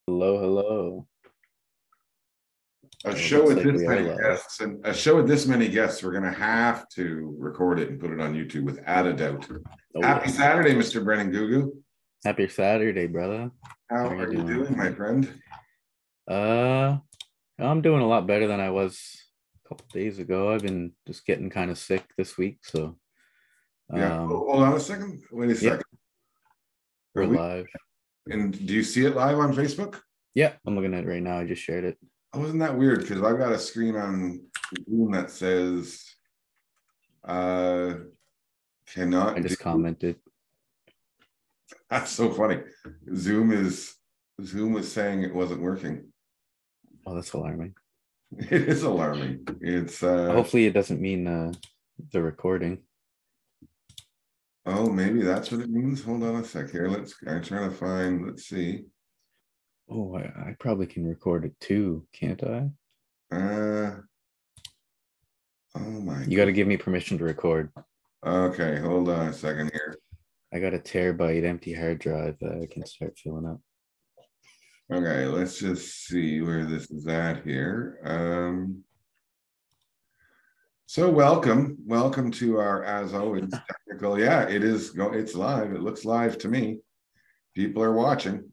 Hello, hello. A It show looks with like this we are many live. guests, and a show with this many guests, we're gonna have to record it and put it on YouTube without a doubt. Oh Happy yeah. Saturday, Mr. Brennan Gugu. Happy Saturday, brother. How How are you are you doing? doing, my friend? Uh, I'm doing a lot better than I was a couple days ago. I've been just getting kind of sick this week, so Yeah. um, Hold on a second. Wait a yep, second. Are we're we? live. And do you see it live on Facebook? Yeah, I'm looking at it right now. I just shared it. Oh, isn't that weird? Because I've got a screen on Zoom that says uh I cannot do. just commented. That's so funny. Zoom was saying it wasn't working. Oh, that's alarming. It is alarming. It's Hopefully it doesn't mean the recording. oh, maybe that's what it means. Hold on a sec here. I'm trying to find, let's see. Oh, I probably can record it too, can't I? Uh oh my You got to god. give me permission to record. Okay, hold on a second here. I got a terabyte empty hard drive that I can start filling up. Okay, let's just see where this is at here. So welcome to our, as always, technical. Yeah, it's live. It looks live to me. People are watching.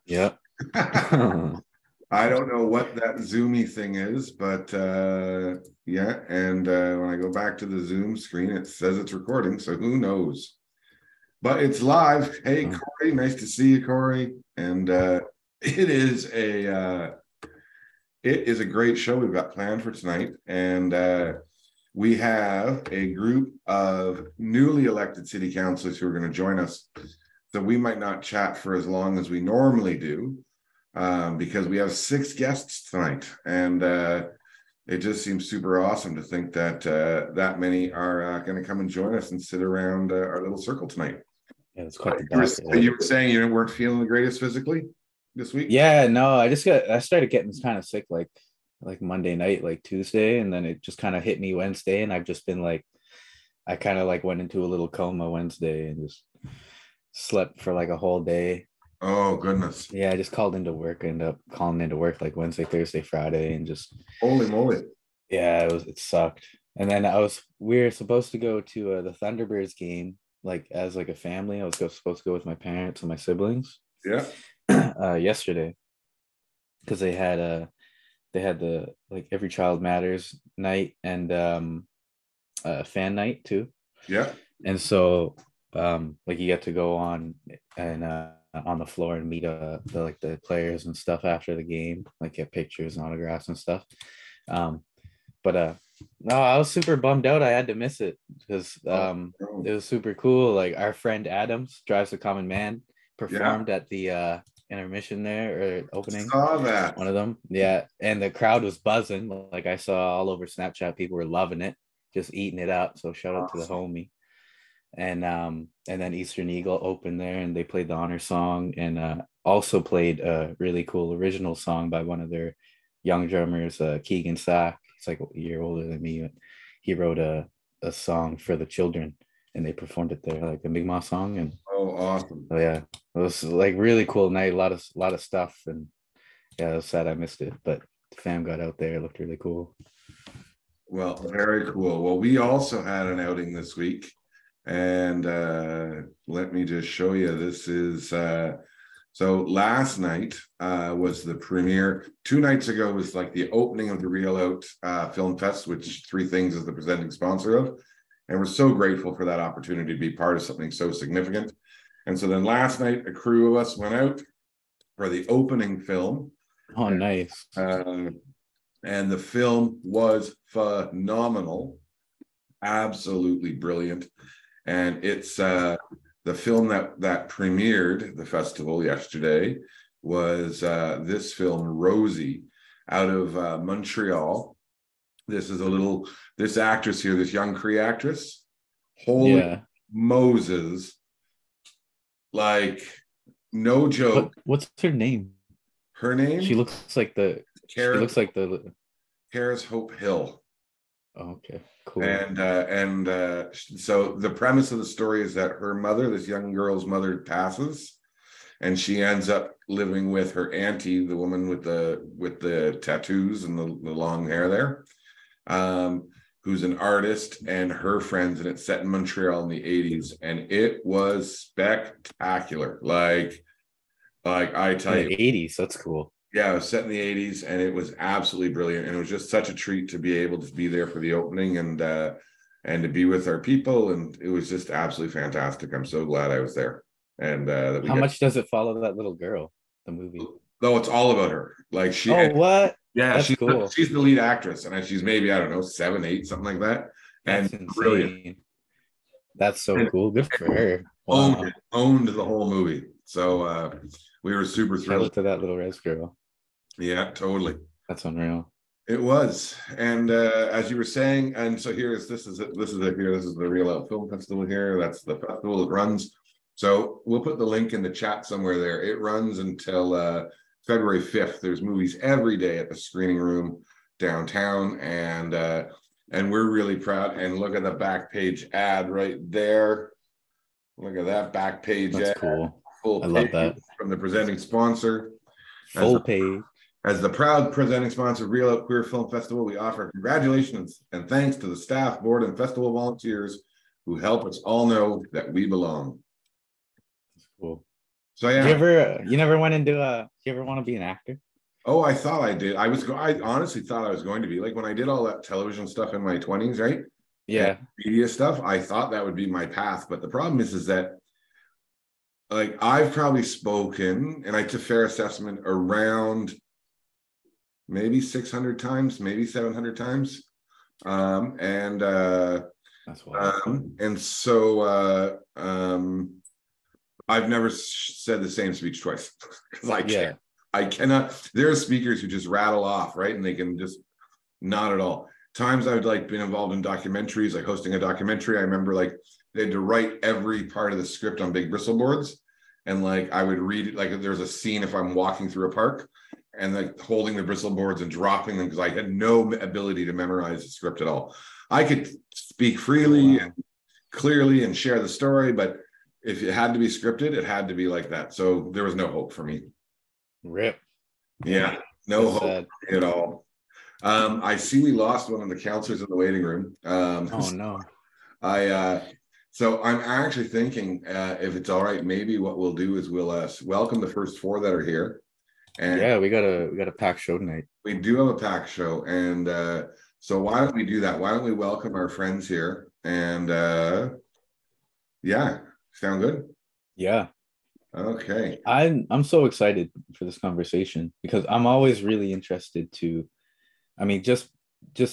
Yep. I don't know what that Zoomy thing is, but yeah. And when I go back to the Zoom screen, it says it's recording. So who knows? But it's live. Hey, Corey, nice to see you, Corey. And it is a great show we've got planned for tonight, and we have a group of newly elected city councillors who are going to join us. So we might not chat for as long as we normally do. Because we have 6 guests tonight, and it just seems super awesome to think that that many are going to come and join us and sit around our little circle tonight. Yeah, it's quite the You were, docket. Eh? you were saying you weren't feeling the greatest physically this week? Yeah, no, I started getting kind of sick like Monday night, like Tuesday, and then it just kind of hit me Wednesday, and I've just been like I kind of like went into a little coma Wednesday and just slept for like a whole day. Oh, goodness. Yeah, I just called into work, ended up calling into work like Wednesday, Thursday, Friday, and just Holy moly. yeah, it sucked. And then we were supposed to go to the Thunderbirds game like as like a family. Supposed to go with my parents and my siblings. Yeah. Yesterday because they had the like Every Child Matters night and fan night too. Yeah. And so like you get to go on the floor and meet the players and stuff after the game, like get pictures and autographs and stuff. But no, I was super bummed out. I had to miss it because it was super cool. Like our friend Adams, Drives the Common Man, performed at the intermission there or opening. Saw that. One of them. Yeah. And the crowd was buzzing. Like I saw all over Snapchat, people were loving it, just eating it up. So shout out to the homie. And then Eastern Eagle opened there and they played the honor song and also played a really cool original song by one of their young drummers, Keegan Sack. He's like a year older than me. He wrote a song for the children and they performed it there, like a Mi'kmaq song. And oh, awesome. so yeah, it was like really cool night, a lot of stuff. And yeah, it was sad I missed it, but the fam got out there. It looked really cool. Well, very cool. Well, we also had an outing this week. And let me just show you. This is so last night was the premiere. 2 nights ago was like the opening of the Real Out Film Fest, which Three Things is the presenting sponsor of. And we're so grateful for that opportunity to be part of something so significant. And so then last night, a crew of us went out for the opening film. Oh, nice. And the film was phenomenal. Absolutely brilliant. And it's the film that premiered the festival yesterday was this film, Rosie, out of Montreal. This actress here, this young Cree actress. Holy Moses. Like, no joke. What's her name? Her name? She looks like Karis Hope Hill. Oh, okay, cool. And so the premise of the story is that her mother, this young girl's mother, passes, and she ends up living with her auntie, the woman with the tattoos and the long hair there, who's an artist, and her friends, and it's set in Montreal in the 80s, and it was spectacular. Like I tell you, the 80s. That's cool. yeah, it was set in the 80s, and it was absolutely brilliant. And it was just such a treat to be able to be there for the opening and to be with our people. And it was just absolutely fantastic. I'm so glad I was there. And that we How much does it follow that little girl, the movie? No, it's all about her. Like she, Oh, what? yeah, That's cool. she's the lead actress, and she's maybe, I don't know, 7, 8, something like that. That's And insane. brilliant. That's so cool. Good for her. Owned Wow. owned the whole movie. So we were super Shout thrilled. out to that little res girl. Yeah, totally. That's unreal. It was. And as you were saying, and so this is the Real Out Film Festival here. That's the festival that runs. So we'll put the link in the chat somewhere there. It runs until February 5th. There's movies every day at the screening room downtown, and we're really proud. And look at the back page ad right there. Look at that back page That's ad. cool. Full I love that. from the presenting sponsor. Full page. As the proud presenting sponsor of Real Out Queer Film Festival, we offer congratulations and thanks to the staff, board, and festival volunteers who help us all know that we belong. That's cool. So yeah. You never went into you ever want to be an actor? Oh, I thought I did. I honestly thought I was going to be, like, when I did all that television stuff in my 20s, right? Yeah. And media stuff, I thought that would be my path. But the problem is that, like, I've probably spoken, and it's a fair assessment, around maybe 600 times, maybe 700 times. That's wild. And so I've never said the same speech twice, because I cannot. There are speakers who just rattle off, right? And they can just not at all. Times I've like been involved in documentaries, like hosting a documentary. I remember like they had to write every part of the script on big bristle boards. And like I would read it, like there's a scene if I'm walking through a park and like holding the bristle boards and dropping them, because I had no ability to memorize the script at all. I could speak freely and clearly and share the story, but if it had to be scripted, it had to be like that. So there was no hope for me. Rip. Yeah, no hope at all. I see we lost one of the counselors in the waiting room. Oh no. So I'm actually thinking, if it's all right, maybe what we'll do is we'll welcome the first 4 that are here. And yeah, we got a packed show tonight. We do have a packed show, and so why don't we do that? Why don't we welcome our friends here? And yeah, sound good? Yeah. Okay. I'm so excited for this conversation because I'm always really interested to, I mean, just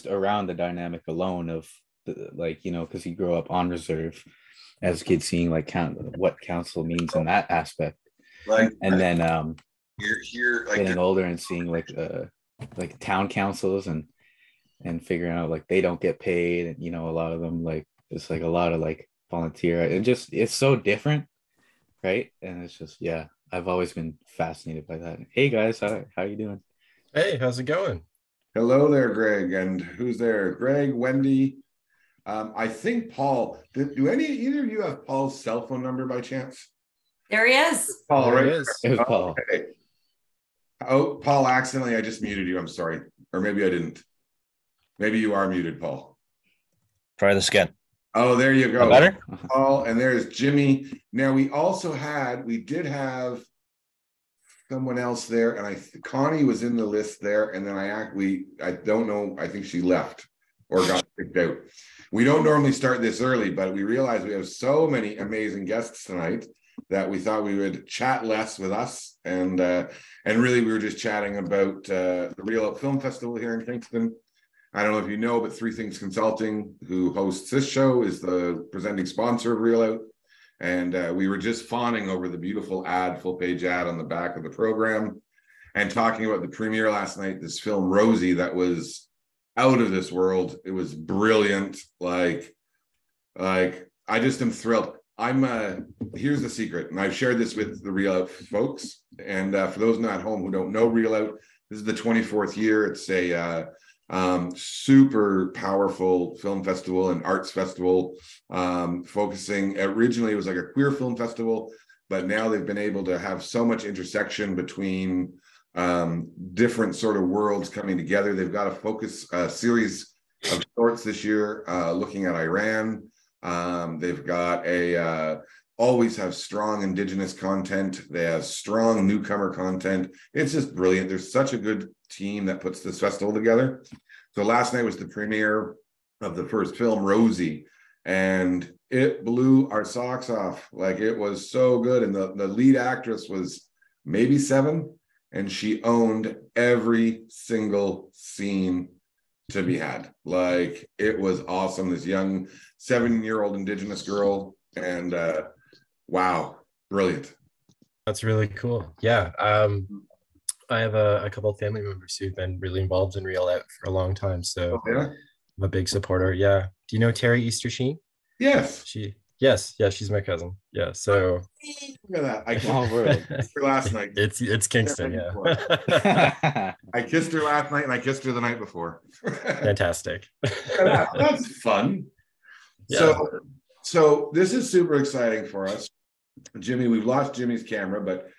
around the dynamic alone of the, like, you know, because you grow up on reserve as a kid, seeing like what council means in that aspect, like, and then you're here like getting older and seeing like town councils and figuring out like they don't get paid, and you know, a lot of them, like it's like a lot of like volunteer, and just it's so different, right? And it's just, yeah, I've always been fascinated by that. Hey guys, how you doing? Hey, how's it going? Hello there, Greg. And who's there? Greg, Wendy. I think Paul. Do either of you have Paul's cell phone number by chance? There he is. Paul, right? There he is. It was Paul. Okay. Oh, Paul, accidentally, I just muted you. I'm sorry. Or maybe I didn't. Maybe you are muted, Paul. Try this again. Oh, there you go. Better? Paul, and there's Jimmy. Now we did have someone else there, and Connie was in the list there, and then I don't know, I think she left or got kicked out. We don't normally start this early, but we realized we have so many amazing guests tonight that we thought we would chat less with us, and really we were just chatting about the Real Out Film Festival here in Kingston. I don't know if you know, but Three Things Consulting, who hosts this show, is the presenting sponsor of Real Out. And we were just fawning over the beautiful full page ad on the back of the program, and talking about the premiere last night, this film Rosie, that was out of this world. It was brilliant. Like I just am thrilled. Here's the secret, and I've shared this with the Real Out folks. And for those not at home who don't know Real Out, this is the 24th year. It's a super powerful film festival and arts festival, focusing originally, it was like a queer film festival, but now they've been able to have so much intersection between different sort of worlds coming together. They've got a focus series of shorts this year looking at Iran. They've got always have strong Indigenous content. They have strong newcomer content. It's just brilliant. There's such a good team that puts this festival together. So last night was the premiere of the first film, Rosie, and it blew our socks off. Like, it was so good. And the lead actress was maybe 7, and she owned every single scene to be had. Like, it was awesome. This young 7-year-old Indigenous girl, and wow, brilliant. That's really cool. Yeah. I have a couple of family members who've been really involved in Reel Out for a long time. So Yeah. I'm a big supporter. Yeah. Do you know Terry Eastersheen? Yes. Yes, she's my cousin. Yeah. So Look at that. I Small world. kissed her last night. it's Kingston, yeah. I kissed her last night, and I kissed her the night before. Fantastic. That's fun. Yeah. So this is super exciting for us. Jimmy, we've lost Jimmy's camera, but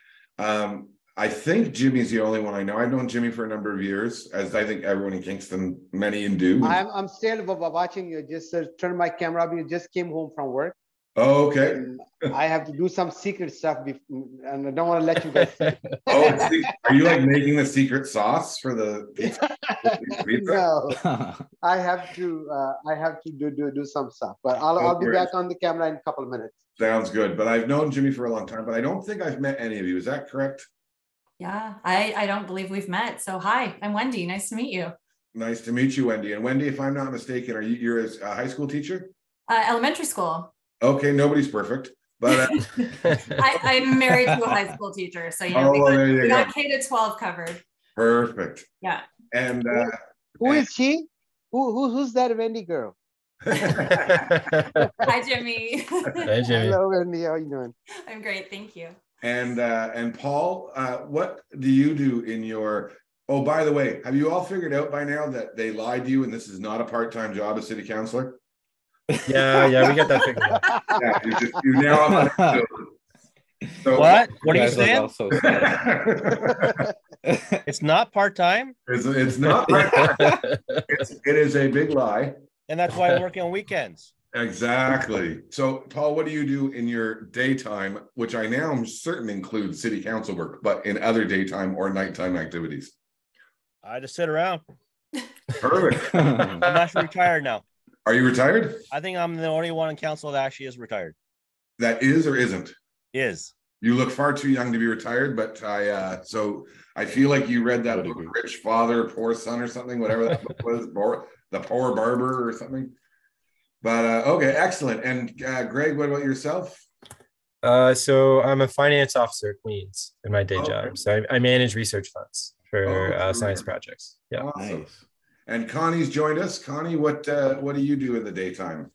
I think Jimmy's the only one I know. I've known Jimmy for a number of years, as I think everyone in Kingston, many in do. I'm still watching you. Just turn my camera up. You just came home from work. Oh, okay. And I have to do some secret stuff, and I don't want to let you guys see. Oh, are you like making the secret sauce for the pizza? No, I have to do some stuff, but I'll be back on the camera in a couple of minutes. Sounds good. But I've known Jimmy for a long time, but I don't think I've met any of you. Is that correct? Yeah, I don't believe we've met. So hi, I'm Wendy. Nice to meet you. Nice to meet you, Wendy. And Wendy, if I'm not mistaken, you're a high school teacher? Elementary school. Okay, nobody's perfect, but I'm married to a high school teacher, so we got K to 12 covered. Perfect. Yeah. And who is she? Who's that Wendy girl? Hi, Jimmy. Hey, Jimmy. Hello, Wendy. How are you doing? I'm great, thank you. And Paul, what do you do in your? Oh, by the way, have you all figured out by now that they lied to you and this is not a part-time job as city councillor? Yeah, we got that figured out. Yeah, you now have so, What are you saying? It's not part-time. It's not part-time. It is a big lie. And that's why I'm working on weekends. Exactly. So, Paul, what do you do in your daytime, which I now am certain includes city council work, but in other daytime or nighttime activities? I just sit around. Perfect. I'm actually retired now. Are you retired? I think I'm the only one in council that actually is retired. That is or isn't? Is. You look far too young to be retired, but so I feel like you read that book, Rich Father, Poor Son or something, whatever that book was, The Poor Barber or something. But okay, excellent. And Greg, what about yourself? So I'm a finance officer at Queens in my day job. So I manage research funds for science projects. Yeah. Awesome. Nice. And Connie's joined us. Connie, what do you do in the daytime?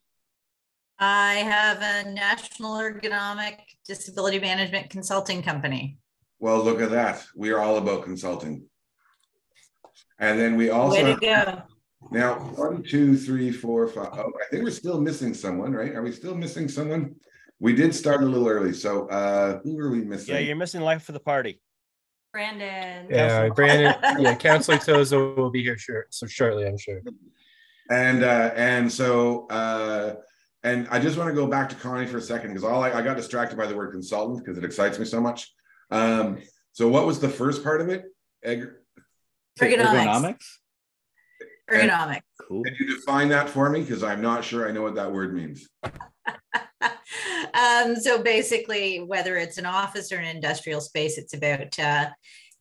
I have a national ergonomic disability management consulting company. Well, look at that. We are all about consulting. And then we also way to go. Now 1, 2, 3, 4, 5. Oh, I think we're still missing someone, right? Are we still missing someone? We did start a little early. So who are we missing? Yeah, you're missing life for the party. Brandon. Yeah, Brandon. Yeah, Councillor Tozza will be here shortly, I'm sure. And so and I just want to go back to Connie for a second because I got distracted by the word consultant because it excites me so much. So what was the first part of it? Ergonomics. Ergonomics. Cool. Can you define that for me? Because I'm not sure I know what that word means. So basically, whether it's an office or an industrial space, it's about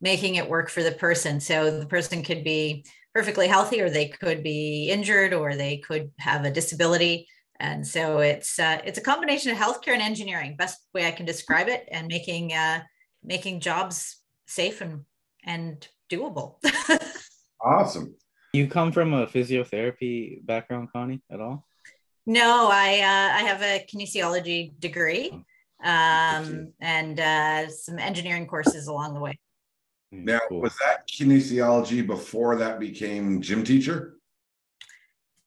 making it work for the person. So the person could be perfectly healthy, or they could be injured, or they could have a disability. And so it's a combination of healthcare and engineering, best way I can describe it, and making jobs safe and doable. Awesome. You come from a physiotherapy background, Connie, at all? No, I have a kinesiology degree and some engineering courses along the way. Now, was that kinesiology before that became gym teacher?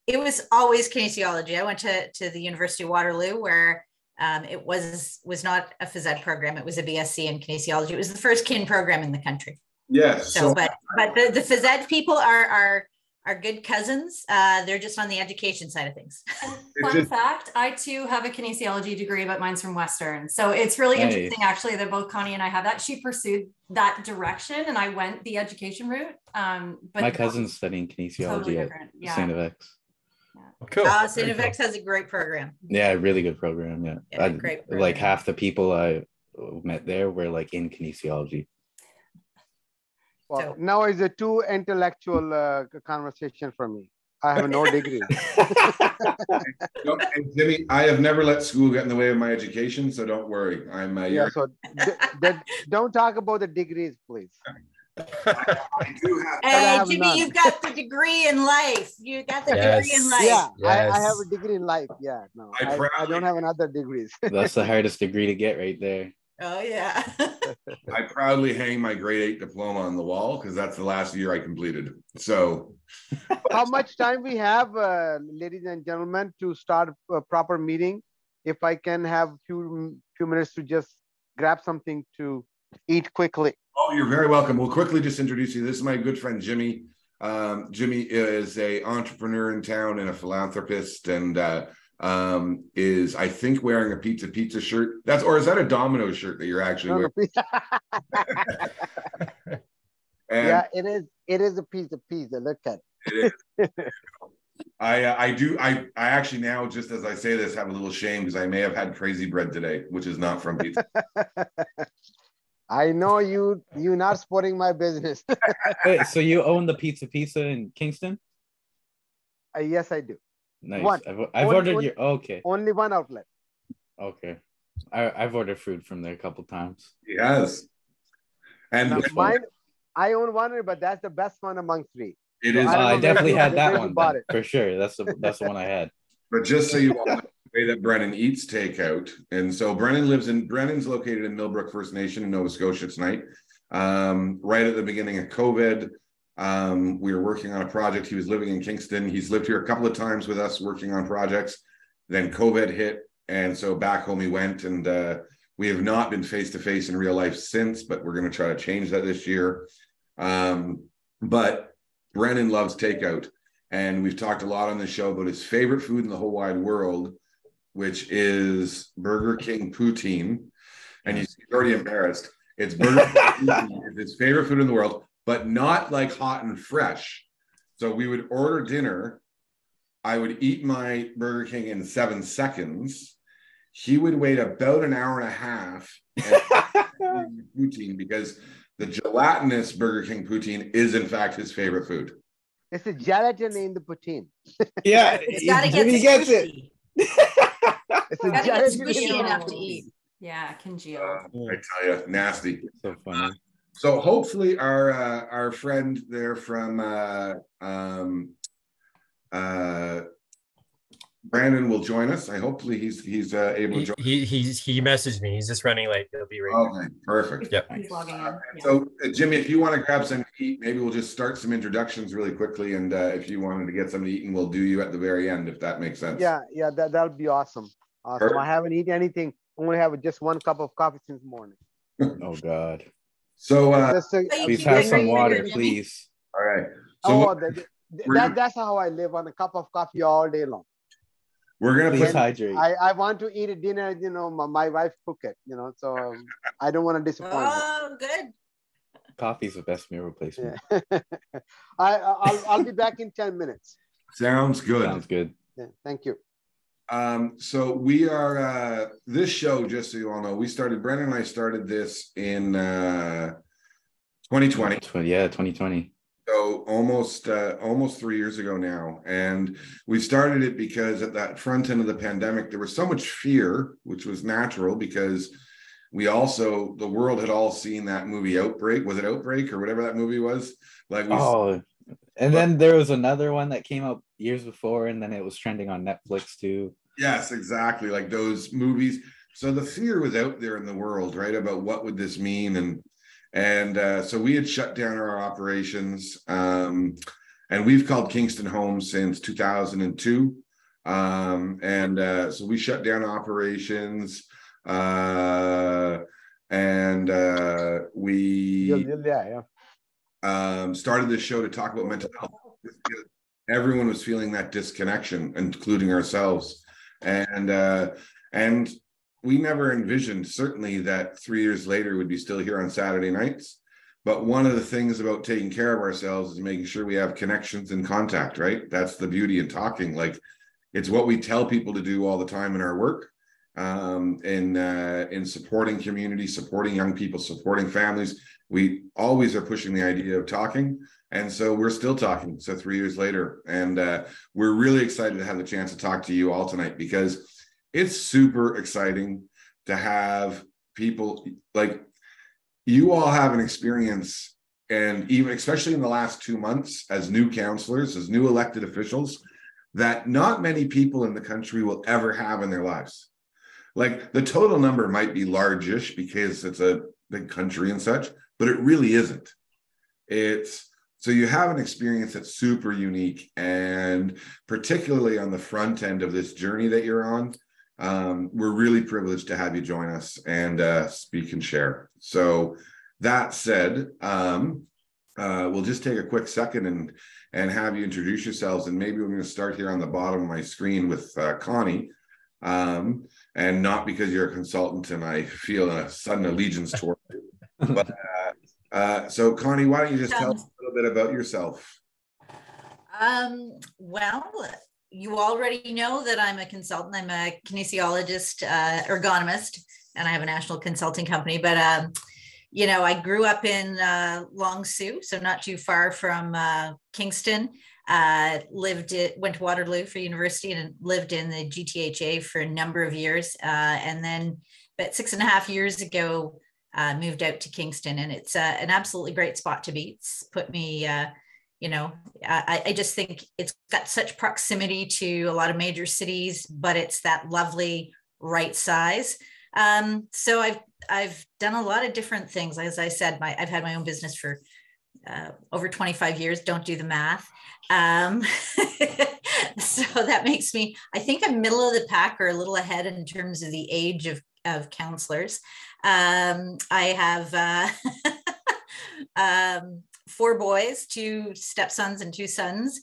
It was always kinesiology. I went to the University of Waterloo, where It was not a phys ed program. It was a BSc in kinesiology. It was the first kin program in the country. Yes. So, but the phys ed people are good cousins. They're just on the education side of things. Fun fact, I too have a kinesiology degree, but mine's from Western. So it's really interesting actually that both Connie and I have that. She pursued that direction and I went the education route. But my cousin's studying kinesiology at St. FX. Cool. St. FX has a great program. Yeah, really good program. Yeah, great program. Like half the people I met there were like in kinesiology. Well, now is a too intellectual conversation for me. I have no degree. And Jimmy, I have never let school get in the way of my education, so don't worry. I'm so don't talk about the degrees, please. I do have. Hey, Jimmy, you've got the degree in life. You got the degree in life. Yeah, yes. I have a degree in life. Yeah, no, I don't have another degrees. That's the hardest degree to get right there. Oh yeah. I proudly hang my grade 8 diploma on the wall because that's the last year I completed. So, how much time we have, ladies and gentlemen, to start a proper meeting? If I can have few minutes to just grab something to eat quickly. oh, you're very welcome. We'll quickly just introduce you. This is my good friend Jimmy. Jimmy is an entrepreneur in town and a philanthropist, and is I think wearing a pizza shirt. Or is that a Domino's shirt that you're actually wearing? Yeah, it is a piece of pizza. Look at it. It is. I actually now, just as I say this, have a little shame because I may have had crazy bread today, which is not from pizza. I know you're not supporting my business. Wait, so you own the Pizza in Kingston? Yes, I do. Nice. One. I've ordered your okay. Only one outlet. Okay. I've ordered food from there a couple times. Yes. And now, mine, I own one, but that's the best one among three. It is. I definitely had that one for sure. That's the one I had. But just so you all know, the way that Brennan eats takeout, and so Brennan's located in Millbrook First Nation in Nova Scotia tonight. Right at the beginning of COVID, we were working on a project. He was living in Kingston. He's lived here a couple of times with us working on projects. Then COVID hit, and so back home he went, and we have not been face-to-face in real life since, but we're going to try to change that this year. But Brennan loves takeout, and we've talked a lot on the show about his favorite food in the whole wide world, which is Burger King poutine. And he's already embarrassed. It's Burger King poutine. It's his favorite food in the world, but not like hot and fresh. So we would order dinner. I would eat my Burger King in 7 seconds. He would wait about an hour and a half and poutine, because the gelatinous Burger King poutine is in fact his favorite food. It's a gelatin in the poutine. Yeah, it's got to get gets it. It's a gelatin squishy enough to eat. Yeah, congeal. I tell you, nasty. So funny. So hopefully our friend there from Brandon will join us. Hopefully he's able to join. He messaged me. He's just running late. He'll be right. Okay, perfect. Yep. He's logging in. Yeah. So Jimmy, if you want to grab something to eat, maybe we'll just start some introductions really quickly, and if you wanted to get something to eat, and we'll do you at the very end, if that makes sense. Yeah, that'll be awesome. Perfect. I haven't eaten anything. Only have just 1 cup of coffee since morning. Oh God. So please have some water, please. all right. So that's how I live, on a cup of coffee all day long. we're gonna Please put hydrate. I want to eat a dinner, my wife cook it, so I don't want to disappoint her. Oh, good. Coffee's the best meal replacement. Yeah. I'll be back in 10 minutes. sounds good. Sounds good. Yeah, thank you. So we are this show, just so you all know, Brendan and I started this in 2020. Yeah, 2020. So almost 3 years ago now. And we started it because at that front end of the pandemic, there was so much fear, which was natural, because the world had all seen that movie Outbreak. Was it Outbreak or whatever that movie was? And then there was another one that came out years before, and then it was trending on Netflix too. Yes, exactly. Like those movies. So the fear was out there in the world, right? About what would this mean? And so we had shut down our operations, and we've called Kingston home since 2002. So we shut down operations, we started this show to talk about mental health. Everyone was feeling that disconnection, including ourselves, and we never envisioned, certainly, that 3 years later we'd be still here on Saturday nights. But one of the things about taking care of ourselves is making sure we have connections and contact, right? That's the beauty in talking. Like, it's what we tell people to do all the time in our work, in supporting community, supporting young people, supporting families. We always are pushing the idea of talking. And so we're still talking. So 3 years later, and we're really excited to have the chance to talk to you all tonight, because it's super exciting to have people like you all have an experience, and even especially in the last 2 months as new councillors, as new elected officials, that not many people in the country will ever have in their lives. Like, the total number might be largish because it's a big country and such, but it really isn't. So you have an experience that's super unique, and particularly on the front end of this journey that you're on, we're really privileged to have you join us and speak and share. So that said, we'll just take a quick second and have you introduce yourselves. And maybe we're going to start here on the bottom of my screen with Connie. And not because you're a consultant and I feel a sudden allegiance toward you. But so Connie, why don't you just tell us a little bit about yourself? Well, you already know that I'm a consultant. I'm a kinesiologist, ergonomist, and I have a national consulting company. But, I grew up in Long Sault, so not too far from Kingston. Went to Waterloo for university and lived in the GTHA for a number of years. And then about 6.5 years ago, moved out to Kingston, and it's an absolutely great spot to be. It's put me, I just think it's got such proximity to a lot of major cities, but it's that lovely right size. So I've done a lot of different things. As I said, I've had my own business for over 25 years. Don't do the math. So that makes me, I think I'm middle of the pack or a little ahead in terms of the age of councillors. I have 4 boys, 2 stepsons and 2 sons.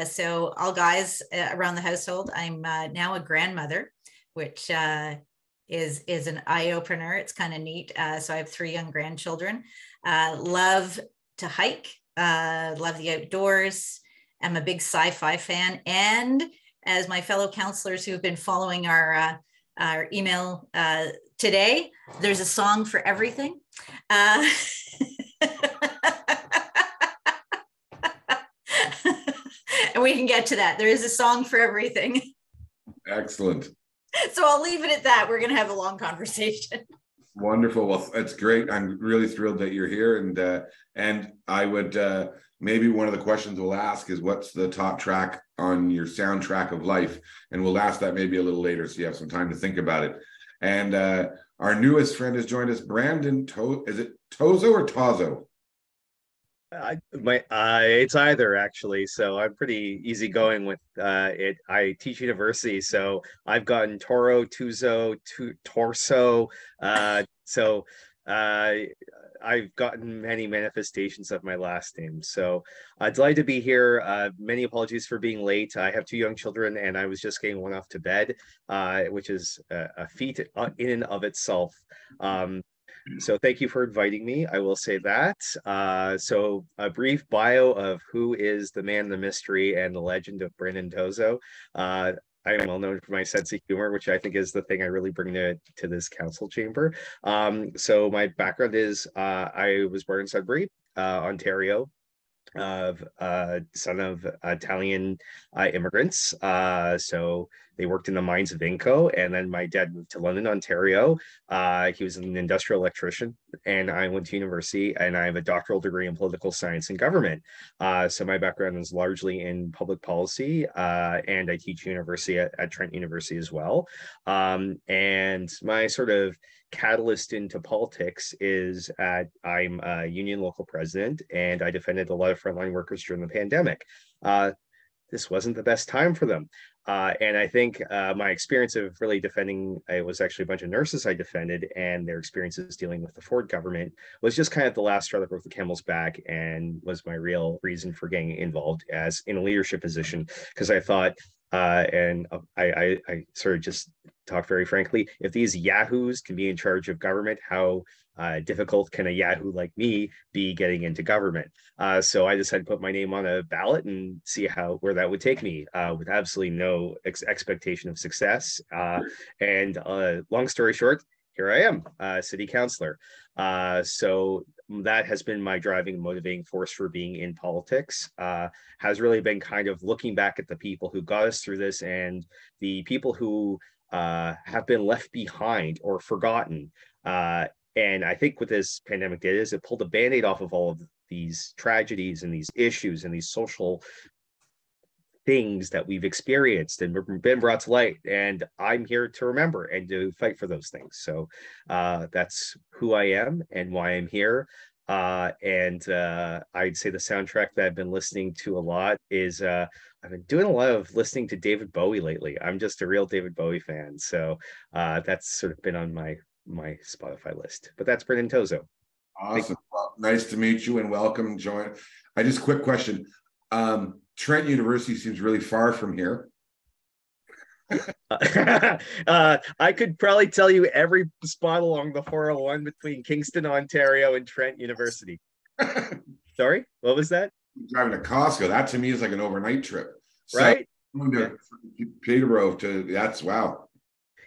So all guys around the household. I'm now a grandmother, which is an eye-opener. It's kind of neat. So I have 3 young grandchildren. Love to hike, love the outdoors. I'm a big sci-fi fan. And as my fellow councillors who have been following our email today, there's a song for everything. And we can get to that. There is a song for everything. Excellent. So I'll leave it at that. We're going to have a long conversation. Wonderful. Well, that's great. I'm really thrilled that you're here. And I would, maybe one of the questions we'll ask is, what's the top track on your soundtrack of life? And we'll ask that maybe a little later, so you have some time to think about it. And our newest friend has joined us, Brandon. Is it Tozza or Tozzo? It's either, actually. So I'm pretty easygoing with it. I teach university, so I've gotten Toro, Tuzo, Torso. I've gotten many manifestations of my last name. So delighted to be here. Many apologies for being late. I have 2 young children, and I was just getting one off to bed, which is a feat in and of itself. So thank you for inviting me. I will say that. So a brief bio of who is the man, the mystery, and the legend of Brandon Tozza. I am well known for my sense of humor, which I think is the thing I really bring to this council chamber. So my background is I was born in Sudbury, Ontario, son of Italian immigrants. So they worked in the mines of Inco, and then my dad moved to London, Ontario. He was an industrial electrician, and I went to university, and I have a doctoral degree in political science and government. So my background is largely in public policy, and I teach university at Trent University as well. And my sort of catalyst into politics is I'm a union local president, and I defended a lot of frontline workers during the pandemic. this wasn't the best time for them. And I think my experience of really defending, it was actually a bunch of nurses I defended, and their experiences dealing with the Ford government was just kind of the last straw that broke the camel's back, and was my real reason for getting involved as in a leadership position. Because I thought, I sort of just talk very frankly, if these yahoos can be in charge of government, how difficult can a yahoo like me be getting into government? So I decided to put my name on a ballot and see where that would take me, with absolutely no expectation of success. And long story short, here I am, city councillor. So that has been my driving, motivating force for being in politics, has really been kind of looking back at the people who got us through this, and the people who have been left behind or forgotten. And I think what this pandemic did is it pulled a Band-Aid off of all of these tragedies and these issues and these social things that we've experienced and been brought to light. And I'm here to remember and to fight for those things. So that's who I am and why I'm here. And I'd say the soundtrack that I've been listening to a lot is I've been doing a lot of listening to David Bowie lately. I'm just a real David Bowie fan. So that's sort of been on my Spotify list. But that's Brendan Tozza. Awesome. Well, nice to meet you and welcome. Quick question. Trent University seems really far from here. I could probably tell you every spot along the 401 between Kingston, Ontario and Trent University. Sorry, what was that? Driving to Costco, that to me is like an overnight trip. Right? Going to Peterborough that's wow.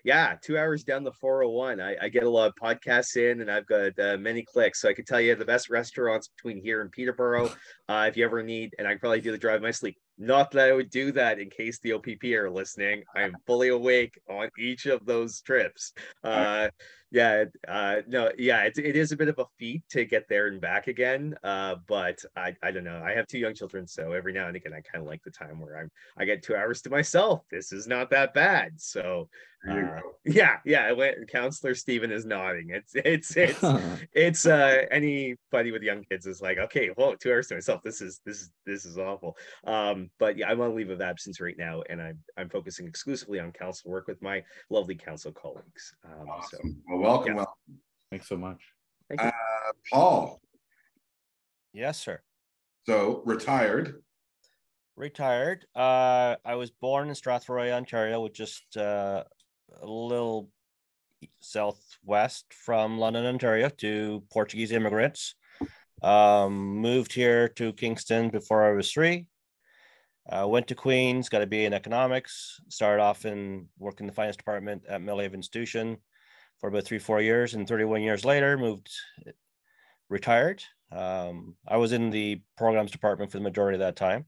Yeah, 2 hours down the 401. I get a lot of podcasts in, and I've got many clicks. So I could tell you the best restaurants between here and Peterborough, if you ever need. And I can probably do the drive in my sleep. Not that I would do that in case the OPP are listening. I'm fully awake on each of those trips. It is a bit of a feat to get there and back again. But I don't know. I have 2 young children, so every now and again I kind of like the time where I get 2 hours to myself. This is not that bad. So I went. Councillor Stephen is nodding. It's anybody with young kids is like, okay, whoa, 2 hours to myself. This is awful. But yeah, I'm on leave of absence right now, and I'm focusing exclusively on council work with my lovely council colleagues. Awesome. So, well, welcome. Yeah. Thanks so much. Thank you. Paul. Yes, sir. So retired. I was born in Strathroy, Ontario, which is just a little southwest from London, Ontario, to Portuguese immigrants. Moved here to Kingston before I was 3. Went to Queen's, got a BA in economics, started off in working in the finance department at Millhaven Institution for about 3-4 years, and 31 years later retired. I was in the programs department for the majority of that time.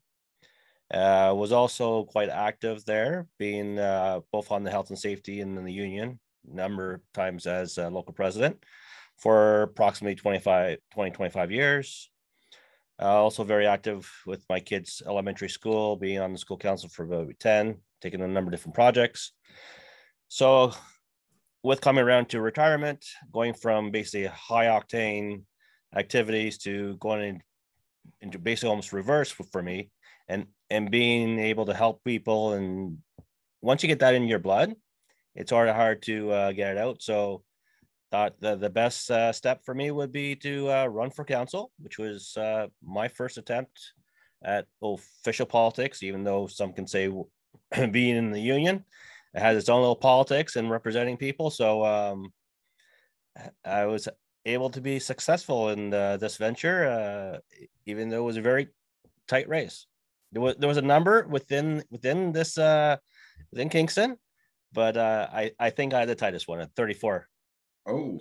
Was also quite active there, being both on the health and safety and in the union, a number of times as local president for approximately 25 years. Also very active with my kids' elementary school, being on the school council for about 10, taking a number of different projects. So with coming around to retirement, going from basically high octane activities to going into basically almost reverse for me, and being able to help people. And once you get that in your blood, it's hard to get it out. So thought the best step for me would be to run for council, which was my first attempt at official politics, even though some can say being in the union, it has its own little politics and representing people. So I was able to be successful in this venture, even though it was a very tight race. There was a number within this within Kingston, but I think I had the tightest one at 34. Oh,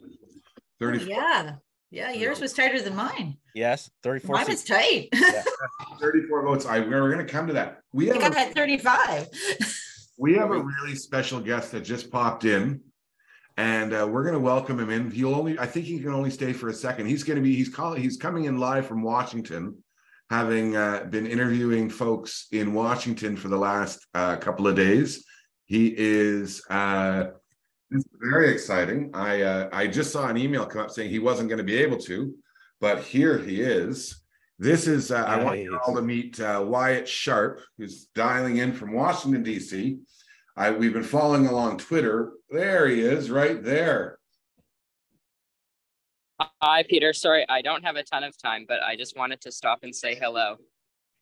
34. Yeah, yours was tighter than mine. Yes, 34. Mine was tight. Yeah. 34 votes. We're going to come to that. I think I had 35. We have a really special guest that just popped in, and we're going to welcome him in. I think he can only stay for a second. He's coming in live from Washington, having been interviewing folks in Washington for the last couple of days. He is it's very exciting. I just saw an email come up saying he wasn't going to be able to, but here he is. This is, I want Nice. you all to meet Wyatt Sharp, who's dialing in from Washington, D.C. We've been following along Twitter. There he is, right there. Hi, Peter. Sorry, I don't have a ton of time, but I just wanted to stop and say hello.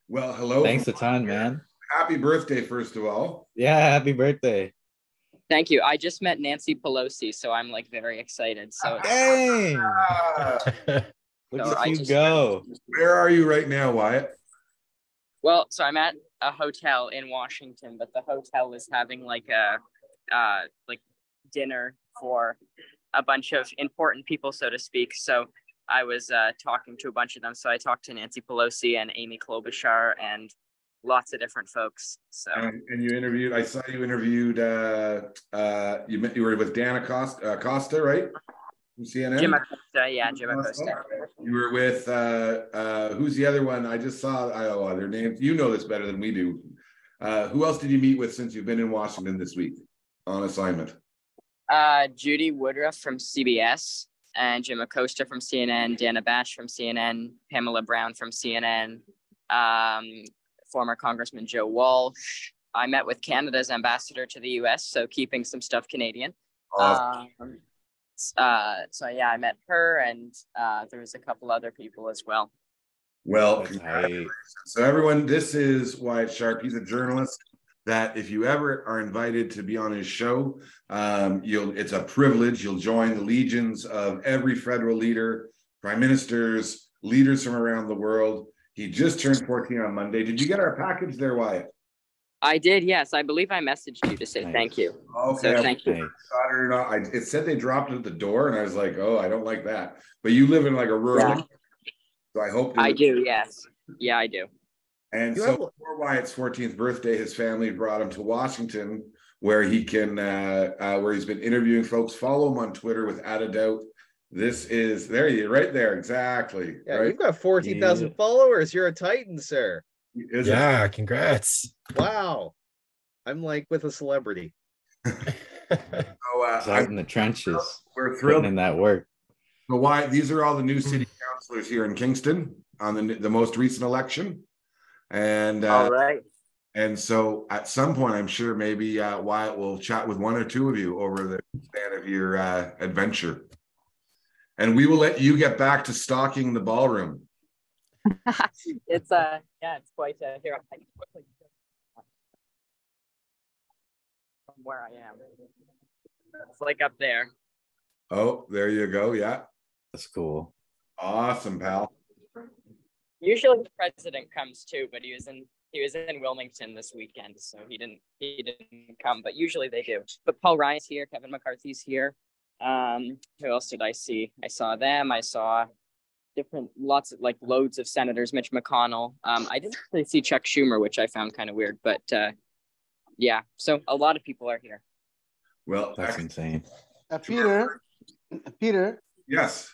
Well, hello. Thanks a ton, man. Happy birthday, first of all. Yeah, happy birthday. Thank you. I just met Nancy Pelosi, so I'm like very excited. So Dang. Look So at I you just- go. Where are you right now, Wyatt? well, so I'm at a hotel in Washington, but the hotel is having like a like dinner for a bunch of important people, so to speak. So I was talking to a bunch of them. So I talked to Nancy Pelosi and Amy Klobuchar and lots of different folks. So And you interviewed, I saw you interviewed, you were with Dan Acosta, right? From CNN? Jim Acosta, yeah, Jim Acosta. You were with, who's the other one? I just saw, their names. You know this better than we do. Who else did you meet with since you've been in Washington this week on assignment? Judy Woodruff from CBS and Jim Acosta from CNN, Dana Bash from CNN, Pamela Brown from CNN, former Congressman Joe Walsh. I met with Canada's ambassador to the US, so keeping some stuff Canadian. Awesome. So yeah, I met her and there was a couple other people as well. Well, Nice. so everyone, this is Wyatt Sharp. He's a journalist that if you ever are invited to be on his show, it's a privilege. You'll join the legions of every federal leader, prime ministers, leaders from around the world. He just turned 14 on Monday. Did you get our package there, Wyatt? I did, yes. I believe I messaged you to say Nice. thank you. Okay. So thank you. Nice. Got it or not. It said they dropped it at the door, and I was like, oh, I don't like that. But you live in like a rural, Yeah. so I hope. I do, yes. Yeah, I do. And You so have- for Wyatt's 14th birthday, his family brought him to Washington, where he can, where he's been interviewing folks. Follow him on Twitter without a doubt. This is right there, exactly. Yeah, right. you've got 14,000 Yeah. followers. You're a Titan, sir. Is it? Yeah, congrats. Wow. I'm like with a celebrity. So, He's out in the trenches, we're putting thrilled. in that work. So why these are all the new city councillors here in Kingston on the most recent election, and All right. and so at some point I'm sure maybe Wyatt will chat with one or two of you over the span of your adventure, and we will let you get back to stocking the ballroom. It's it's quite here. I can quickly from where I am. It's like up there. Oh, there you go. Yeah, That's cool. awesome, pal. Usually the president comes too, but he was in Wilmington this weekend, so he didn't come. But usually they do. But Paul Ryan's here, Kevin McCarthy's here. Who else did I see? I saw them. I saw loads of senators. Mitch McConnell. I didn't really see Chuck Schumer, which I found kind of weird. But yeah, so a lot of people are here. Well, That's insane. Peter, yes.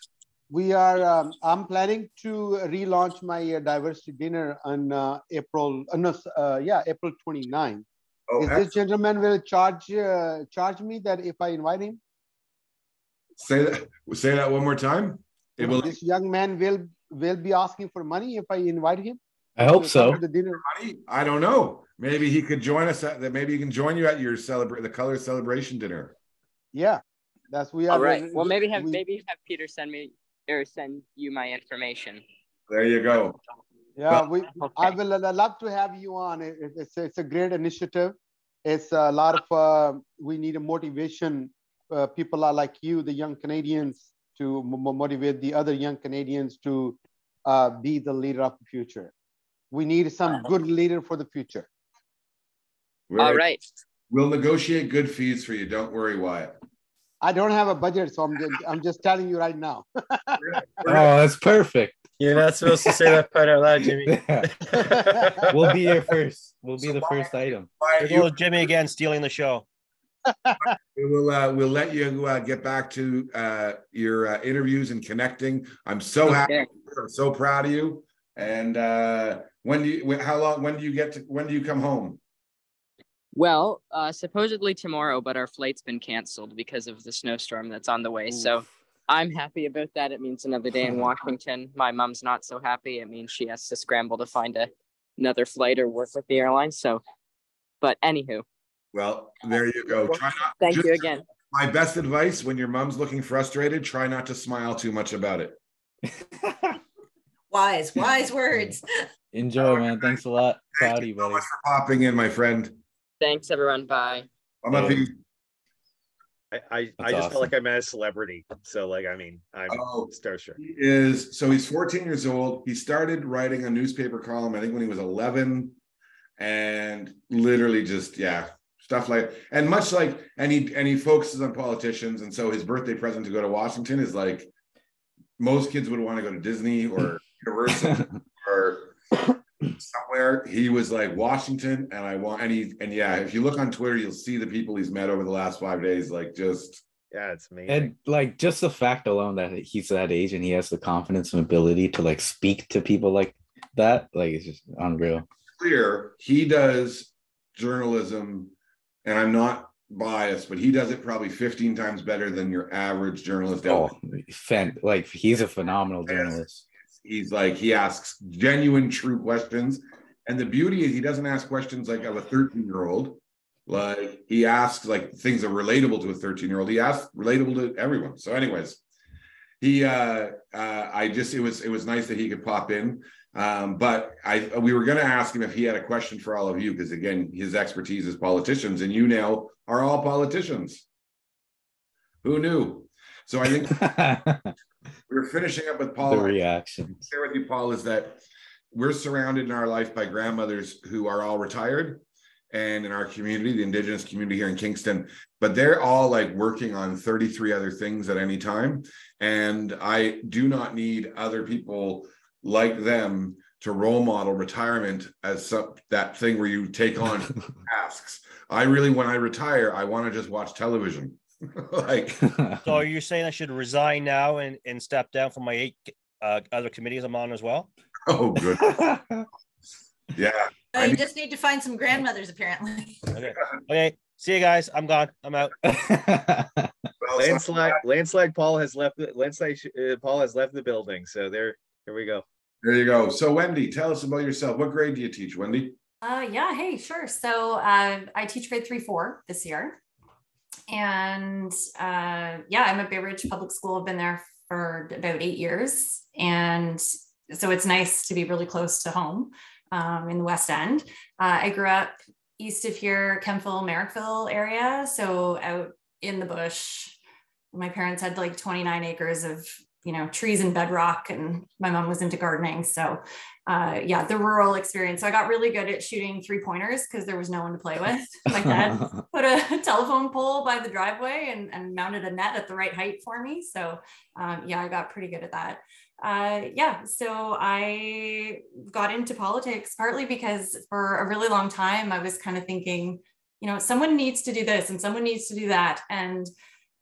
we are. I'm planning to relaunch my diversity dinner on April 29. Oh, Is this gentleman will charge me that if I invite him? say that one more time. It will. This young man will be asking for money if I invite him. I hope to so. come to the dinner. I don't know. Maybe he could join us at that. Maybe he can join you at your the color celebration dinner. Yeah, that's we are. All right. Well, maybe have Peter send you my information. There you go. Yeah, Well, I will love to have you on. It's a great initiative. It's a lot of we need a motivation. People are like you, the young Canadians, to motivate the other young Canadians to be the leader of the future. We need some good leader for the future. All right. We'll negotiate good fees for you. Don't worry, Wyatt. I don't have a budget, so I'm just telling you right now. Oh, that's perfect. You're not supposed to say that part out loud, Jimmy. We'll be here first. We'll be the first item. There goes Jimmy again, stealing the show. We'll let you get back to your interviews and connecting. I'm so happy. I'm so proud of you. And when do you come home? Well, supposedly tomorrow, but our flight's been canceled because of the snowstorm that's on the way. So I'm happy about that. It means another day in Washington. My mom's not so happy. It means she has to scramble to find another flight or work with the airline. So, but anywho. Well, there you go. Well, thank you again. My best advice when your mom's looking frustrated, try not to smile too much about it. Wise words. Enjoy, man. Thanks a lot. Proud of you, buddy. Thank you so much for popping in, my friend. Thanks, everyone. Bye. I just awesome. felt like I met a celebrity. So like, I mean, I'm starstruck. He's 14 years old. He started writing a newspaper column, I think when he was 11, and literally just, stuff like, and much like, and he focuses on politicians. And so his birthday present to go to Washington is like, most kids would want to go to Disney or Universal or somewhere. He was like Washington, and if you look on Twitter, you'll see the people he's met over the last 5 days. Like, just it's amazing. And like just the fact alone that he's that age and he has the confidence and ability to like speak to people like that, like it's just unreal. Clear, he does journalism, and I'm not biased, but he does it probably 15 times better than your average journalist. Like he's a phenomenal journalist. He's like, he asks genuine, true questions. And the beauty is he doesn't ask questions like of a 13-year-old. Like he asks like things that are relatable to a 13-year-old. He asks relatable to everyone. So anyways, it was nice that he could pop in. But we were going to ask him if he had a question for all of you, because again, his expertise is politicians, and you now are all politicians. Who knew? So I think we're finishing up with Paul. The reaction. Share with you, Paul, is that we're surrounded in our life by grandmothers who are all retired, and in our community, the Indigenous community here in Kingston, but they're all like working on 33 other things at any time. And I do not need other people like them to role model retirement as that thing where you take on tasks. When I retire, I want to just watch television. So are you saying I should resign now and step down from my 8 other committees I'm on as well? Oh, good. Yeah. You just need to find some grandmothers, apparently. Okay. See you guys. I'm gone. I'm out. Landslide Paul has left. Paul has left the building. So here we go. There you go. So Wendy, tell us about yourself. What grade do you teach, Wendy? Hey, sure. So I teach grade 3-4 this year. And I'm at Bay Ridge Public School. I've been there for about 8 years. And so it's nice to be really close to home in the West End. I grew up east of here, Kempville, Merrickville area. So out in the bush. My parents had like 29 acres of trees and bedrock, and my mom was into gardening. So the rural experience. So I got really good at shooting 3-pointers because there was no one to play with. My dad put a telephone pole by the driveway and mounted a net at the right height for me. So I got pretty good at that. So I got into politics partly because for a really long time, I was kind of thinking, someone needs to do this and someone needs to do that. And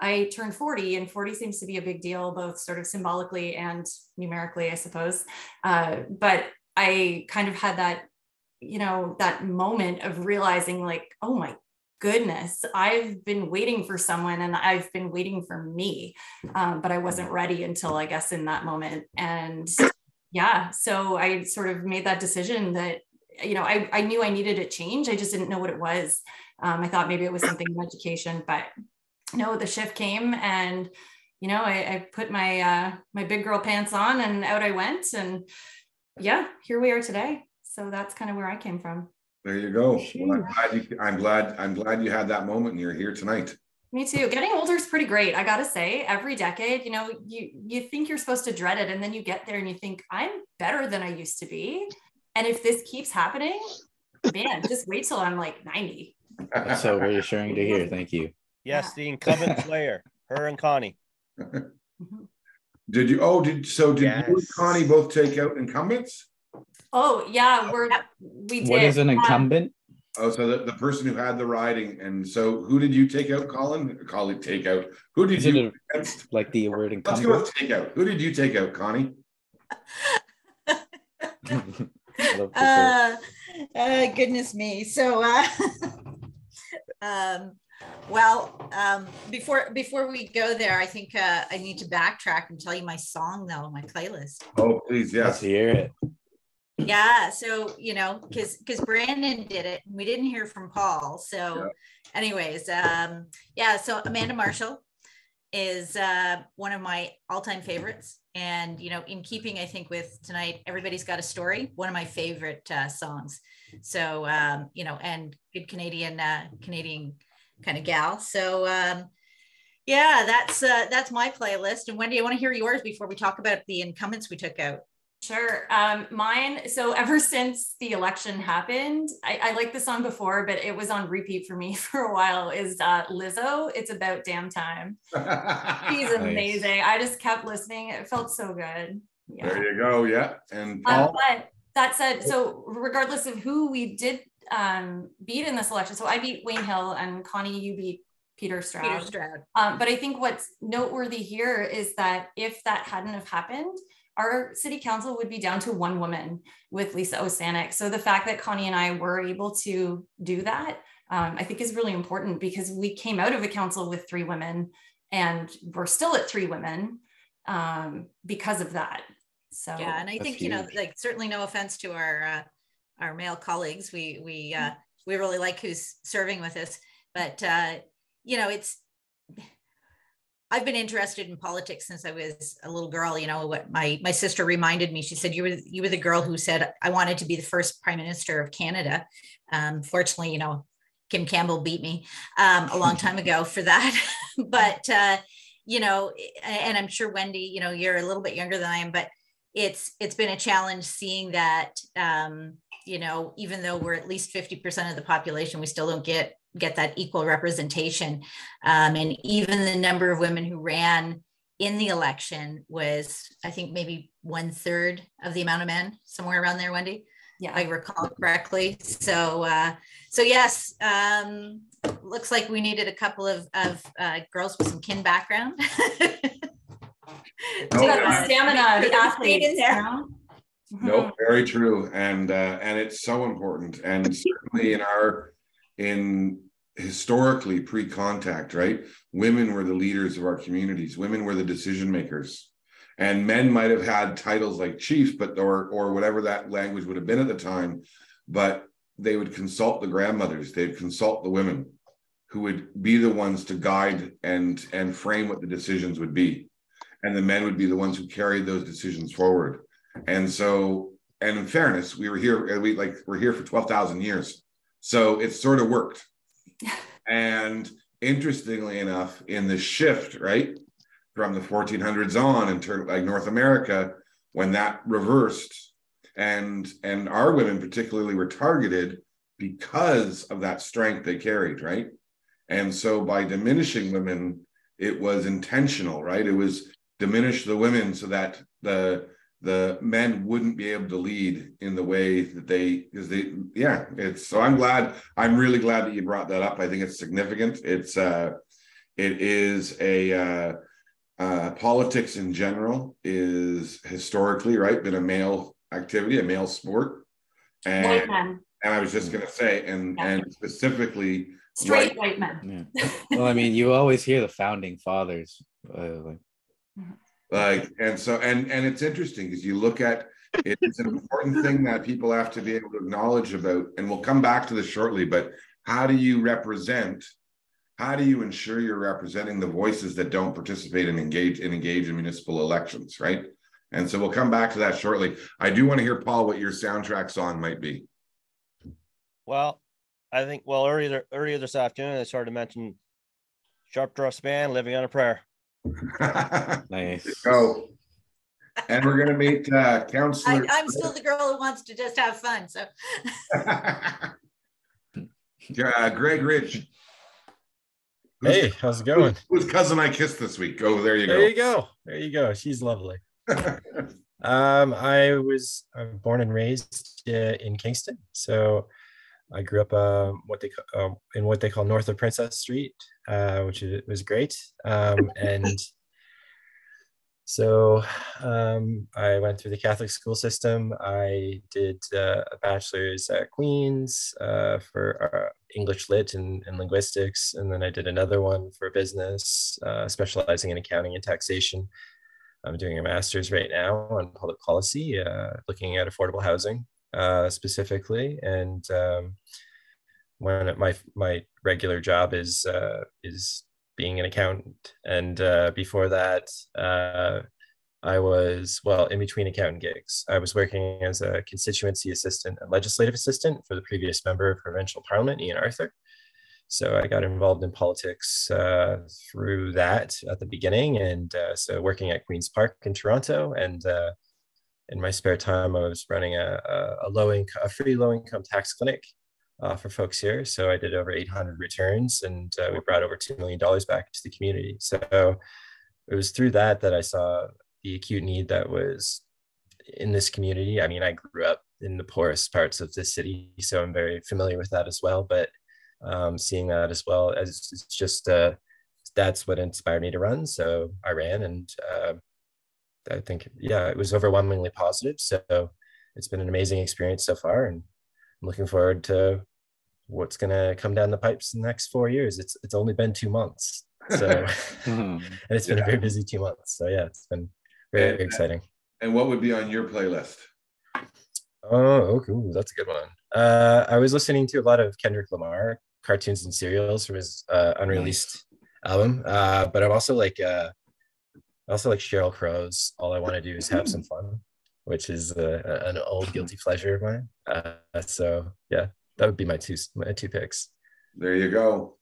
I turned 40, and 40 seems to be a big deal, both sort of symbolically and numerically, I suppose. But I kind of had that, that moment of realizing like, oh my goodness, I've been waiting for someone and I've been waiting for me. But I wasn't ready until I guess in that moment. And so I sort of made that decision that, I knew I needed a change. I just didn't know what it was. I thought maybe it was something in education, but no, the shift came, and I put my my big girl pants on and out I went, and here we are today. So that's kind of where I came from. There you go. Well, I'm glad you had that moment and you're here tonight. Me too. Getting older is pretty great. I gotta say, every decade, you think you're supposed to dread it, and then you get there and you think, I'm better than I used to be. And if this keeps happening, man, just wait till I'm like 90. That's so reassuring to hear. Thank you. Yes, the incumbent player, her and Connie. Did you and Connie both take out incumbents? Oh yeah, we did. What is an incumbent? So the person who had the riding, and so who did you take out, Colin? Take out. Who did you like the word incumbent? Let's go with take out. Who did you take out, Connie? Goodness me. So Well, before we go there, I think I need to backtrack and tell you my song, though, my playlist. Oh, please, Let's yes. hear it. Yeah, so because Brandon did it, we didn't hear from Paul. So, anyways, yeah. So Amanda Marshall is one of my all-time favorites, and in keeping, I think, with tonight, Everybody's Got a Story, one of my favorite songs. So, and good Canadian kind of gal. So, yeah, that's my playlist. And Wendy, I want to hear yours before we talk about the incumbents we took out. Sure. Mine, so ever since the election happened, I liked the song before, but it was on repeat for me for a while, is Lizzo, It's About Damn Time. She's amazing. Nice. I just kept listening. It felt so good. Yeah. There you go. Yeah. And Paul? But that said, so regardless of who we did beat in this election, so I beat Wayne Hill, and Connie, you beat Peter Stroud. But I think what's noteworthy here is that if that hadn't have happened, our city council would be down to one woman with Lisa Osanek. So the fact that Connie and I were able to do that, I think is really important, because we came out of a council with 3 women and we're still at 3 women because of that. So yeah, and I think, like, certainly no offense to our male colleagues. We really like who's serving with us, but I've been interested in politics since I was a little girl. What my sister reminded me, she said, you were the girl who said, I wanted to be the first Prime Minister of Canada. Fortunately, Kim Campbell beat me a long time ago for that. But, and I'm sure, Wendy, you're a little bit younger than I am, but it's been a challenge seeing that, even though we're at least 50% of the population, we still don't get that equal representation. And even the number of women who ran in the election was, I think, maybe 1/3 of the amount of men, somewhere around there, Wendy. Yeah, I recall correctly. So yes, looks like we needed a couple of girls with some kin background. The stamina, the athlete in there. No, very true, and it's so important, and certainly in historically pre-contact, right? Women were the leaders of our communities. Women were the decision makers, and men might have had titles like chief, but or whatever that language would have been at the time, but they would consult the grandmothers. They'd consult the women, who would be the ones to guide and frame what the decisions would be, and the men would be the ones who carried those decisions forward. And so, and in fairness, we're here for 12,000 years. So it sort of worked. And interestingly enough, in the shift, right, from the 1400s on in like North America, when that reversed, and our women particularly were targeted because of that strength they carried, right? And so by diminishing women, it was intentional, right? It was diminish the women so that the men wouldn't be able to lead in the way that so I'm really glad that you brought that up. I think it's significant. It is politics in general is historically, right, been a male activity, a male sport. And I was just going to say, and specifically straight white men. Yeah. Well, I mean, you always hear the founding fathers, and it's interesting because you look at it's an important thing that people have to be able to acknowledge about, and we'll come back to this shortly, but how do you ensure you're representing the voices that don't participate and engage in municipal elections, right? And so we'll come back to that shortly. I do want to hear, Paul, what your soundtrack song might be. Well, I think, earlier this afternoon, I started to mention Sharp Thrust Band, Living on a Prayer. Nice. Go. And we're going to meet Councillor. I'm still the girl who wants to just have fun. So, Greg Ridge. Hey, how's it going? Whose cousin I kissed this week? Oh, there you go. There you go. She's lovely. I'm born and raised in Kingston, so I grew up in what they call north of Princess Street, which was great. And So I went through the Catholic school system. I did a bachelor's at Queen's for English Lit and linguistics. And then I did another one for business, specializing in accounting and taxation. I'm doing a master's right now on public policy, looking at affordable housing specifically. And when my regular job is being an accountant. And before that, I was, well, in between accountant gigs, I was working as a constituency assistant and legislative assistant for the previous member of provincial parliament, Ian Arthur. So I got involved in politics through that at the beginning. And so working at Queen's Park in Toronto. And in my spare time, I was running a free low-income tax clinic for folks here. So I did over 800 returns, and we brought over $2 million back to the community. So it was through that I saw the acute need that was in this community. I mean, I grew up in the poorest parts of the city, so I'm very familiar with that as well. But seeing that as well, as it's just that's what inspired me to run. So I ran, and I think, yeah, it was overwhelmingly positive. So it's been an amazing experience so far, and I'm looking forward to what's going to come down the pipes in the next 4 years. It's only been 2 months, so and it's been a very busy 2 months. So yeah, it's been very exciting. And what would be on your playlist? Oh, okay, ooh, that's a good one. I was listening to a lot of Kendrick Lamar, Cartoons and Serials, from his unreleased album. But I'm also like Sheryl Crow's All I Want to Do Is Have Some Fun, which is an old guilty pleasure of mine. So yeah, that would be my two picks. There you go.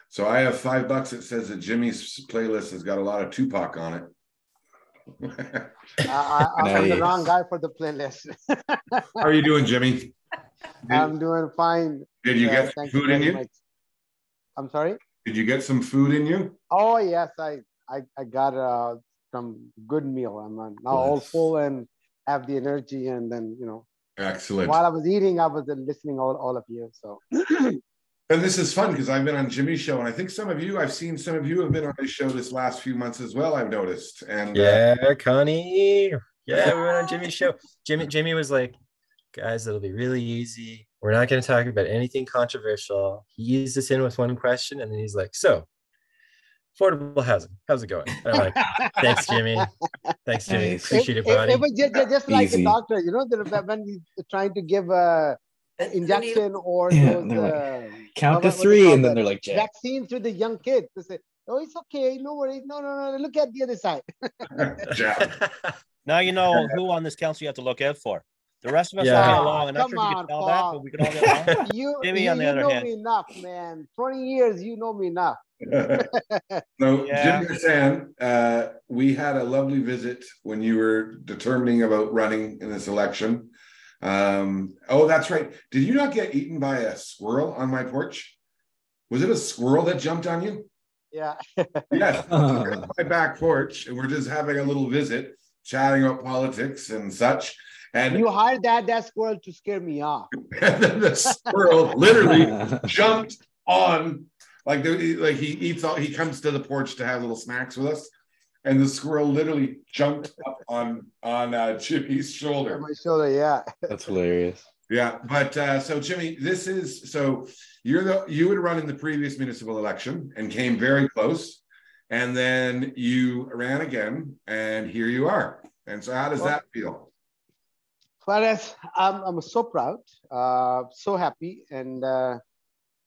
So I have $5 that says that Jimmy's playlist has got a lot of Tupac on it. I'm the wrong guy for the playlist. How are you doing, Jimmy? I'm doing fine. Did you get food in you? I'm sorry? Did you get some food in you? Oh, yes. I got some good meal. I'm now all full and have the energy, and then, Excellent. While I was eating, I was listening all of you. So and this is fun because I've been on Jimmy's show, and I think I've seen some of you have been on his show this last few months as well, I've noticed. And yeah, Connie. Yeah, we went on Jimmy's show. Jimmy was like, guys, it'll be really easy. We're not going to talk about anything controversial. He eased us in with one question, and then he's like, so, affordable housing, how's it going? And I'm like, thanks, Jimmy. Thanks, Jimmy. Appreciate it, buddy. It was just like a doctor, when he's trying to give a injection or those, count to three, and then they're like, vaccine to the young kids. They say, oh, it's okay, no worries. No, look at the other side. Now you know who on this council you have to look out for. The rest of us all get along. I'm not sure if you can tell that, but we can all get along. Jimmy, on the other hand. You know me enough, man. 20 years, you know me enough. So, Jimmy Hassan, we had a lovely visit when you were determining about running in this election. Oh, that's right. Did you not get eaten by a squirrel on my porch? Was it a squirrel that jumped on you? Yeah. Yes. On my back porch, and we're just having a little visit, chatting about politics and such. And you hired that squirrel to scare me off. And then the squirrel literally jumped on, he comes to the porch to have little snacks with us, and the squirrel literally jumped up on Jimmy's shoulder. On my shoulder, yeah. That's hilarious. Yeah, but so Jimmy, you would run in the previous municipal election and came very close, and then you ran again, and here you are. And so, how does that feel? Well, I'm so proud, so happy, and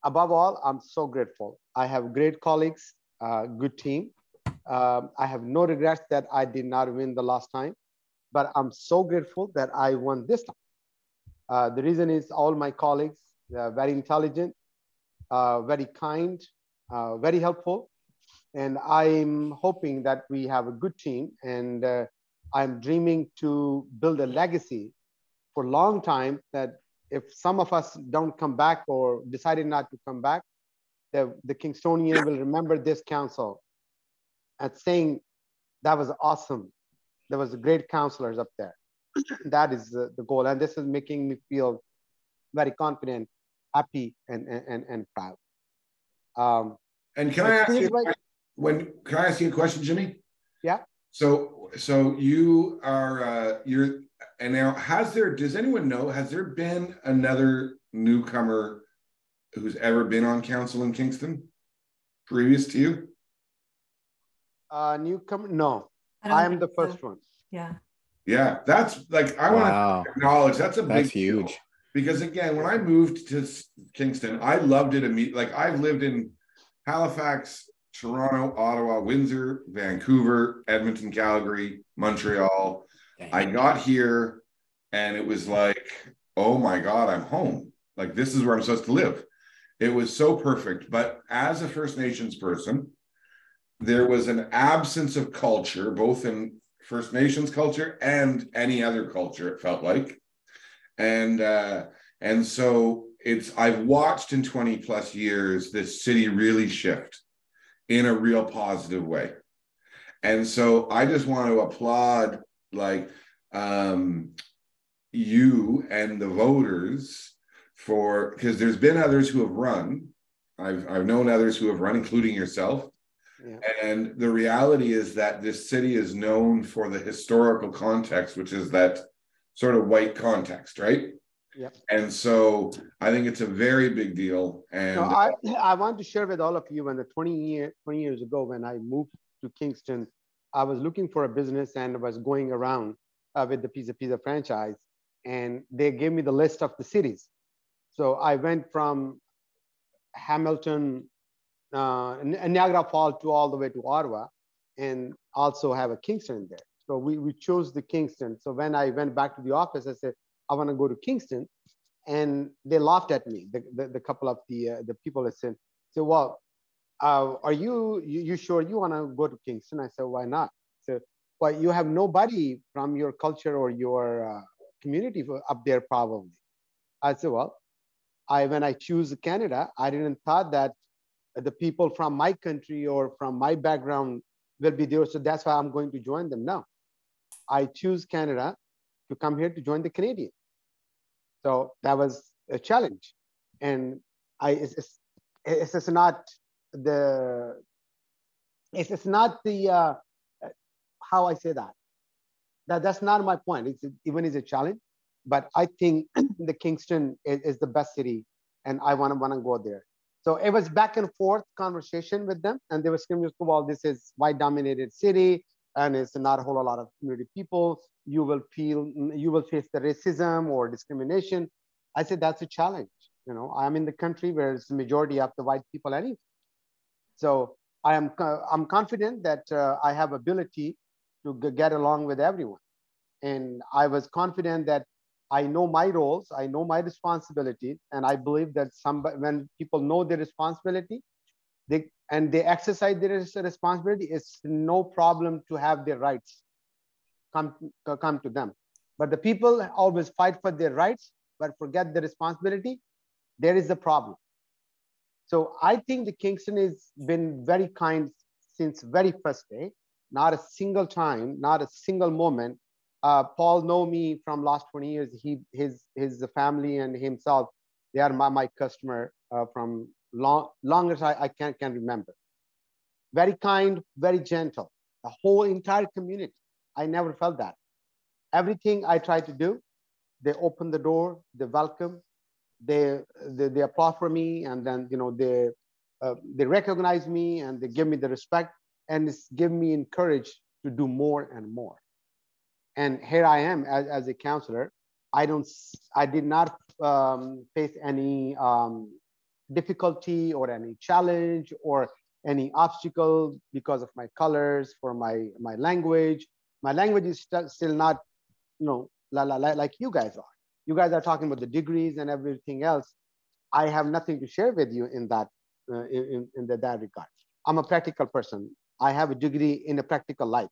above all, I'm so grateful. I have great colleagues, good team. I have no regrets that I did not win the last time, but I'm so grateful that I won this time. The reason is all my colleagues, they're very intelligent, very kind, very helpful, and I'm hoping that we have a good team, and I'm dreaming to build a legacy for a long time, that if some of us don't come back or decided not to come back, the Kingstonian will remember this council and saying, that was awesome. There was great councillors up there. That is the goal. And this is making me feel very confident, happy, and proud. And can I ask you a question, Jimmy? Yeah. So you are and now does anyone know, has there been another newcomer who's ever been on council in Kingston previous to you? Newcomer? No, I am the first one. Yeah. Yeah, that's like, I want to acknowledge that's a big deal. Huge. Because again, when I moved to Kingston, I loved it immediately. Like, I've lived in Halifax, Toronto, Ottawa, Windsor, Vancouver, Edmonton, Calgary, Montreal. Dang. I got here and it was like, oh my God, I'm home. Like, this is where I'm supposed to live. It was so perfect. But as a First Nations person, there was an absence of culture, both in First Nations culture and any other culture, it felt like. And so I've watched in 20 plus years this city really shift in a real positive way. And so I just want to applaud like you and the voters because there's been others who have run. I've known others who have run, including yourself. Yeah. And the reality is that this city is known for the historical context, which is that sort of white context, right? Yeah. And so I think it's a very big deal. And I want to share with all of you, when 20 years ago, when I moved to Kingston, I was looking for a business and was going around with the Pizza franchise, and they gave me the list of the cities. So I went from Hamilton, Niagara Falls to all the way to Ottawa, and also have a Kingston there. So we chose the Kingston. So when I went back to the office, I said, I want to go to Kingston. And they laughed at me, the couple of the people that said, well, are you sure you want to go to Kingston? I said, why not? So, well, you have nobody from your culture or your community up there probably. I said, well, when I choose Canada, I didn't thought that the people from my country or from my background will be there. So that's why I'm going to join them. No, I choose Canada to come here to join the Canadians. So that was a challenge. And it's not the how I say that. That's not my point. It's a challenge, but I think the Kingston is the best city, and I want to go there. So it was back and forth conversation with them, and they were screaming, well, this is white dominated city, and it's not a whole lot of community people. You will face the racism or discrimination. I said, that's a challenge. I'm in the country where it's the majority of the white people anyway. So I'm confident that I have ability to get along with everyone. And I was confident that I know my roles, I know my responsibility, and I believe that when people know their responsibility, they exercise their responsibility, it's no problem to have their rights come to them. But the people always fight for their rights, but forget the responsibility. There is the problem. So I think the Kingston has been very kind since very first day. Not a single time, not a single moment. Paul know me from last 20 years. His family and himself, they are my customer from long as I can remember. Very kind, very gentle. The whole entire community. I never felt that. Everything I try to do, they open the door, they welcome, they applaud for me, and then they recognize me and they give me the respect, and it's give me courage to do more and more. And here I am as a counselor. I did not face any difficulty or any challenge or any obstacle because of my colors, for my language. My language is still not, like you guys are. You guys are talking about the degrees and everything else. I have nothing to share with you in that that regard. I'm a practical person. I have a degree in a practical life,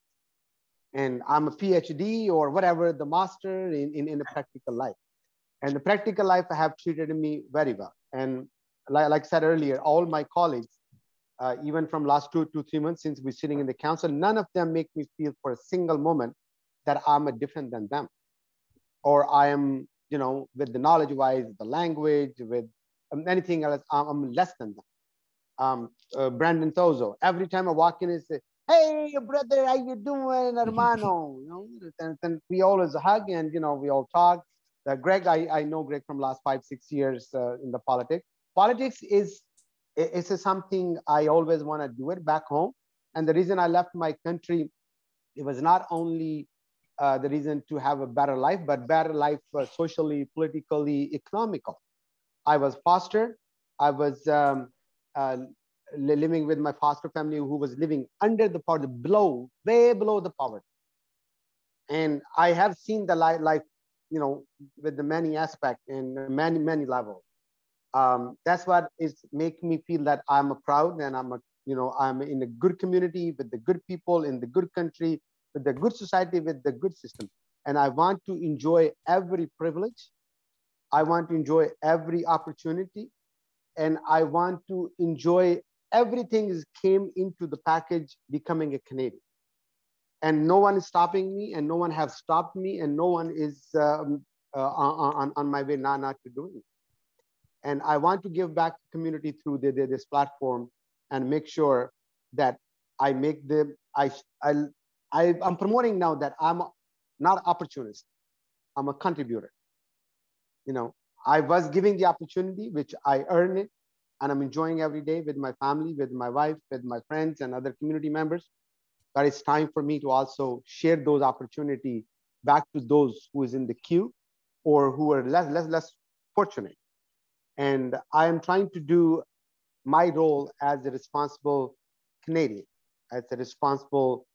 and I'm a PhD or whatever, the master in a practical life. And the practical life have treated me very well. And like I said earlier, all my colleagues, even from last 2 to 3 months since we're sitting in the council, none of them make me feel for a single moment that I'm different than them, or I am, with the knowledge-wise, the language, with anything else, I'm less than them. Brandon Tozza, every time I walk in, he says, hey, brother, how you doing, hermano? You know, and we always hug and, you know, we all talk. Greg, I know Greg from last 5-6 years in the politics. Politics is something I always want to do it back home. And the reason I left my country, it was not only the reason to have a better life, but better life socially, politically, economical. I was foster. I was living with my foster family who was living under the poverty, way below the poverty. And I have seen the life, you know, with the many aspects and many levels. That's what is making me feel that I'm proud and I'm in a good community with the good people in the good country, with the good society, with the good system. And I want to enjoy every privilege. I want to enjoy every opportunity. And I want to enjoy everything that came into the package becoming a Canadian. And no one is stopping me, and no one has stopped me, and no one is on my way not to doing it. And I want to give back to the community through this platform and make sure that I make I'm promoting now that I'm not an opportunist. I'm a contributor. You know, I was giving the opportunity, which I earned it, and I'm enjoying every day with my family, with my wife, with my friends and other community members. But it's time for me to also share those opportunities back to those who is in the queue or who are less fortunate. And I am trying to do my role as a responsible Canadian, as a responsible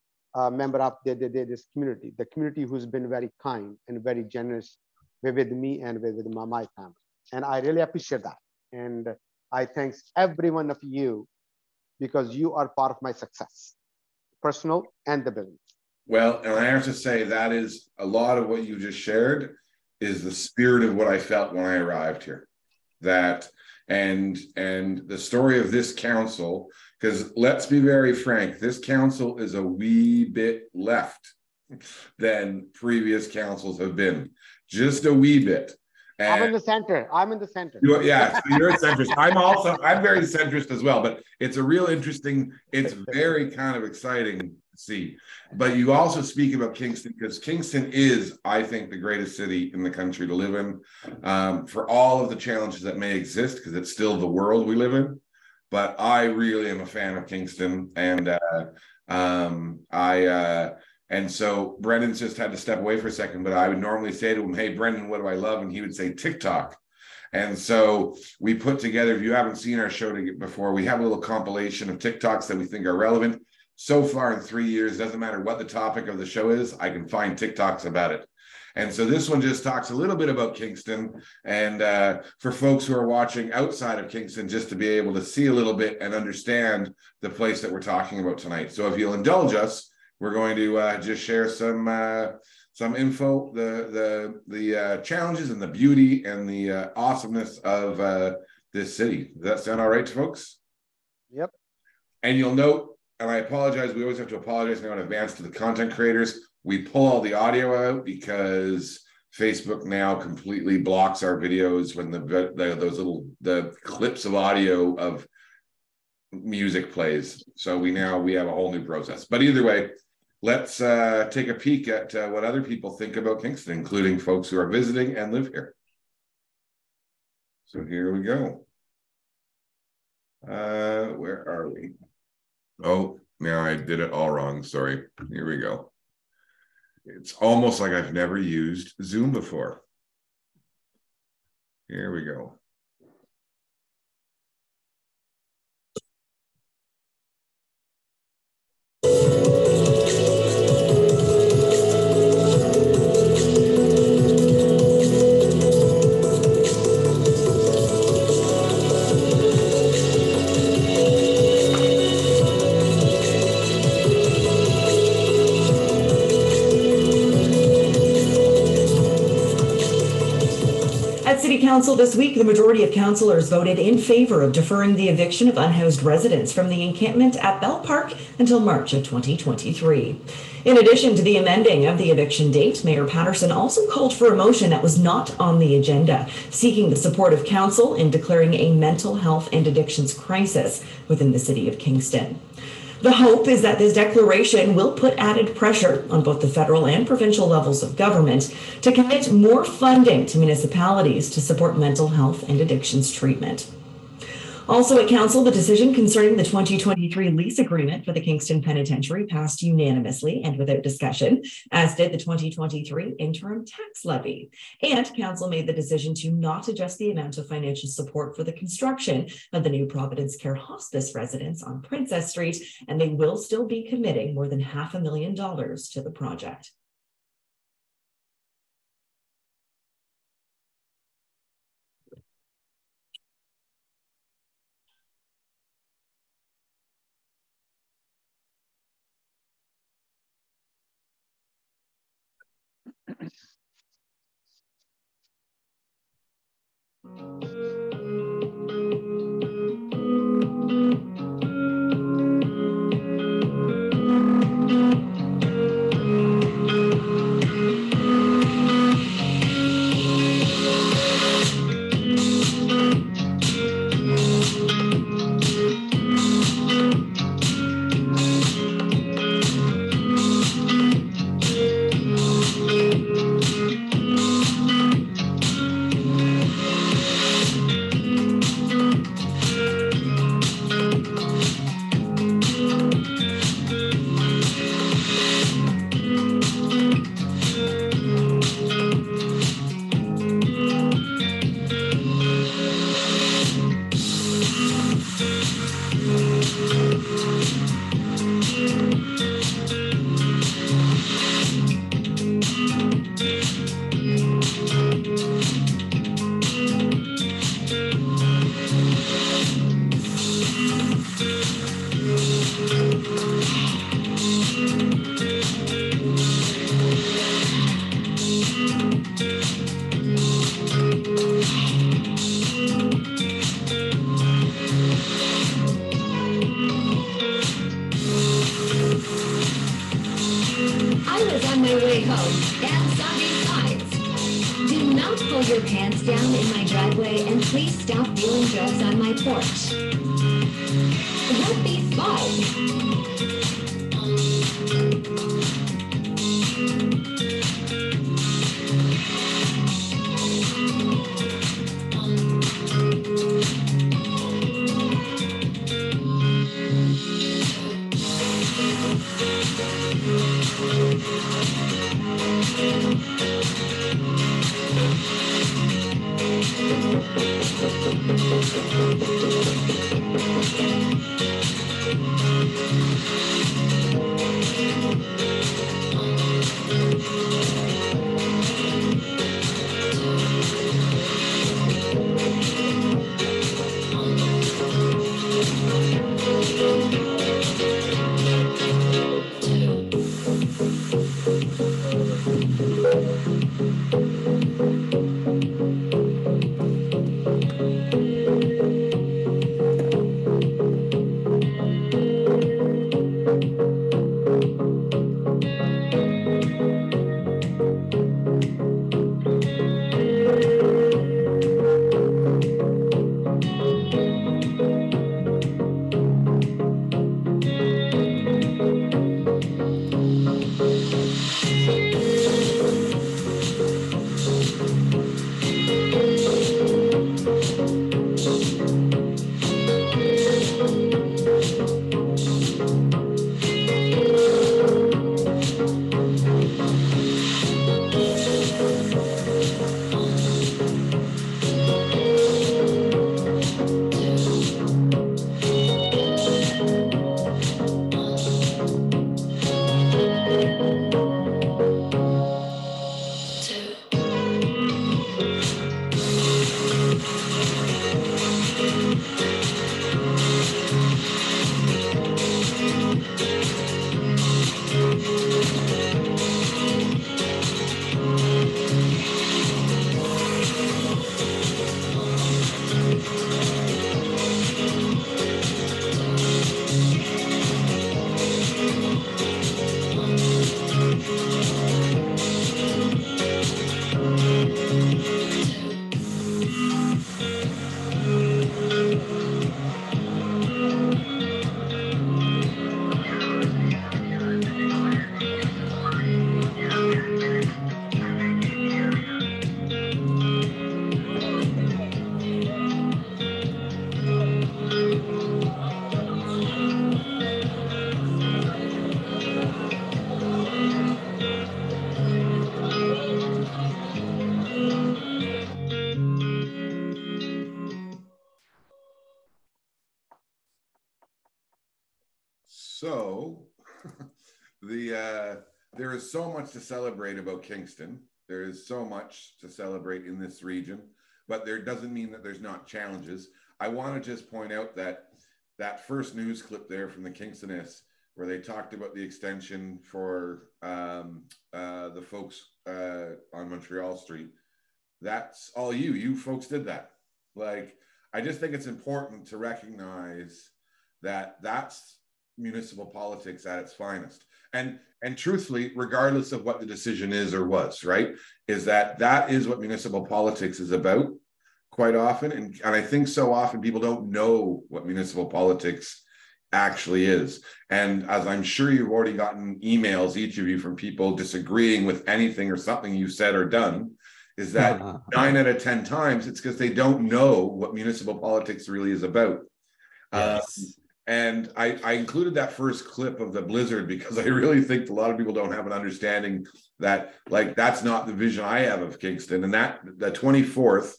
member of this community, the community who's been very kind and very generous with me and with my family. And I really appreciate that. And I thank every one of you because you are part of my success, personal and the business. Well, and I have to say that is a lot of what you just shared is the spirit of what I felt when I arrived here. That and the story of this council, because let's be very frank, this council is a wee bit left than previous councils have been, just a wee bit. And I'm in the center. Yeah, so you're a centrist. I'm very centrist as well, but it's a real interesting, it's very kind of exciting to see. But you also speak about Kingston, because Kingston is, I think, the greatest city in the country to live in, for all of the challenges that may exist, because it's still the world we live in. But I really am a fan of Kingston, and and so Brendan's just had to step away for a second, but I would normally say to him, hey, Brendan, what do I love? And he would say TikTok. And so we put together, if you haven't seen our show before, we have a little compilation of TikToks that we think are relevant. So far in 3 years, doesn't matter what the topic of the show is, I can find TikToks about it. And so this one just talks a little bit about Kingston, and for folks who are watching outside of Kingston, just to be able to see a little bit and understand the place that we're talking about tonight. So if you'll indulge us, we're going to just share some info, the challenges and the beauty and the awesomeness of this city. Does that sound all right to folks? Yep. And you'll note, and I apologize, we always have to apologize now in advance to the content creators. We pull all the audio out because Facebook now completely blocks our videos when the clips of audio of music plays. So we have a whole new process. But either way, let's take a peek at what other people think about Kingston, including folks who are visiting and live here. So here we go. Where are we? Oh, now I did it all wrong. Sorry. Here we go. It's almost like I've never used Zoom before. Here we go. At City Council this week, the majority of councillors voted in favor of deferring the eviction of unhoused residents from the encampment at Bell Park until March of 2023. In addition to the amending of the eviction date, Mayor Patterson also called for a motion that was not on the agenda, seeking the support of council in declaring a mental health and addictions crisis within the city of Kingston. The hope is that this declaration will put added pressure on both the federal and provincial levels of government to commit more funding to municipalities to support mental health and addictions treatment. Also at Council, the decision concerning the 2023 lease agreement for the Kingston Penitentiary passed unanimously and without discussion, as did the 2023 interim tax levy. And Council made the decision to not adjust the amount of financial support for the construction of the new Providence Care Hospice residence on Princess Street, and they will still be committing more than $500,000 to the project. Your pants down in my driveway and please stop dealing drugs on my porch. Let me slide. So there is so much to celebrate about Kingston. There is so much to celebrate in this region, but there doesn't mean that there's not challenges. I want to just point out that first news clip there from the Kingstoness, where they talked about the extension for the folks on Montreal Street. That's all you folks did that. Like, I just think it's important to recognize that that's municipal politics at its finest. And truthfully, regardless of what the decision is or was, right, is that is what municipal politics is about quite often. And I think so often people don't know what municipal politics actually is. And as I'm sure you've already gotten emails, each of you, from people disagreeing with anything or something you've said or done, is that 9 out of 10 times it's because they don't know what municipal politics really is about. Yes. And I included that first clip of the blizzard because I really think a lot of people don't have an understanding that, like, that's not the vision I have of Kingston. And that the 24th,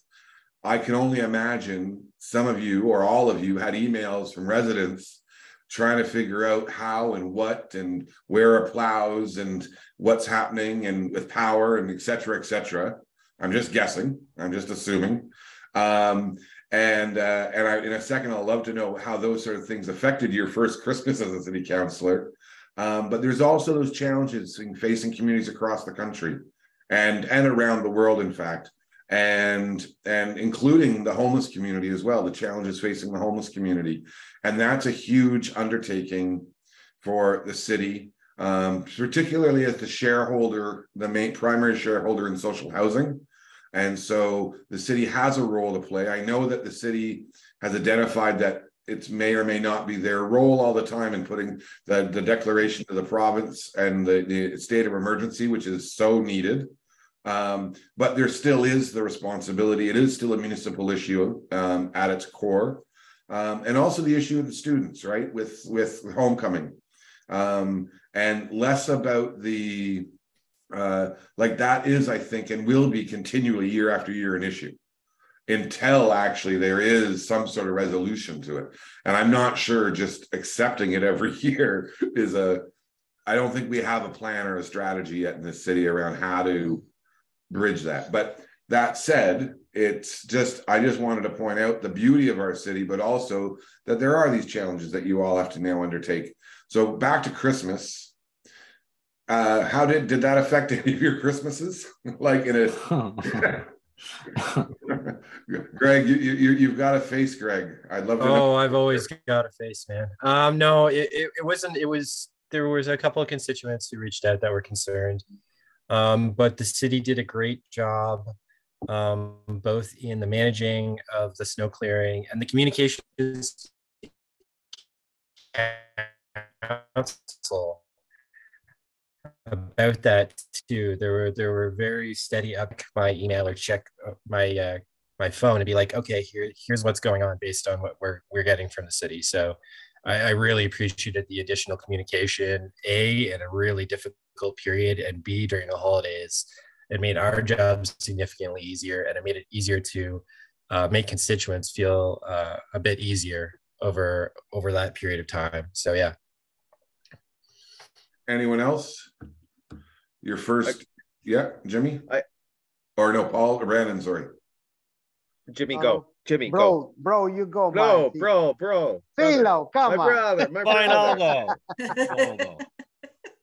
I can only imagine some of you or all of you had emails from residents trying to figure out how and what and where are plows and what's happening and with power and et cetera, et cetera. I'm just guessing. I'm just assuming. And in a second, I'd love to know how those sort of things affected your first Christmas as a city councillor. But there's also those challenges in facing communities across the country and around the world, in fact, and including the homeless community as well, the challenges facing the homeless community. And that's a huge undertaking for the city, particularly as the shareholder, the main primary shareholder in social housing. And so the city has a role to play. I know that the city has identified that it may or may not be their role all the time in putting the declaration to the province and the state of emergency, which is so needed. But there still is the responsibility. It is still a municipal issue at its core. And also the issue of the students, right, with homecoming. And less about the like that is, I think, and will be continually year after year an issue until actually there is some sort of resolution to it. And I'm not sure just accepting it every year is I don't think we have a plan or a strategy yet in this city around how to bridge that. But that said, it's just, I just wanted to point out the beauty of our city, but also that there are these challenges that you all have to now undertake. So back to Christmas. How did that affect any of your Christmases? Like in a Greg, you've got a face, Greg. I'd love to know. I've always got a face, man. No, it wasn't. It was, there was a couple of constituents who reached out that were concerned, but the city did a great job, both in the managing of the snow clearing and the communications council about that too. There were very steady up my email or check my phone and be like, okay, here's what's going on based on what we're getting from the city. So I really appreciated the additional communication, A, in a really difficult period, and B, during the holidays. It made our jobs significantly easier, and it made it easier to make constituents feel a bit easier over that period of time. So yeah. Anyone else? Your first, yeah, Jimmy? Or no, Paul, Brandon, sorry. Jimmy, go. Jimmy, go. Bro, you go. Bro. Philo, come on. My brother.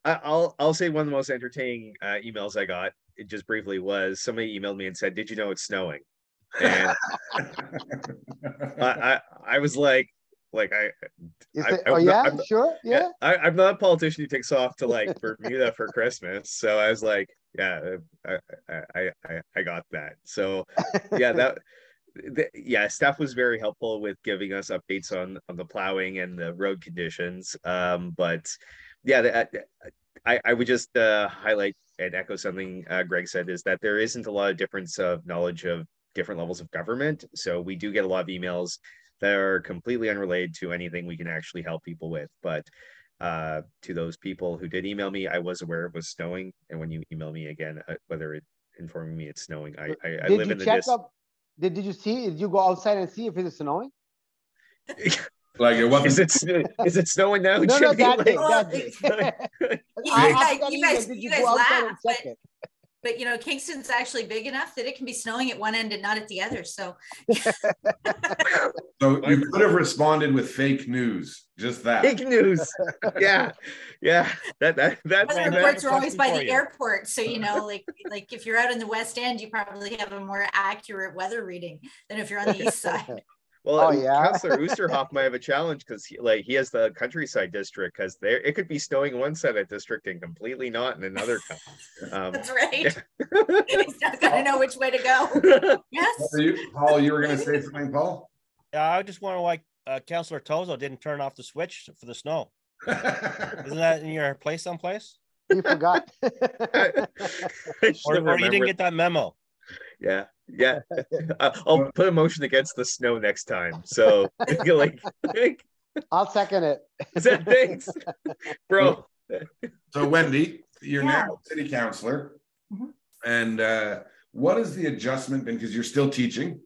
I'll say one of the most entertaining emails I got, it just briefly, was somebody emailed me and said, "Did you know it's snowing?" And I was like, sure. I'm not a politician who takes off to like Bermuda for Christmas, so I was like, yeah, I got that. So yeah, staff was very helpful with giving us updates on the plowing and the road conditions. But yeah, I would just highlight and echo something Greg said, is that there isn't a lot of difference of knowledge of different levels of government. So we do get a lot of emails that are completely unrelated to anything we can actually help people with. But to those people who did email me, I was aware it was snowing. And when you email me again, whether it informing me it's snowing, I live in the Did you see? Did you go outside and see if it is snowing? Like it wasn't. Is it snowing now? No, Jimmy? that day. Well, That day. you guys laugh, Check it? but you know, Kingston's actually big enough that it can be snowing at one end and not at the other. So, So you could have responded with fake news, just that. Fake news. Yeah. That's weather reports are always by the you. airport. So, you know, like if you're out in the West End, you probably have a more accurate weather reading than if you're on the East side. Well, Councillor Oosterhoff might have a challenge because he has the countryside district, because there it could be snowing in one side of the district and completely not in another. That's right. Yeah. He's not going to know which way to go. Yes. Paul, you were going to say something, Paul? Yeah, I just wonder why Councillor Tozza didn't turn off the switch for the snow. Isn't that in your place someplace? You forgot. or you didn't get that memo. Yeah. I'll put a motion against the snow next time. So like I'll second it. Thanks, bro. So Wendy, you're now city councillor, and what has the adjustment been? Because you're still teaching,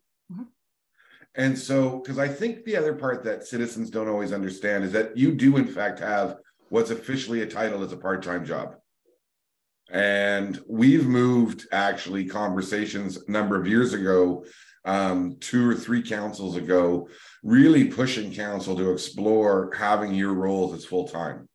and so because I think the other part that citizens don't always understand is that you do in fact have what's officially a title as a part-time job. And we've moved actually conversations a number of years ago, 2 or 3 councils ago, really pushing council to explore having your roles as full-time.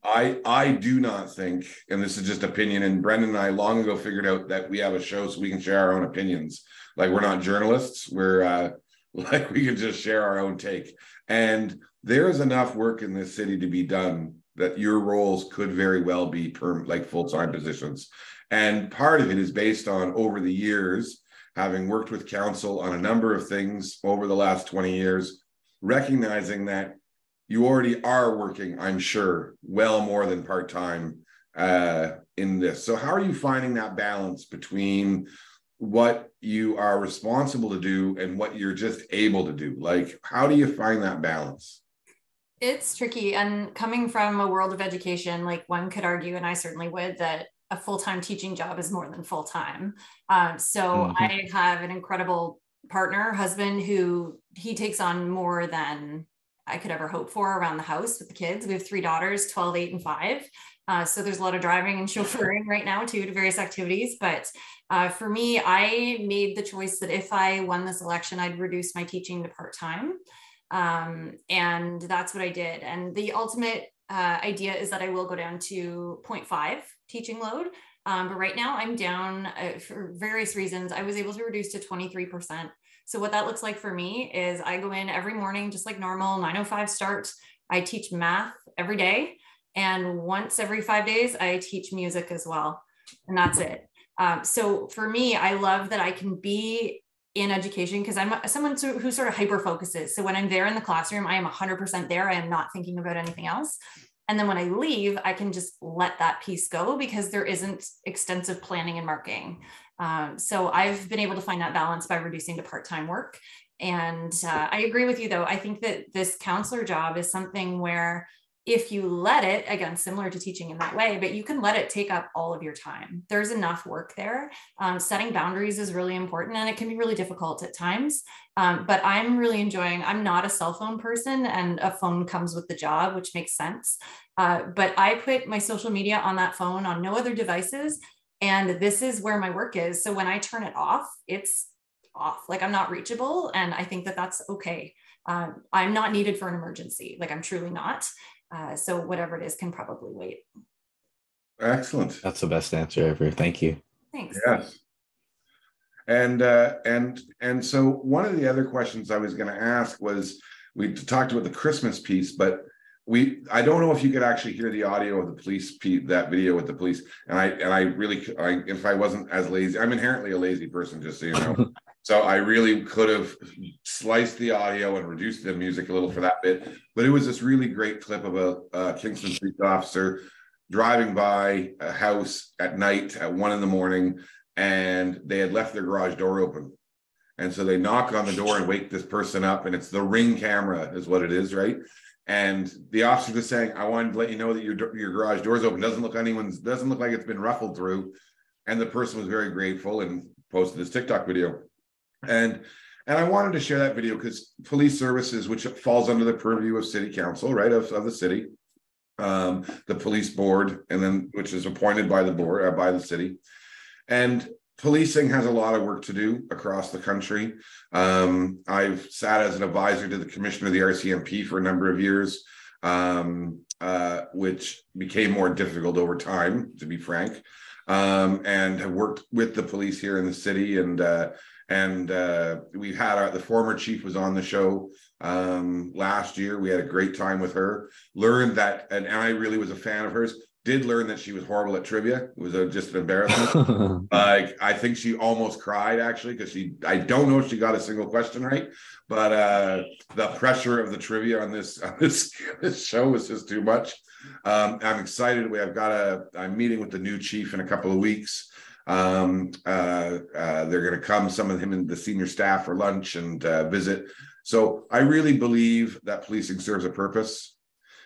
I do not think, and this is just opinion, and Brendan and I long ago figured out that we have a show so we can share our own opinions. Like we're not journalists, we're like we can just share our own take. And there is enough work in this city to be done that your roles could very well be like full-time positions. And part of it is based on, over the years, having worked with council on a number of things over the last 20 years, recognizing that you already are working, I'm sure, well more than part-time in this. So how are you finding that balance between what you are responsible to do and what you're just able to do? Like, how do you find that balance? It's tricky. And coming from a world of education, like one could argue, and I certainly would, that a full-time teaching job is more than full-time. I have an incredible husband, who he takes on more than I could ever hope for around the house with the kids. We have 3 daughters, 12, 8, and 5. So there's a lot of driving and chauffeuring right now too, to various activities. But for me, I made the choice that if I won this election, I'd reduce my teaching to part-time. And that's what I did. And the ultimate idea is that I will go down to 0.5 teaching load. But right now I'm down for various reasons. I was able to reduce to 23%. So what that looks like for me is I go in every morning, just like normal, 9:05 start. I teach math every day. And once every 5 days, I teach music as well. And that's it. So for me, I love that I can be in education because I'm someone who sort of hyper focuses. So when I'm there in the classroom, I am 100% there. I am not thinking about anything else. And then when I leave, I can just let that piece go because there isn't extensive planning and marking. So I've been able to find that balance by reducing to part-time work. And I agree with you though. I think that this counselor job is something where if you let it, again, similar to teaching in that way, but you can let it take up all of your time. There's enough work there. Setting boundaries is really important and it can be really difficult at times. But I'm really enjoying, I'm not a cell phone person and a phone comes with the job, which makes sense. But I put my social media on that phone on no other devices. And this is where my work is. So when I turn it off, it's off. Like I'm not reachable. And I think that that's okay. I'm not needed for an emergency. Like I'm truly not. So whatever it is can probably wait. Excellent. That's the best answer ever. Thank you. Thanks. Yes. And so one of the other questions I was going to ask was, we talked about the Christmas piece, but I don't know if you could actually hear the audio of the police that video with the police. And I really, if I wasn't as lazy, I'm inherently a lazy person, just so you know. So I really could have sliced the audio and reduced the music a little for that bit. But it was this really great clip of a Kingston police officer driving by a house at night at 1 a.m, and they had left their garage door open. And so they knock on the door and wake this person up, and it's the Ring camera is what it is, right? And the officer just saying, I wanted to let you know that your garage door's open. Doesn't look like it's been ruffled through. And the person was very grateful and posted this TikTok video. And And I wanted to share that video because police services, which falls under the purview of city council, right, of the city, the police board, and then which is appointed by the board, by the city. And policing has a lot of work to do across the country. I've sat as an advisor to the commissioner of the RCMP for a number of years, which became more difficult over time, to be frank, and have worked with the police here in the city. And we had the former chief was on the show last year. We had a great time with her, learned that, and I really was a fan of hers. Did learn that she was horrible at trivia. It was just an embarrassment. I think she almost cried, actually, because I don't know if she got a single question right, but the pressure of the trivia on this show was just too much. I'm excited. I'm meeting with the new chief in a couple of weeks. They're going to come, some of him and the senior staff, for lunch and visit. So I really believe that policing serves a purpose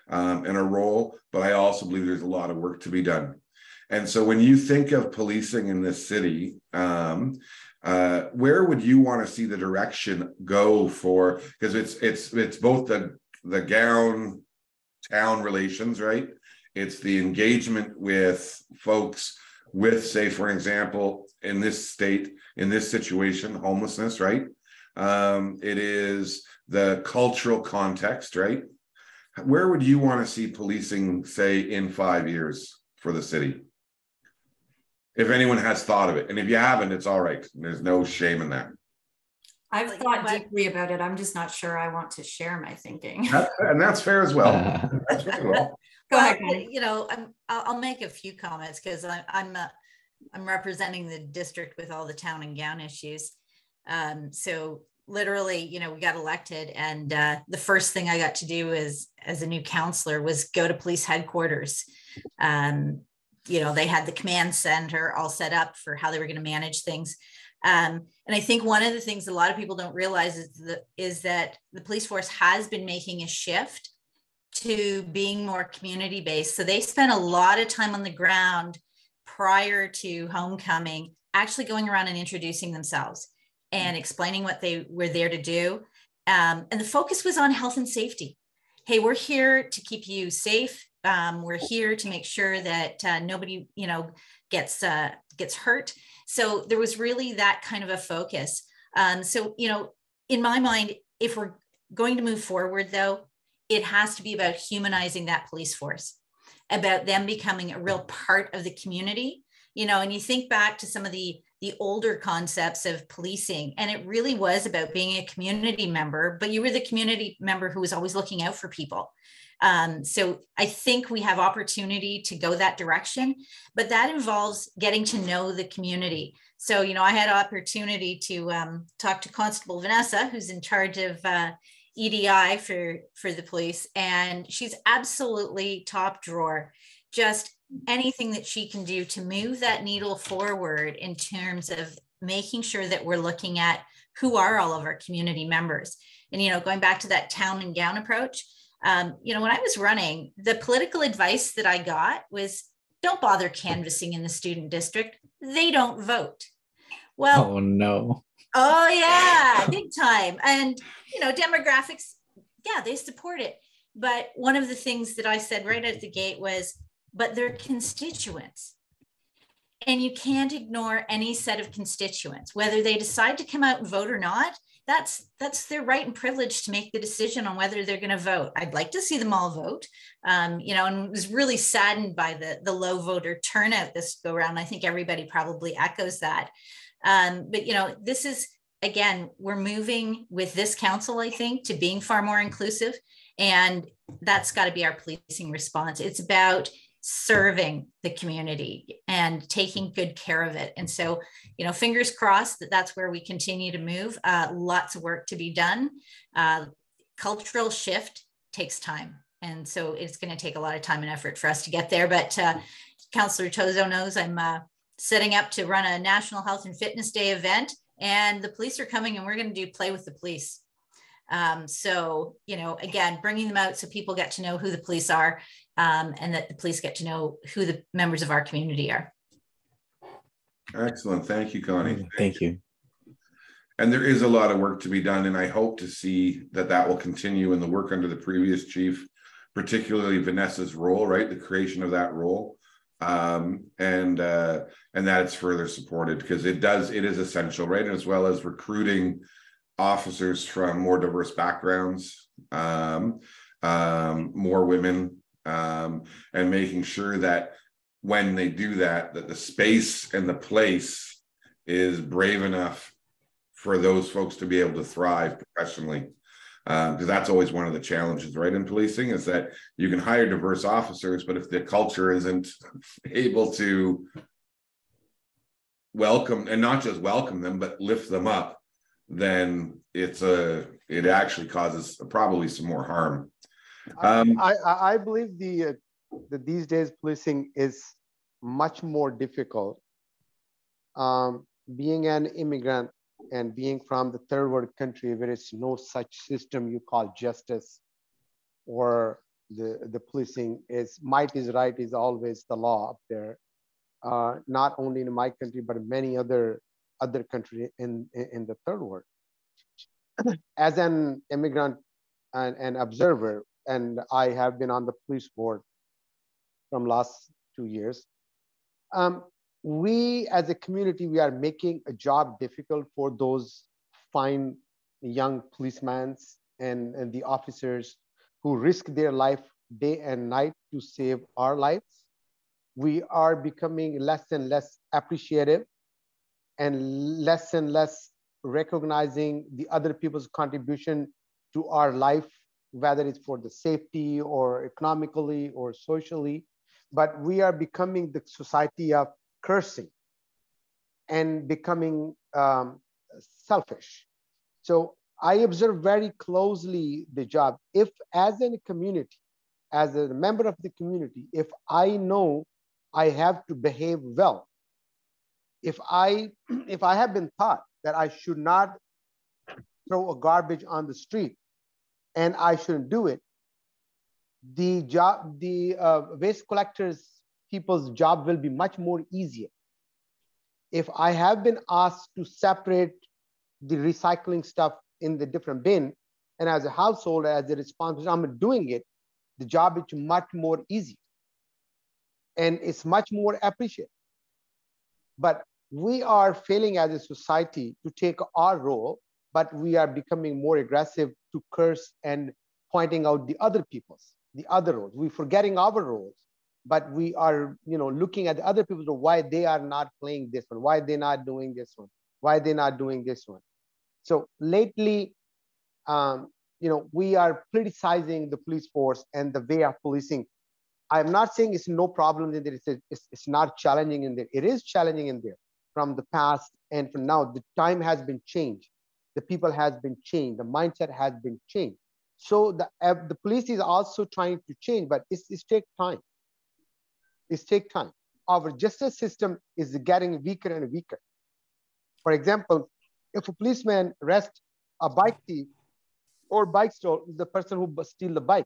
and a role, but I also believe there's a lot of work to be done. And so when you think of policing in this city, where would you want to see the direction go for? Because it's both the gown town relations, right? It's the engagement with folks with, say, for example, in this state, in this situation, homelessness, right? It is the cultural context, right? Where would you want to see policing, say, in 5 years for the city? If anyone has thought of it. And if you haven't, it's all right. There's no shame in that. I've thought deeply about it. I'm just not sure I want to share my thinking. And that's fair as well. That's fair as well. Go ahead. You know, I'll make a few comments because I'm representing the district with all the town and gown issues. So literally, you know, we got elected, and the first thing I got to do as a new councillor was go to police headquarters. You know, they had the command center all set up for how they were going to manage things. And I think one of the things a lot of people don't realize is that the police force has been making a shift to being more community-based. So they spent a lot of time on the ground prior to homecoming, actually going around and introducing themselves and explaining what they were there to do. And the focus was on health and safety. Hey, we're here to keep you safe. We're here to make sure that nobody, you know, gets hurt. So there was really that kind of a focus. So, you know, in my mind, if we're going to move forward, though, it has to be about humanizing that police force, about them becoming a real part of the community. You know, and you think back to some of the older concepts of policing, and it really was about being a community member, but you were the community member who was always looking out for people. So I think we have opportunity to go that direction, but that involves getting to know the community. So, you know, I had opportunity to talk to Constable Vanessa, who's in charge of EDI for the police, and she's absolutely top drawer. Just anything that she can do to move that needle forward in terms of making sure that we're looking at who are all of our community members. And, you know, going back to that town and gown approach, you know, when I was running, the political advice that I got was, don't bother canvassing in the student district. They don't vote. Well, oh no. Oh yeah, big time. And, you know, demographics, yeah, they support it. But one of the things that I said right at the gate was, but they're constituents. And you can't ignore any set of constituents, whether they decide to come out and vote or not. That's their right and privilege to make the decision on whether they're going to vote. I'd like to see them all vote, you know, and was really saddened by the low voter turnout this go around. I think everybody probably echoes that. But, you know, this is, again, we're moving with this council, I think, to being far more inclusive. And that's got to be our policing response. It's about serving the community and taking good care of it. And so, you know, fingers crossed that that's where we continue to move. Lots of work to be done. Cultural shift takes time. And so it's going to take a lot of time and effort for us to get there. But Councillor Tozza knows I'm setting up to run a National Health and Fitness Day event, and the police are coming, and we're going to do Play with the Police. So, you know, again, bringing them out so people get to know who the police are, and that the police get to know who the members of our community are. Excellent. Thank you, Connie. Thank you. And there is a lot of work to be done, and I hope to see that that will continue in the work under the previous chief, particularly Vanessa's role, right? The creation of that role, and that it's further supported, because it is essential, right? As well as recruiting officers from more diverse backgrounds, more women, and making sure that when they do that, that the space and the place is brave enough for those folks to be able to thrive professionally. Because that's always one of the challenges, right, in policing, is that you can hire diverse officers, but if the culture isn't able to welcome, and not just welcome them, but lift them up, then it actually causes probably some more harm. I believe that these days policing is much more difficult. Being an immigrant and being from the third world country where it's no such system you call justice, or the policing is might is right is always the law up there. Not only in my country, but in many other countries in the third world. As an immigrant and observer, and I have been on the police board from last 2 years. We as a community, we are making a job difficult for those fine young policemen and the officers who risk their life day and night to save our lives. We are becoming less and less appreciative and less recognizing the other people's contribution to our life, whether it's for the safety or economically or socially. But we are becoming the society of cursing and becoming selfish. So I observe very closely the job. If as a community, as a member of the community, if I know I have to behave well, if I have been taught that I should not throw a garbage on the street and I shouldn't do it, the waste collectors people's job will be much more easier. If I have been asked to separate the recycling stuff in the different bin, and as a household, as a responsibility, I'm doing it, the job is much more easy and it's much more appreciated. But we are failing as a society to take our role, but we are becoming more aggressive to curse and pointing out the other roles. We're forgetting our roles, but we are, looking at the other people's role, why they are not playing this one, why they're not doing this one, why they're not doing this one. So lately, we are criticizing the police force and the way of policing. I'm not saying it's no problem in there. It's not challenging in there. It is challenging in there from the past and from now. The time has been changed. The people has been changed. The mindset has been changed. So the police is also trying to change, but it's take time. It's take time. Our justice system is getting weaker and weaker. For example, if a policeman arrests a bike thief or bike stole, the person who steal the bike,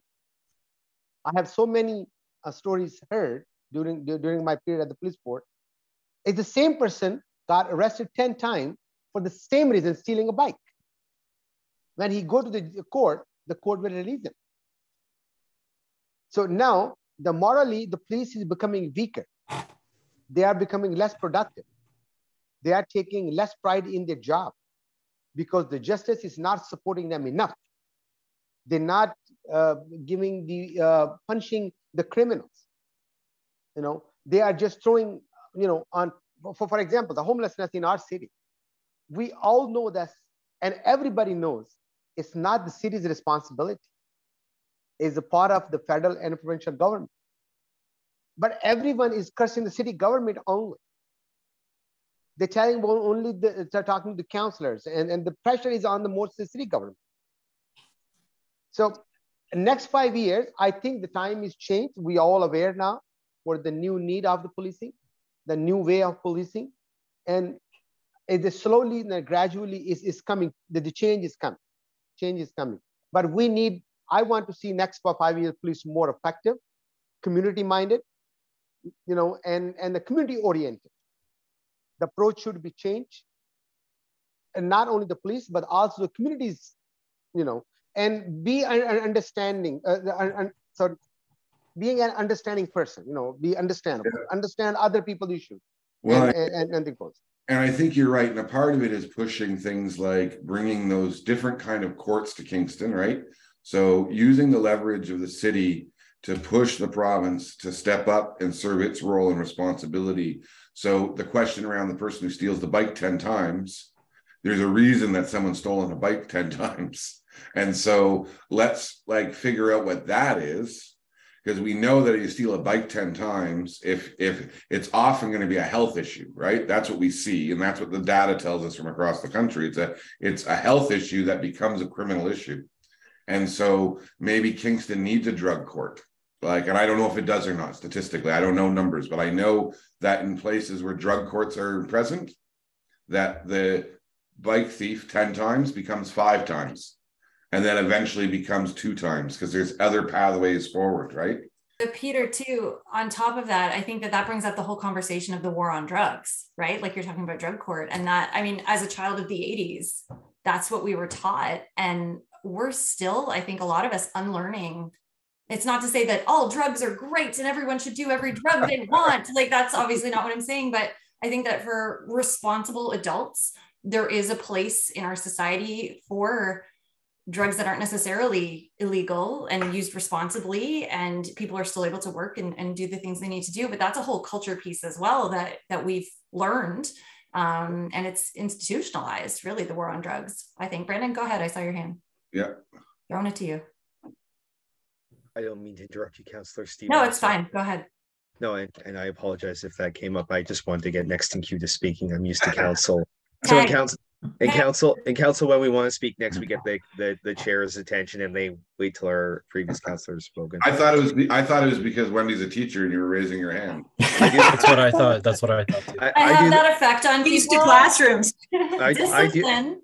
I have so many stories heard during my period at the police force. It's the same person got arrested 10 times for the same reason, stealing a bike. When he go to the court will release him. So now, morally, the police is becoming weaker. They are becoming less productive. They are taking less pride in their job because the justice is not supporting them enough. They're not giving punishing the criminals. They are just throwing, for example, the homelessness in our city. We all know that, and everybody knows it's not the city's responsibility. It's a part of the federal and provincial government. But everyone is cursing the city government only. They're telling only they're talking to councillors, and the pressure is on the city government. So next 5 years, I think the time is changed. We are all aware now for the new need of the policing, the new way of policing. And it is slowly and gradually is coming. The change is coming. Change is coming. But I want to see next 5 years police more effective, community-minded, and the community-oriented. The approach should be changed. and not only the police, but also the communities, you know, and be an understanding, so being an understanding person, you know, be understandable, understand other people's issues, and the goals. And I think you're right. And a part of it is pushing things like bringing those different kind of courts to Kingston, right? So using the leverage of the city to push the province to step up and serve its role and responsibility. So the question around the person who steals the bike 10 times, there's a reason that someone's stolen a bike 10 times. And so let's like figure out what that is, because we know that if you steal a bike 10 times, if it's often going to be a health issue, right? That's what we see. And that's what the data tells us from across the country. It's a health issue that becomes a criminal issue. And so maybe Kingston needs a drug court. Like, and I don't know if it does or not statistically, I don't know numbers, but I know that in places where drug courts are present, that the bike thief 10 times becomes 5 times, and then eventually becomes 2 times, because there's other pathways forward, right? But Peter, too, on top of that, I think that brings up the whole conversation of the war on drugs, right? Like you're talking about drug court, and that, I mean, as a child of the 80s, that's what we were taught. And we're still, I think a lot of us unlearning. It's not to say that all drugs are great and everyone should do every drug they want. Like, that's obviously not what I'm saying, but I think that for responsible adults, there is a place in our society for drugs that aren't necessarily illegal and used responsibly, and people are still able to work and do the things they need to do. But that's a whole culture piece as well that we've learned, and it's institutionalized, really, the war on drugs, I think. Brandon, go ahead. I saw your hand. Yeah. Throwing it to you. I don't mean to interrupt you, Councillor Steve. No, it's fine. Go ahead. No, and I apologize if that came up. I just wanted to get next in queue to speaking. I'm used to council. So in council, when we want to speak next, we get the chair's attention, and they wait till our previous councillor has spoken. I thought it was because Wendy's a teacher and you were raising your hand. That's what I thought. That's what I thought too. I have that effect on Used people. to classrooms.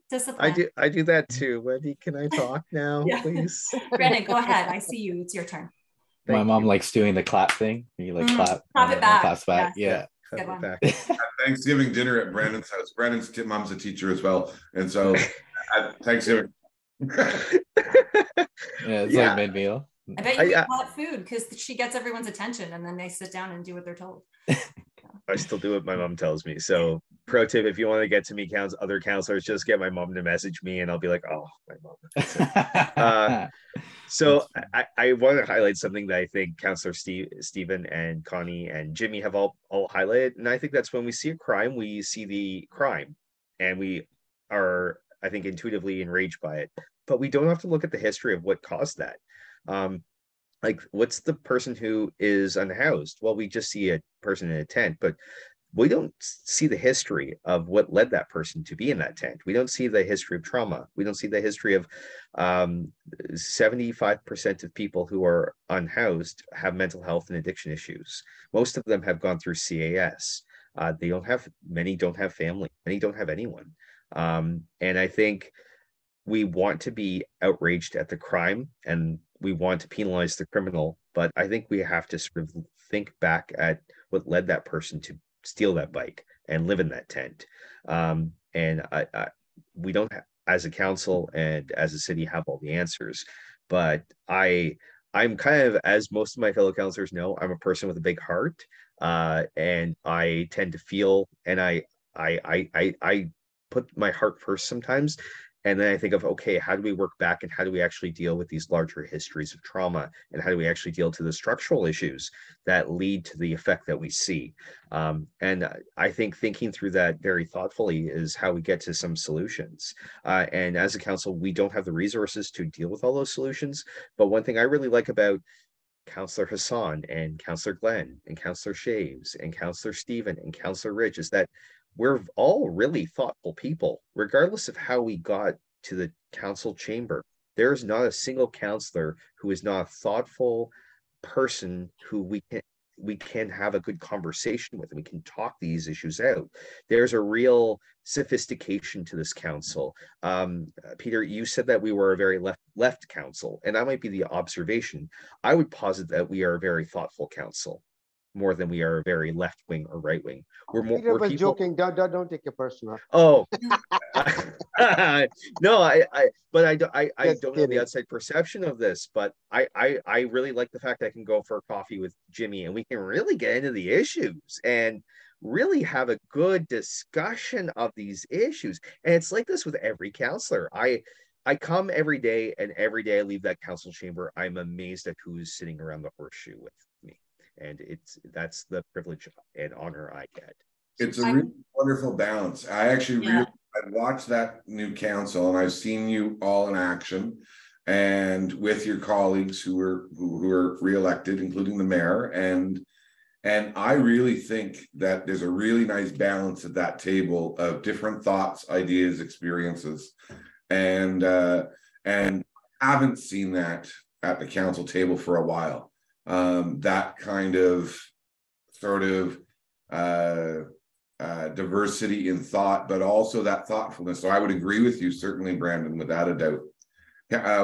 Discipline. I do that too. Wendy, can I talk now, please? Brandon, go ahead. I see you. It's your turn. My mom likes doing the clap thing. You like clap it back. Claps back. Yeah. Good one. At Thanksgiving dinner at Brandon's house. Brandon's mom's a teacher as well, and so at Thanksgiving. It's like mid-meal. I bet you get hot food because she gets everyone's attention, and then they sit down and do what they're told. I still do what my mom tells me. So, pro tip: if you want to get to me, other councillors, just get my mom to message me, and I'll be like, "Oh, my mom." So I want to highlight something that I think Councillor Stephen and Connie and Jimmy have all highlighted, and I think that's when we see a crime, we see the crime, and we are, I think, intuitively enraged by it, but we don't have to look at the history of what caused that. Like, what's the person who is unhoused? Well, we just see a person in a tent, but we don't see the history of what led that person to be in that tent. We don't see the history of trauma. We don't see the history of 75% of people who are unhoused have mental health and addiction issues. Most of them have gone through CAS. Many don't have family. Many don't have anyone. And I think we want to be outraged at the crime and we want to penalize the criminal, but I think we have to sort of think back at what led that person to steal that bike and live in that tent. And we don't have, as a council and as a city, have all the answers, but I'm kind of, as most of my fellow councillors know, I'm a person with a big heart, and I tend to feel, and I put my heart first sometimes. And then I think of, okay, how do we work back and how do we actually deal with these larger histories of trauma? And how do we actually deal to the structural issues that lead to the effect that we see? And I think thinking through that very thoughtfully is how we get to some solutions. And as a council, we don't have the resources to deal with all those solutions. But one thing I really like about Councillor Hassan and Councillor Glenn and Councillor Chaves and Councillor Stephen and Councillor Rich is that we're all really thoughtful people, regardless of how we got to the council chamber. There's not a single councillor who is not a thoughtful person who we can have a good conversation with, and we can talk these issues out. There's a real sophistication to this council. Peter, you said that we were a very left council, and that might be the observation. I would posit that we are a very thoughtful council, more than we are a very left wing or right wing. We're more. Peter was people... joking. Don't take it personal. Oh, No, but I Just don't know the kidding. outside perception of this, but I really like the fact I can go for coffee with Jimmy and we can really get into the issues and really have a good discussion of these issues. And it's like this with every counselor. I come every day, and every day I leave that council chamber, I'm amazed at who's sitting around the Horseshoe with me. And that's the privilege and honor I get. It's a really wonderful balance. I actually Yeah. I've watched that new council, and I've seen you all in action, and with your colleagues who were reelected, including the mayor, and I really think that there's a really nice balance at that table of different thoughts, ideas, experiences, and haven't seen that at the council table for a while. That kind of sort of diversity in thought, but also that thoughtfulness. So I would agree with you, certainly, Brandon, without a doubt.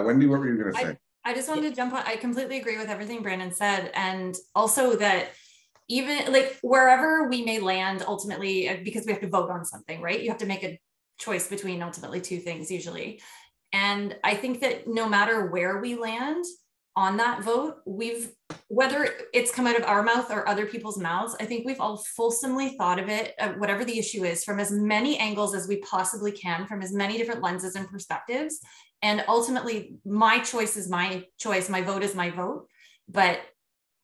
Wendy, what were you going to say? I just wanted to jump on. I completely agree with everything Brandon said. And also that even like wherever we may land ultimately, because we have to vote on something, right? You have to make a choice between ultimately two things usually. And I think that no matter where we land on that vote, whether it's come out of our mouth or other people's mouths, I think we've all fulsomely thought of it, whatever the issue is, from as many angles as we possibly can, from as many different lenses and perspectives. And ultimately, my choice is my choice, my vote is my vote. But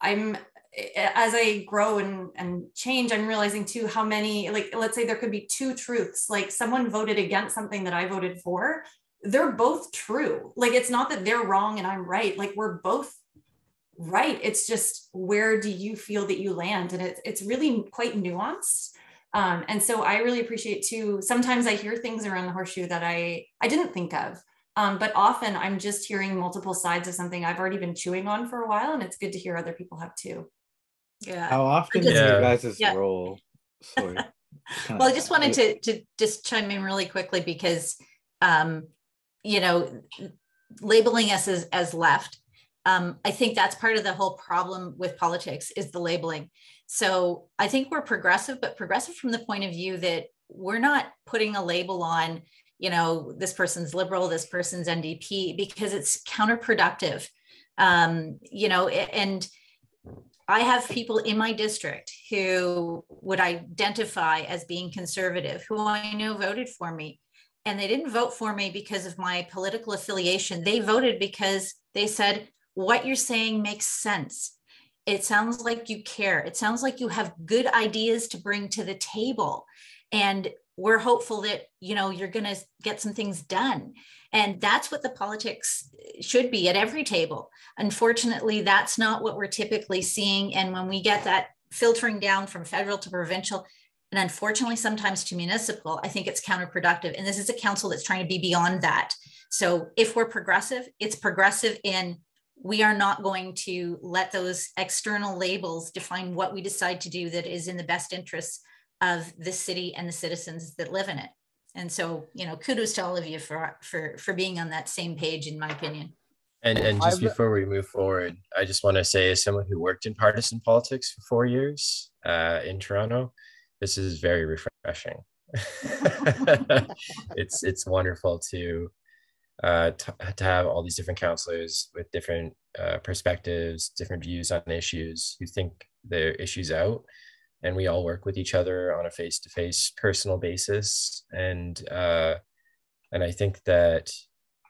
as I grow and change, I'm realizing too how many, like, let's say there could be two truths, like someone voted against something that I voted for. They're both true. Like, it's not that they're wrong and I'm right. Like, we're both right. It's just, where do you feel that you land? And it's really quite nuanced. And so I really appreciate too, sometimes I hear things around the Horseshoe that I didn't think of. But often I'm just hearing multiple sides of something I've already been chewing on for a while. And it's good to hear other people have too. Yeah. How often is your guys' role? Sorry. Well, I just wanted to just chime in really quickly because, you know, labeling us as left, I think that's part of the whole problem with politics is the labeling. So I think we're progressive, but progressive from the point of view that we're not putting a label on, you know, this person's liberal, this person's NDP, because it's counterproductive. You know, and I have people in my district who would identify as being conservative, who I know voted for me. And they didn't vote for me because of my political affiliation. They voted because they said, what you're saying makes sense. It sounds like you care. It sounds like you have good ideas to bring to the table. And we're hopeful that, you know, you're going to get some things done. And that's what the politics should be at every table. Unfortunately, that's not what we're typically seeing. And when we get that filtering down from federal to provincial, and unfortunately, sometimes to municipal, I think it's counterproductive. And this is a council that's trying to be beyond that. So if we're progressive, it's progressive in we are not going to let those external labels define what we decide to do that is in the best interests of the city and the citizens that live in it. And so, you know, kudos to all of you for being on that same page, in my opinion. And just before we move forward, I just want to say, as someone who worked in partisan politics for 4 years in Toronto, this is very refreshing. It's wonderful to have all these different councillors with different perspectives, different views on issues, who think their issues out, and we all work with each other on a face-to-face personal basis. And I think that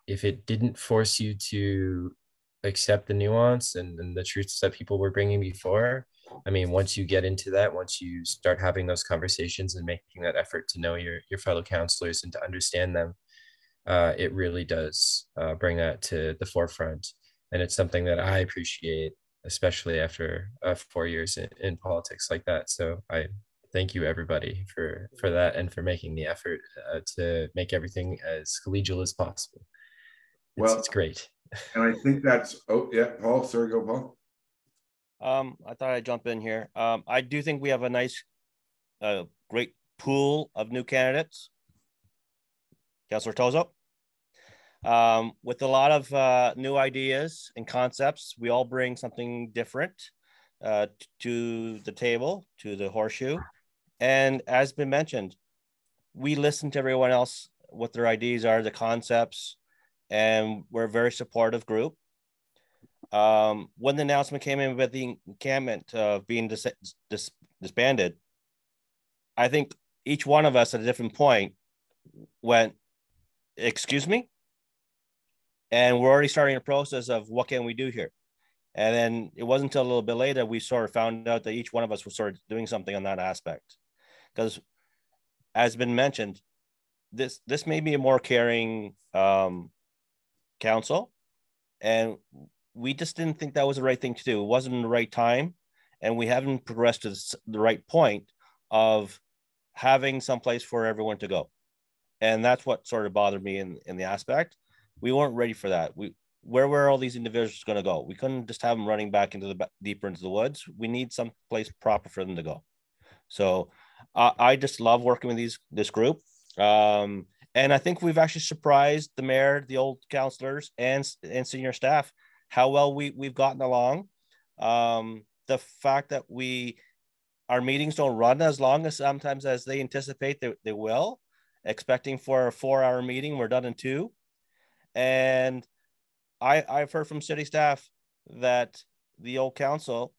if it didn't force you to accept the nuance and the truths that people were bringing before, I mean, once you get into that, once you start having those conversations and making that effort to know your fellow councillors and to understand them, it really does bring that to the forefront. And it's something that I appreciate, especially after 4 years in politics like that. So I thank you, everybody, for that and for making the effort to make everything as collegial as possible. It's great. And I think that's, Paul, sorry, go Paul. I thought I'd jump in here. I do think we have a nice, great pool of new candidates. Councillor Tozza. With a lot of new ideas and concepts, we all bring something different to the table, to the Horseshoe. And as been mentioned, we listen to everyone else what their ideas are, the concepts, and we're a very supportive group. When the announcement came in with the encampment being disbanded, I think each one of us at a different point went, excuse me? And we're already starting a process of what can we do here? And then it wasn't until a little bit later we sort of found out that each one of us was sort of doing something on that aspect. Because as been mentioned, this may be a more caring council, and we just didn't think that was the right thing to do. It wasn't the right time, and we haven't progressed to the right point of having some place for everyone to go. And that's what sort of bothered me in the aspect. We weren't ready for that. Where were all these individuals going to go? We couldn't just have them running back into deeper into the woods. We need some place proper for them to go. So I just love working with this group. And I think we've actually surprised the mayor, the old councillors, and senior staff how well we've gotten along. The fact that our meetings don't run as long as sometimes as they anticipate they will, expecting for a 4-hour meeting, we're done in 2. And I've heard from city staff that the old council,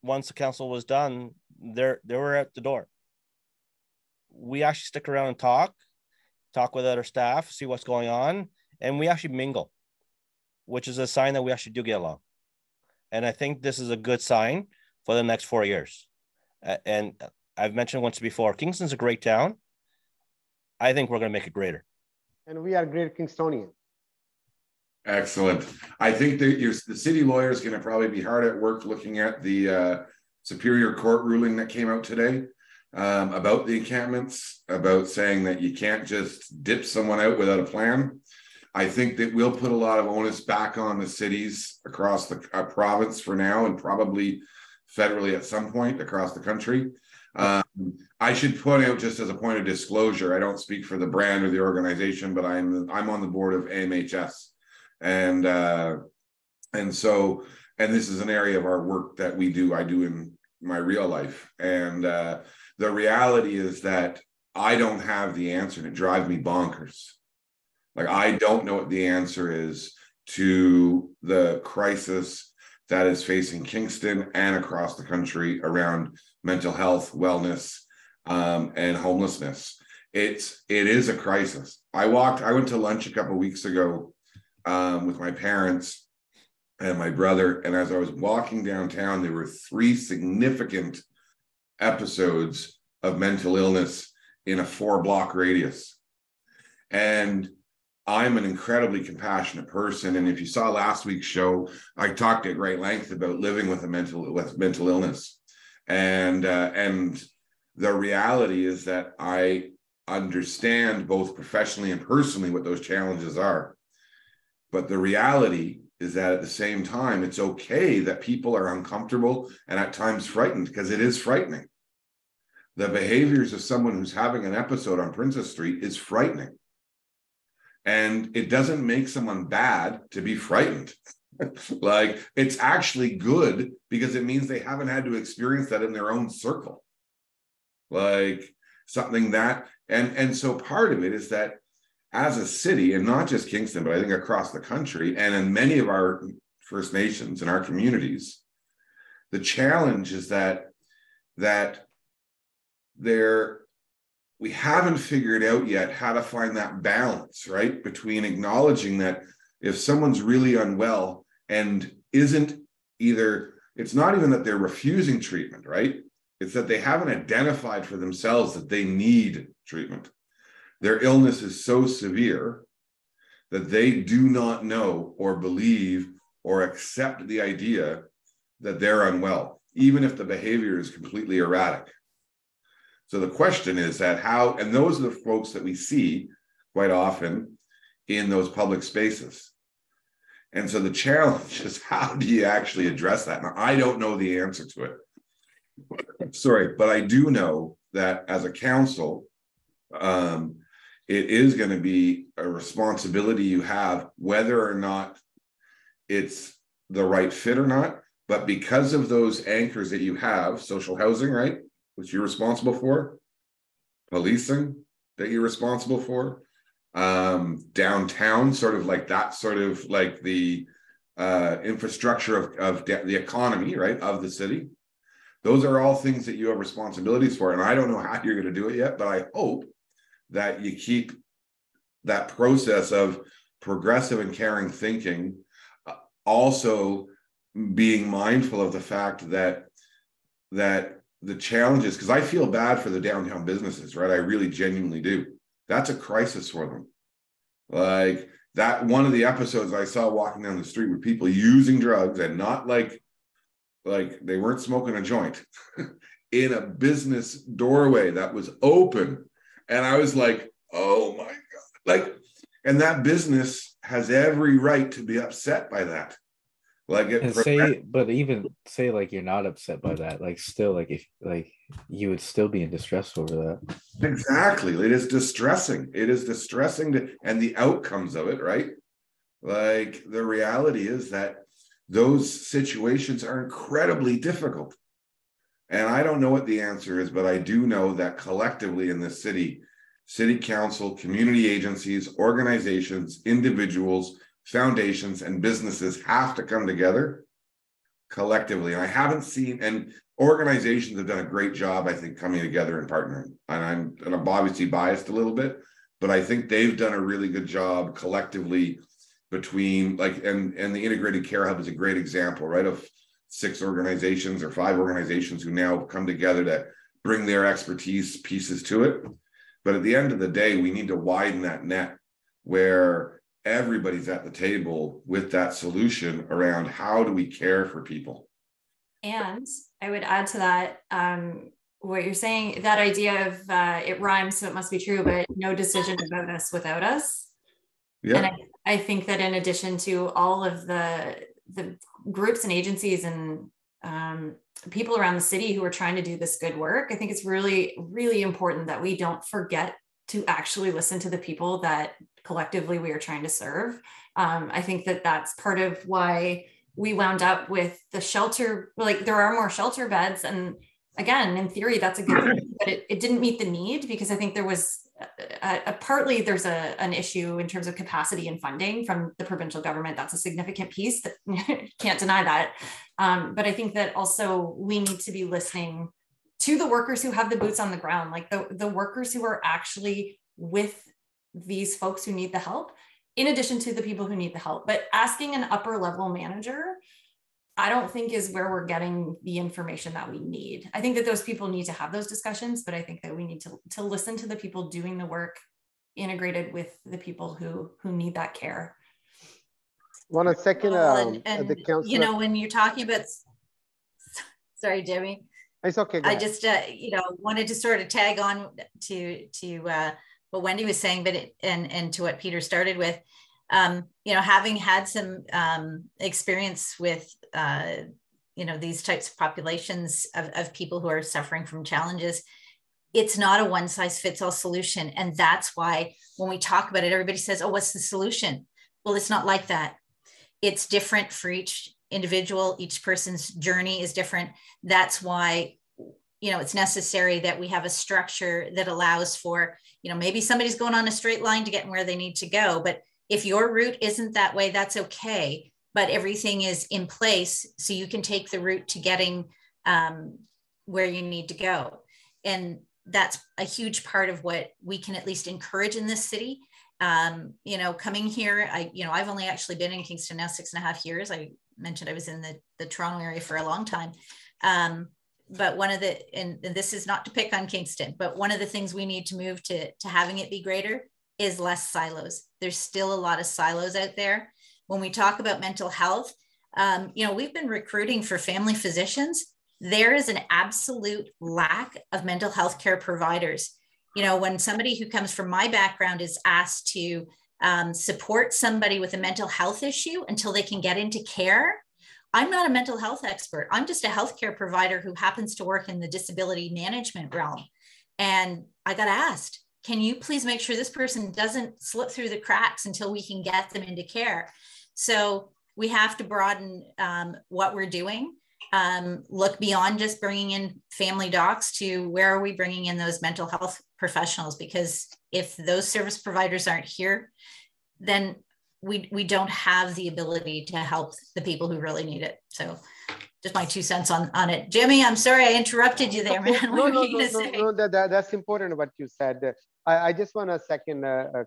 once the council was done, they were at the door. We actually stick around and talk with other staff, see what's going on, and we actually mingle, which is a sign that we actually do get along. And I think this is a good sign for the next 4 years. And I've mentioned once before, Kingston's a great town. I think we're going to make it greater. And we are great Kingstonians. Excellent. I think that the city lawyer is going to probably be hard at work looking at the Superior Court ruling that came out today about the encampments, about saying that you can't just dip someone out without a plan. I think that we'll put a lot of onus back on the cities across the province for now, and probably federally at some point across the country. I should point out, just as a point of disclosure, I don't speak for the brand or the organization, but I'm on the board of AMHS. And this is an area of our work that I do in my real life. And the reality is that I don't have the answer, and it drives me bonkers. Like, I don't know what the answer is to the crisis that is facing Kingston and across the country around mental health, wellness, and homelessness. It is a crisis. I went to lunch a couple of weeks ago with my parents and my brother, and as I was walking downtown, there were 3 significant episodes of mental illness in a 4-block radius. And I'm an incredibly compassionate person, and if you saw last week's show, I talked at great length about living with mental illness, and the reality is that I understand both professionally and personally what those challenges are. But the reality is that at the same time, it's okay that people are uncomfortable and at times frightened, because it is frightening. The behaviors of someone who's having an episode on Princess Street is frightening. And it doesn't make someone bad to be frightened. Like, it's actually good because it means they haven't had to experience that in their own circle. Like, something that, and so part of it is that as a city, and not just Kingston, but I think across the country and in many of our First Nations and our communities, the challenge is that we haven't figured out yet how to find that balance, right? Between acknowledging that if someone's really unwell and isn't either, it's not even that they're refusing treatment, right? It's that they haven't identified for themselves that they need treatment. Their illness is so severe that they do not know or believe or accept the idea that they're unwell, even if the behavior is completely erratic. So the question is that how, and those are the folks that we see quite often in those public spaces. And so the challenge is, how do you actually address that? Now, I don't know the answer to it. Sorry, but I do know that as a council, it is going to be a responsibility you have, whether or not it's the right fit or not. But because of those anchors that you have, social housing, right, which you're responsible for, policing that you're responsible for, downtown, sort of like that, sort of like the infrastructure of the economy, right, of the city. Those are all things that you have responsibilities for. And I don't know how you're going to do it yet, but I hope that you keep that process of progressive and caring thinking, also being mindful of the fact that the challenges, because I feel bad for the downtown businesses, right? I really genuinely do. That's a crisis for them. Like that, one of the episodes I saw walking down the street with people using drugs, and not like they weren't smoking a joint in a business doorway that was open. And I was like, oh my God. Like, and that business has every right to be upset by that. Like it, and say, but even say like you're not upset by that, like still, like if like you would still be in distress over that. Exactly. It is distressing. It is distressing and the outcomes of it, right? Like the reality is that those situations are incredibly difficult. And I don't know what the answer is, but I do know that collectively in this city, city council, community agencies, organizations, individuals, foundations, and businesses have to come together collectively. And I haven't seen, and organizations have done a great job, I think, coming together and partnering. And I'm obviously biased a little bit, but I think they've done a really good job collectively between like, and the Integrated Care Hub is a great example, right, of 6 organizations or 5 organizations who now come together to bring their expertise pieces to it. But at the end of the day, we need to widen that net where everybody's at the table with that solution around how do we care for people. And I would add to that, what you're saying, that idea of it rhymes, so it must be true, but no decision about us without us. Yeah. And I think that in addition to all of the groups and agencies and people around the city who are trying to do this good work, I think it's really, really important that we don't forget to actually listen to the people that collectively we are trying to serve. I think that that's part of why we wound up with the shelter, like there are more shelter beds. And again, in theory, that's a good thing, but it didn't meet the need, because I think there was partly there's an issue in terms of capacity and funding from the provincial government. That's a significant piece that can't deny that. But I think that also we need to be listening to the workers who have the boots on the ground, like the workers who are actually with these folks who need the help, in addition to the people who need the help. But asking an upper level manager, I don't think is where we're getting the information that we need. I think that those people need to have those discussions, but I think that we need to listen to the people doing the work integrated with the people who need that care. Want a second, and the councillor, you know, when you're talking about, sorry, Jimmy. It's okay. I just, you know, wanted to sort of tag on to what Wendy was saying, but and to what Peter started with. You know, having had some experience with, you know, these types of populations of people who are suffering from challenges, it's not a one size fits all solution. And that's why when we talk about it, everybody says, oh, what's the solution? Well, it's not like that. It's different for each individual. Each person's journey is different. That's why, you know, it's necessary that we have a structure that allows for, you know, maybe somebody's going on a straight line to get where they need to go, but if your route isn't that way, that's okay. But everything is in place so you can take the route to getting where you need to go. And that's a huge part of what we can at least encourage in this city. You know, coming here, I've only actually been in Kingston now 6.5 years. I mentioned I was in the Toronto area for a long time. But one of the, and this is not to pick on Kingston, but one of the things we need to move to having it be greater is less silos. There's still a lot of silos out there. When we talk about mental health, you know, we've been recruiting for family physicians. There is an absolute lack of mental health care providers. You know, when somebody who comes from my background is asked to support somebody with a mental health issue until they can get into care, I'm not a mental health expert. I'm just a healthcare provider who happens to work in the disability management realm. And I got asked, can you please make sure this person doesn't slip through the cracks until we can get them into care? So we have to broaden what we're doing. look beyond just bringing in family docs to where are we bringing in those mental health professionals? Because if those service providers aren't here, then we don't have the ability to help the people who really need it. So just my 2 cents on it. Jimmy, I'm sorry I interrupted you there, man. What were you going to say? No, that's important what you said. I just want to second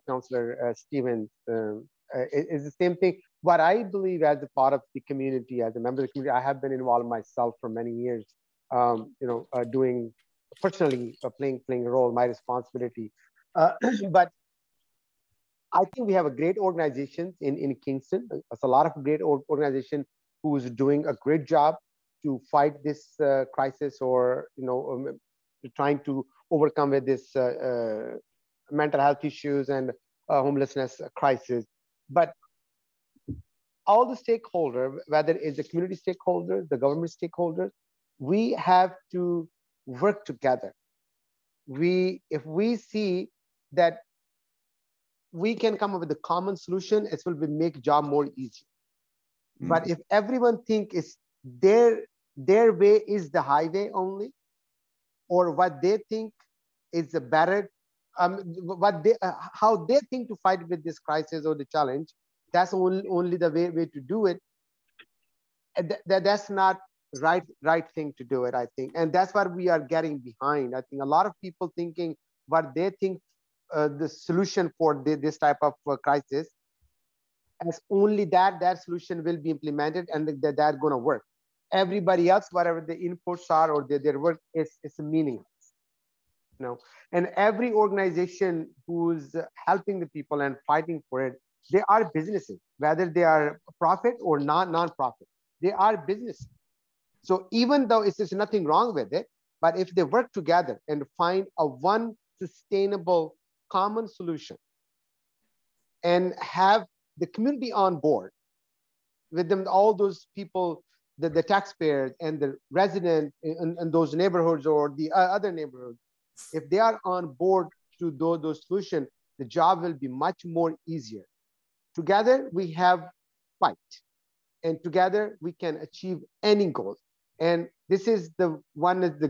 Councillor Stevens. It's the same thing. What I believe as a part of the community, as a member of the community, I have been involved myself for many years, doing personally playing a role, my responsibility. But I think we have a great organization in Kingston. There's a lot of great organization who is doing a great job to fight this crisis, or trying to overcome with this mental health issues and homelessness crisis. But all the stakeholders, whether it's the community stakeholders, the government stakeholders, we have to work together. If we see that we can come up with a common solution, it will make job more easy. But if everyone think is their way is the highway only, or what they think is the better, how they think to fight with this crisis or the challenge, that's only the way to do it. That's not right thing to do it, I think. And that's what we are getting behind. I think a lot of people thinking what they think the solution for this type of crisis, as only that solution will be implemented and that's going to work. Everybody else, whatever the inputs are or their work is meaningless. And every organization who's helping the people and fighting for it, they are businesses, whether they are profit or non-profit. They are businesses. So even though there's nothing wrong with it, but if they work together and find a one sustainable common solution and have the community on board with them, all those people, the taxpayers and the residents in those neighborhoods or the other neighborhoods, if they are on board to those solutions, the job will be much more easier. Together we have fight, and together we can achieve any goal. And this is the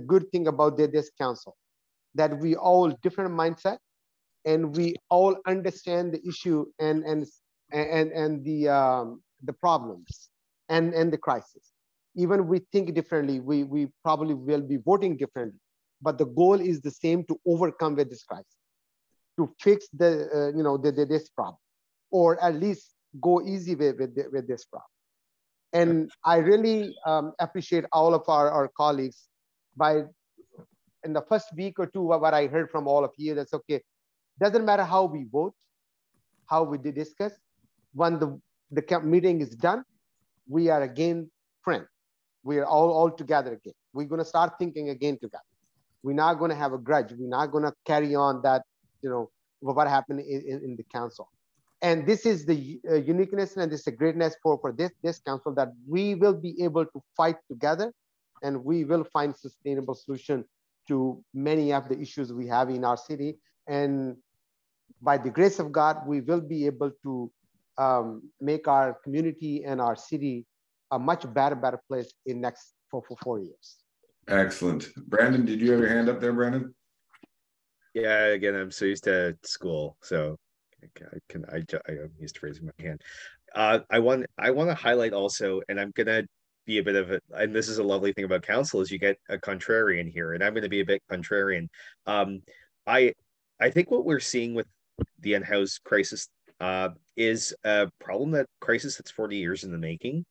good thing about this council, that we all different mindset, and we all understand the issue and the problems and the crisis. Even we think differently, we probably will be voting differently, but the goal is the same, to overcome with this crisis, to fix this problem, or at least go easy with this problem. And I really appreciate all of our colleagues. In the first week or two, what I heard from all of you, that's okay. Doesn't matter how we vote, how we discuss. When the meeting is done, we are again friends. We are all together again. We're going to start thinking again together. We're not going to have a grudge. We're not going to carry on that, what happened in the council. And this is the uniqueness and this is the greatness for this council, that we will be able to fight together, and we will find sustainable solution to many of the issues we have in our city. And by the grace of God, we will be able to make our community and our city a much better place in next for 4 years. Excellent. Brandon, did you have your hand up there, Brandon? Yeah, again, I'm so used to school, so I'm used to raising my hand. I want to highlight also, and I'm gonna be a bit of and this is a lovely thing about council, is you get a contrarian here, and I'm going to be a bit contrarian. I think what we're seeing with the unhoused crisis is a crisis that's 40 years in the making,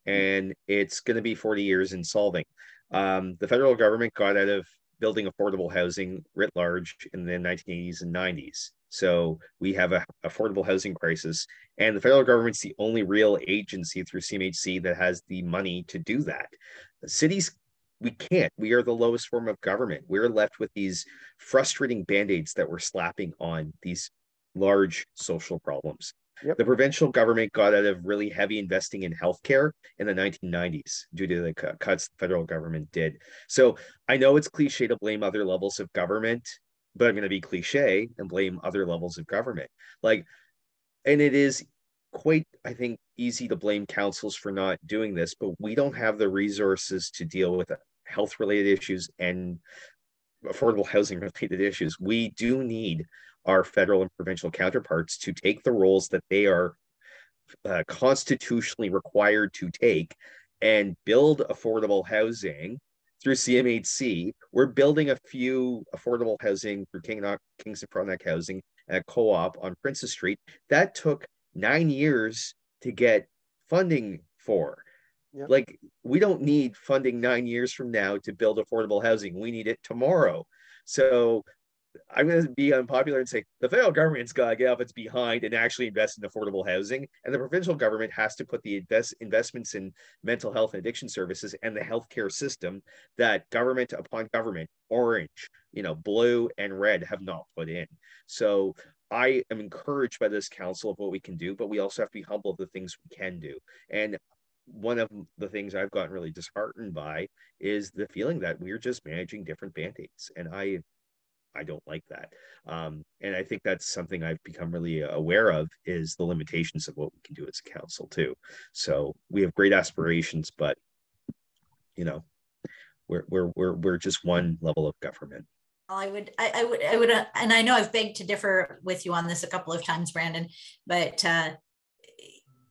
and it's going to be 40 years in solving. The federal government got out of building affordable housing writ large in the 1980s and 90s. So we have an affordable housing crisis, and the federal government's the only real agency through CMHC that has the money to do that. The cities, we can't. We are the lowest form of government. We're left with these frustrating band-aids that we're slapping on these large social problems. Yep. The provincial government got out of really heavy investing in healthcare in the 1990s due to the cuts the federal government did. So I know it's cliche to blame other levels of government, but I'm going to be cliche and blame other levels of government. And it is quite, I think, easy to blame councils for not doing this, but we don't have the resources to deal with health-related issues and affordable housing-related issues. We do need our federal and provincial counterparts to take the roles that they are constitutionally required to take and build affordable housing through CMHC. We're building a few affordable housing through Kingston Frontenac Housing and a co-op on Princess Street. That took 9 years to get funding for. Yep. Like, we don't need funding 9 years from now to build affordable housing. We need it tomorrow. So I'm going to be unpopular and say the federal government's got to get off its behind and actually invest in affordable housing. And the provincial government has to put the investments in mental health and addiction services and the healthcare system that government upon government, orange, blue and red, have not put in. So I am encouraged by this council of what we can do, but we also have to be humble of the things we can do. And one of the things I've gotten really disheartened by is the feeling that we're just managing different band-aids. And I don't like that. And I think that's something I've become really aware of, is the limitations of what we can do as a council too. So we have great aspirations, but we're just one level of government. I would, and I know I've begged to differ with you on this a couple of times, Brandon, but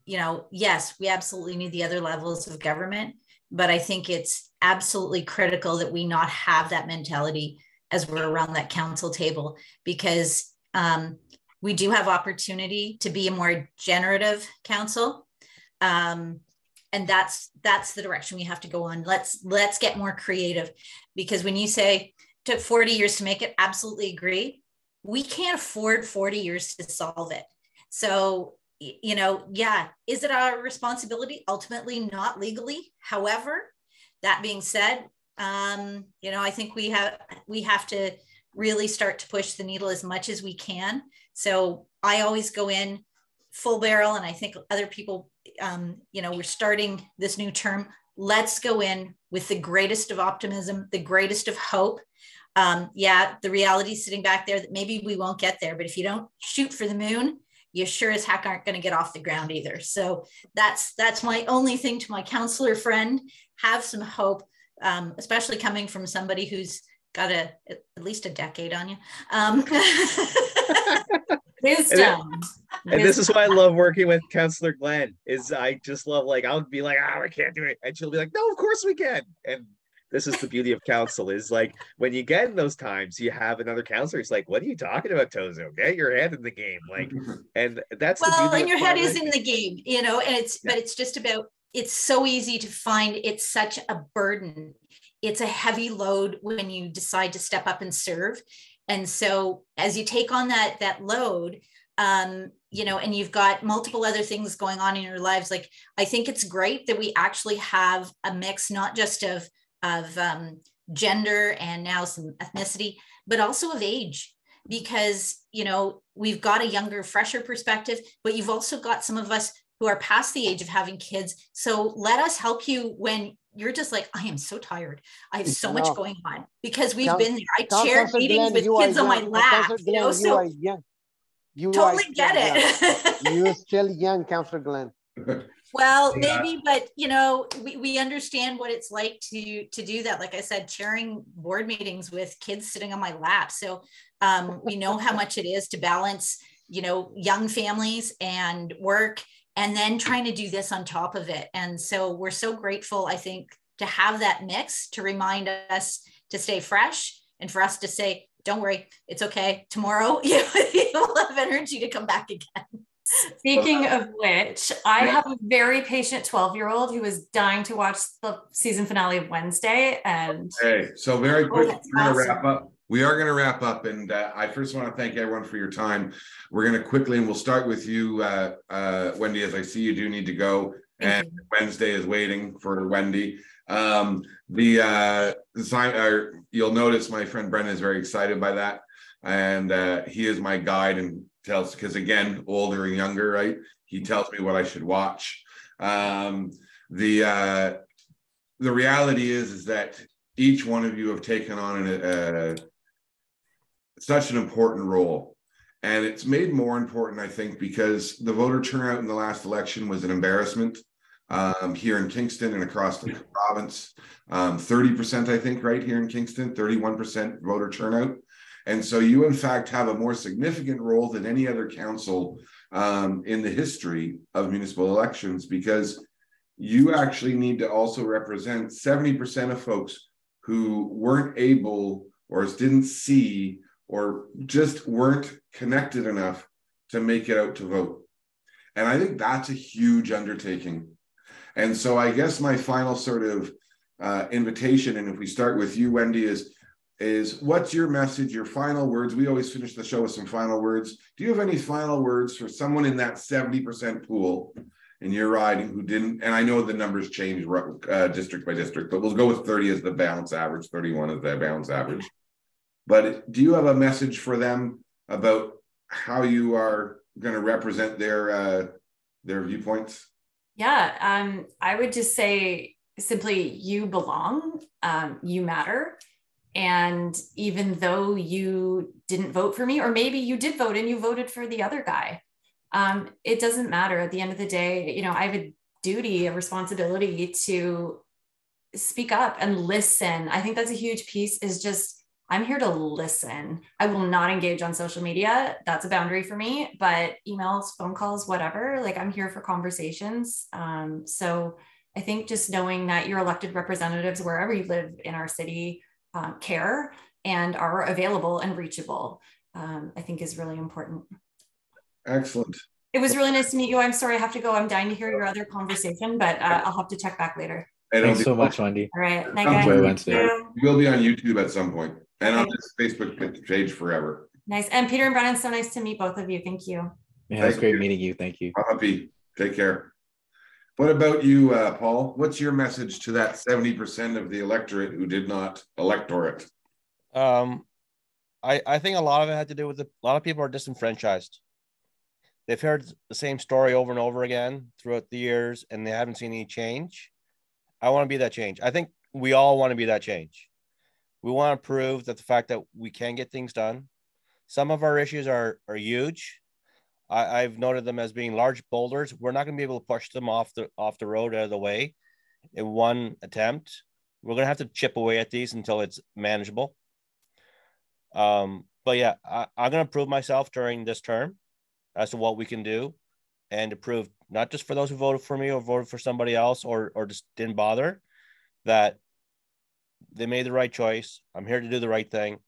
yes, we absolutely need the other levels of government, but I think it's absolutely critical that we not have that mentality as we're around that council table, because we do have opportunity to be a more generative council. And that's the direction we have to go on. Let's get more creative, because when you say it took 40 years to make it, absolutely agree. We can't afford 40 years to solve it. So, is it our responsibility? Ultimately, not legally. However, that being said, I think we have to really start to push the needle as much as we can. So I always go in full barrel, and I think other people, we're starting this new term. Let's go in with the greatest of optimism, the greatest of hope. The reality is sitting back there that maybe we won't get there, but if you don't shoot for the moon, you sure as heck aren't going to get off the ground either. So that's my only thing to my councillor friend. Have some hope. Especially coming from somebody who's got at least a decade on you. Wisdom. And this is why I love working with Councillor Glenn, is I just love, I'll be like, I can't do it. And she'll be like, no, of course we can. And this is the beauty of council, is when you get in those times, you have another councillor who's like, what are you talking about, Tozza? Get your head in the game. And that's the beauty and your head is it. in the game, but it's just about, it's so easy to find. It's such a burden. It's a heavy load when you decide to step up and serve. And so as you take on that load, and you've got multiple other things going on in your lives, I think it's great that we actually have a mix, not just of gender and now some ethnicity, but also of age, because, we've got a younger, fresher perspective, but you've also got some of us who are past the age of having kids. So let us help you when you're just like, I am so tired. I have so much going on, because we've been there. I chaired meetings with kids on my lap. You are young. You totally get it. You're still young, Councillor Glenn. Well, maybe, but we understand what it's like to do that. Like I said, chairing board meetings with kids sitting on my lap. So we know how much it is to balance, young families and work, and then trying to do this on top of it. And so we're so grateful, I think, to have that mix to remind us to stay fresh, and for us to say, don't worry, it's okay. Tomorrow you'll have energy to come back again. Speaking of which, I have a very patient 12-year-old who is dying to watch the season finale of Wednesday. And so very quick, we're going to wrap up. We are going to wrap up, and I first want to thank everyone for your time. We're going to quickly, and we'll start with you, Wendy, as I see you do need to go, and Wednesday is waiting for Wendy. You'll notice my friend Brendan is very excited by that, and he is my guide and tells, because again, older and younger, right? He tells me what I should watch. The reality is that each one of you have taken on such an important role, And it's made more important, I think, because the voter turnout in the last election was an embarrassment here in Kingston and across the province. 30%, I think, right here in Kingston, 31% voter turnout. And so you, in fact, have a more significant role than any other council in the history of municipal elections, because you actually need to also represent 70% of folks who weren't able or didn't see or just weren't connected enough to make it out to vote. And I think that's a huge undertaking. And so I guess my final sort of invitation, and if we start with you, Wendy, is what's your message, your final words? We always finish the show with some final words. Do you have any final words for someone in that 70% pool in your riding who didn't, and I know the numbers change district by district, but we'll go with 30 as the balance average, 31 as the balance average. But do you have a message for them about how you are going to represent their viewpoints? Yeah, I would just say simply, you belong, you matter. And even though you didn't vote for me, or maybe you did vote and you voted for the other guy, it doesn't matter. At the end of the day, you know, I have a duty, a responsibility to speak up and listen. I think that's a huge piece, is just, I'm here to listen. I will not engage on social media. That's a boundary for me, but emails, phone calls, whatever, like I'm here for conversations. So I think just knowing that your elected representatives, wherever you live in our city, care and are available and reachable, I think is really important. Excellent. It was really nice to meet you. I'm sorry I have to go. I'm dying to hear your other conversation, but I'll have to check back later. Thanks so much, Wendy. All right. Enjoy Wednesday. We'll be on YouTube at some point and on this Facebook page forever. Nice. And Peter and Brennan, so nice to meet both of you. Thank you. Yeah, it's great meeting you. Thank you. Happy. Take care. What about you, Paul? What's your message to that 70% of the electorate who did not electorate? I think a lot of it had to do with a lot of people are disenfranchised. They've heard the same story over and over again throughout the years, and they haven't seen any change. I want to be that change. I think we all want to be that change. We want to prove that the fact that we can get things done. Some of our issues are huge. I've noted them as being large boulders. We're not going to be able to push them off the road out of the way in one attempt. We're going to have to chip away at these until it's manageable. But yeah, I'm going to prove myself during this term as to what we can do, and to prove not just for those who voted for me or voted for somebody else or just didn't bother, that they made the right choice. I'm here to do the right thing.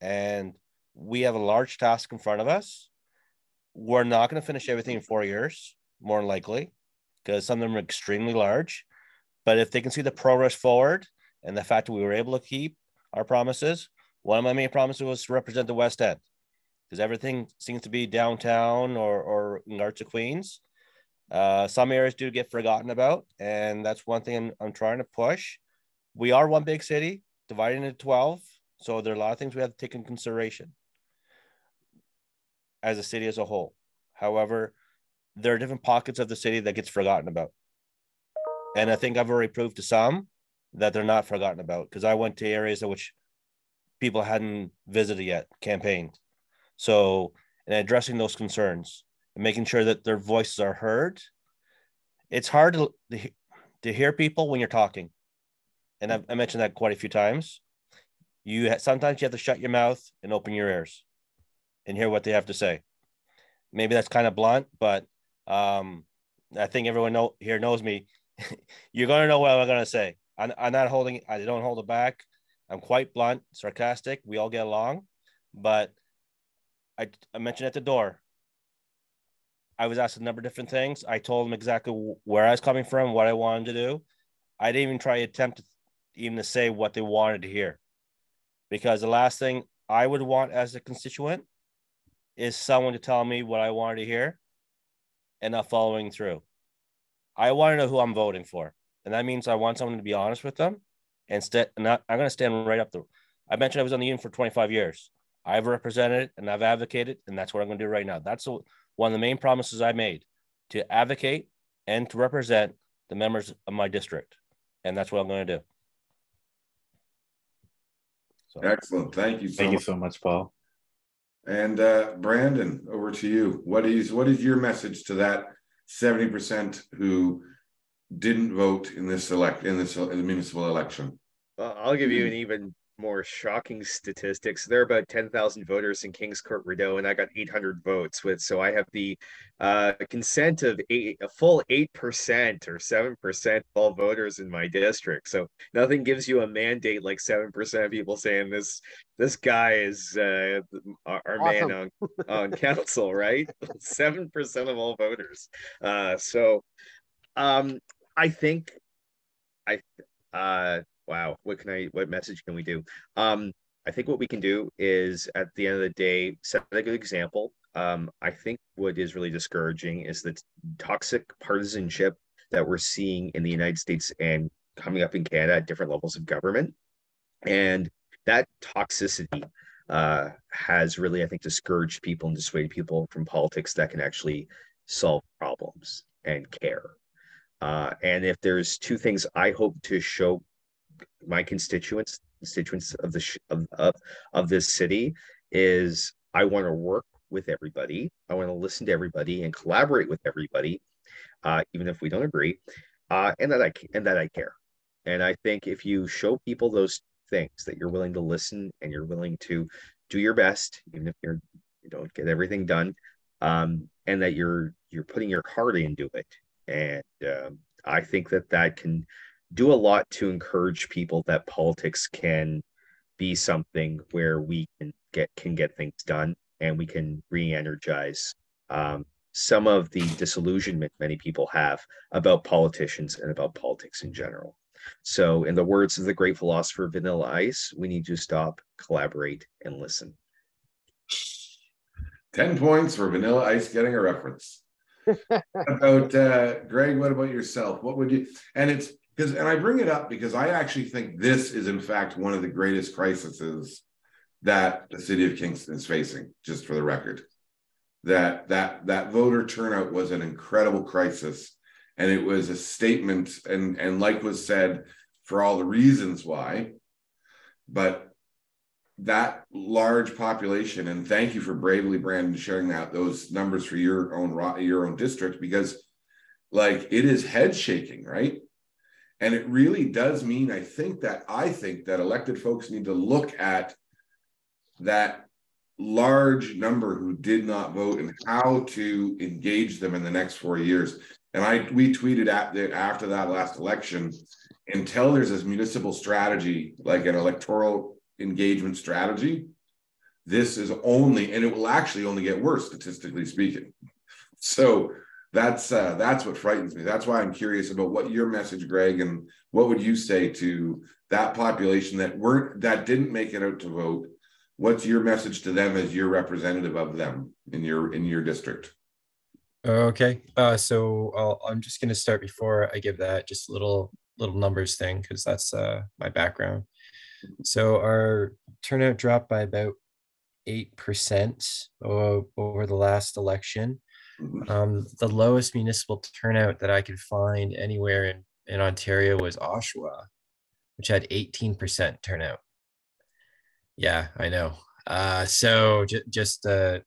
And we have a large task in front of us. We're not going to finish everything in 4 years, more than likely, because some of them are extremely large. But if they can see the progress forward and the fact that we were able to keep our promises, one of my main promises was to represent the West End, because everything seems to be downtown or in Arts of Queens. Some areas do get forgotten about, and that's one thing I'm trying to push. We are one big city, divided into 12, so there are a lot of things we have to take in consideration as a city as a whole. However, there are different pockets of the city that gets forgotten about. And I think I've already proved to some that they're not forgotten about, because I went to areas in which people hadn't visited yet, campaigned. So, in addressing those concerns and making sure that their voices are heard, it's hard to hear people when you're talking. And I mentioned that quite a few times. Sometimes you have to shut your mouth and open your ears and hear what they have to say. Maybe that's kind of blunt, but I think everyone here knows me. You're going to know what I'm going to say. I don't hold it back. I'm quite blunt, sarcastic. We all get along. But I mentioned at the door, I was asked a number of different things. I told them exactly where I was coming from, what I wanted to do. I didn't even try to attempt to say what they wanted to hear. Because the last thing I would want as a constituent is someone to tell me what I wanted to hear and not following through. I want to know who I'm voting for. And that means I want someone to be honest with them. I'm going to stand right up I mentioned I was on the union for 25 years. I've represented and I've advocated, and that's what I'm going to do right now. That's one of the main promises I made, to advocate and to represent the members of my district. And that's what I'm going to do. So. Excellent. Thank you so much. Thank you so much, Paul. And Brandon, over to you. What is your message to that 70% who didn't vote in this in the municipal election? I'll give you an even more shocking statistics. There are about 10,000 voters in Kings Court Rideau, and I got 800 votes so I have the consent of a full 8% or 7% of all voters in my district. So nothing gives you a mandate like 7% of people saying this guy is our awesome man on council, right? 7% of all voters. I think wow, what message can we do? I think what we can do is, at the end of the day, set a good example. I think what is really discouraging is the toxic partisanship that we're seeing in the United States and coming up in Canada at different levels of government. And that toxicity has really, I think, discouraged people and dissuaded people from politics that can actually solve problems and care. And if there's two things I hope to show my constituents of this city, is I want to work with everybody. I want to listen to everybody and collaborate with everybody, even if we don't agree, and that I care. And I think if you show people those things, that you're willing to listen and you're willing to do your best, even if you don't get everything done, and that you're putting your heart into it. And I think that can do a lot to encourage people that politics can be something where we can get things done, and we can re-energize some of the disillusionment many people have about politicians and about politics in general. So, in the words of the great philosopher Vanilla Ice, we need to stop, collaborate, and listen. 10 points for Vanilla Ice getting a reference. About Greg, what about yourself? What would you? And I bring it up because I actually think this is, in fact, one of the greatest crises that the city of Kingston is facing. Just for the record, that voter turnout was an incredible crisis, and it was a statement, and like was said, for all the reasons why, but that large population, and thank you for bravely, Brandon, sharing those numbers for your own district, because like it is head shaking, right? And it really does mean, I think that elected folks need to look at that large number who did not vote and how to engage them in the next 4 years. And we tweeted after that last election, until there's this municipal strategy, like an electoral engagement strategy, this is only, and it will actually only get worse, statistically speaking. So that's what frightens me. That's why I'm curious about what your message, Greg, and what would you say to that population that didn't make it out to vote? What's your message to them as your representative of them in your district? Okay, so I'm just going to start before I give that just a little numbers thing, because that's my background. So our turnout dropped by about 8% over the last election. The lowest municipal turnout that I could find anywhere in Ontario was Oshawa, which had 18% turnout. Yeah, I know. So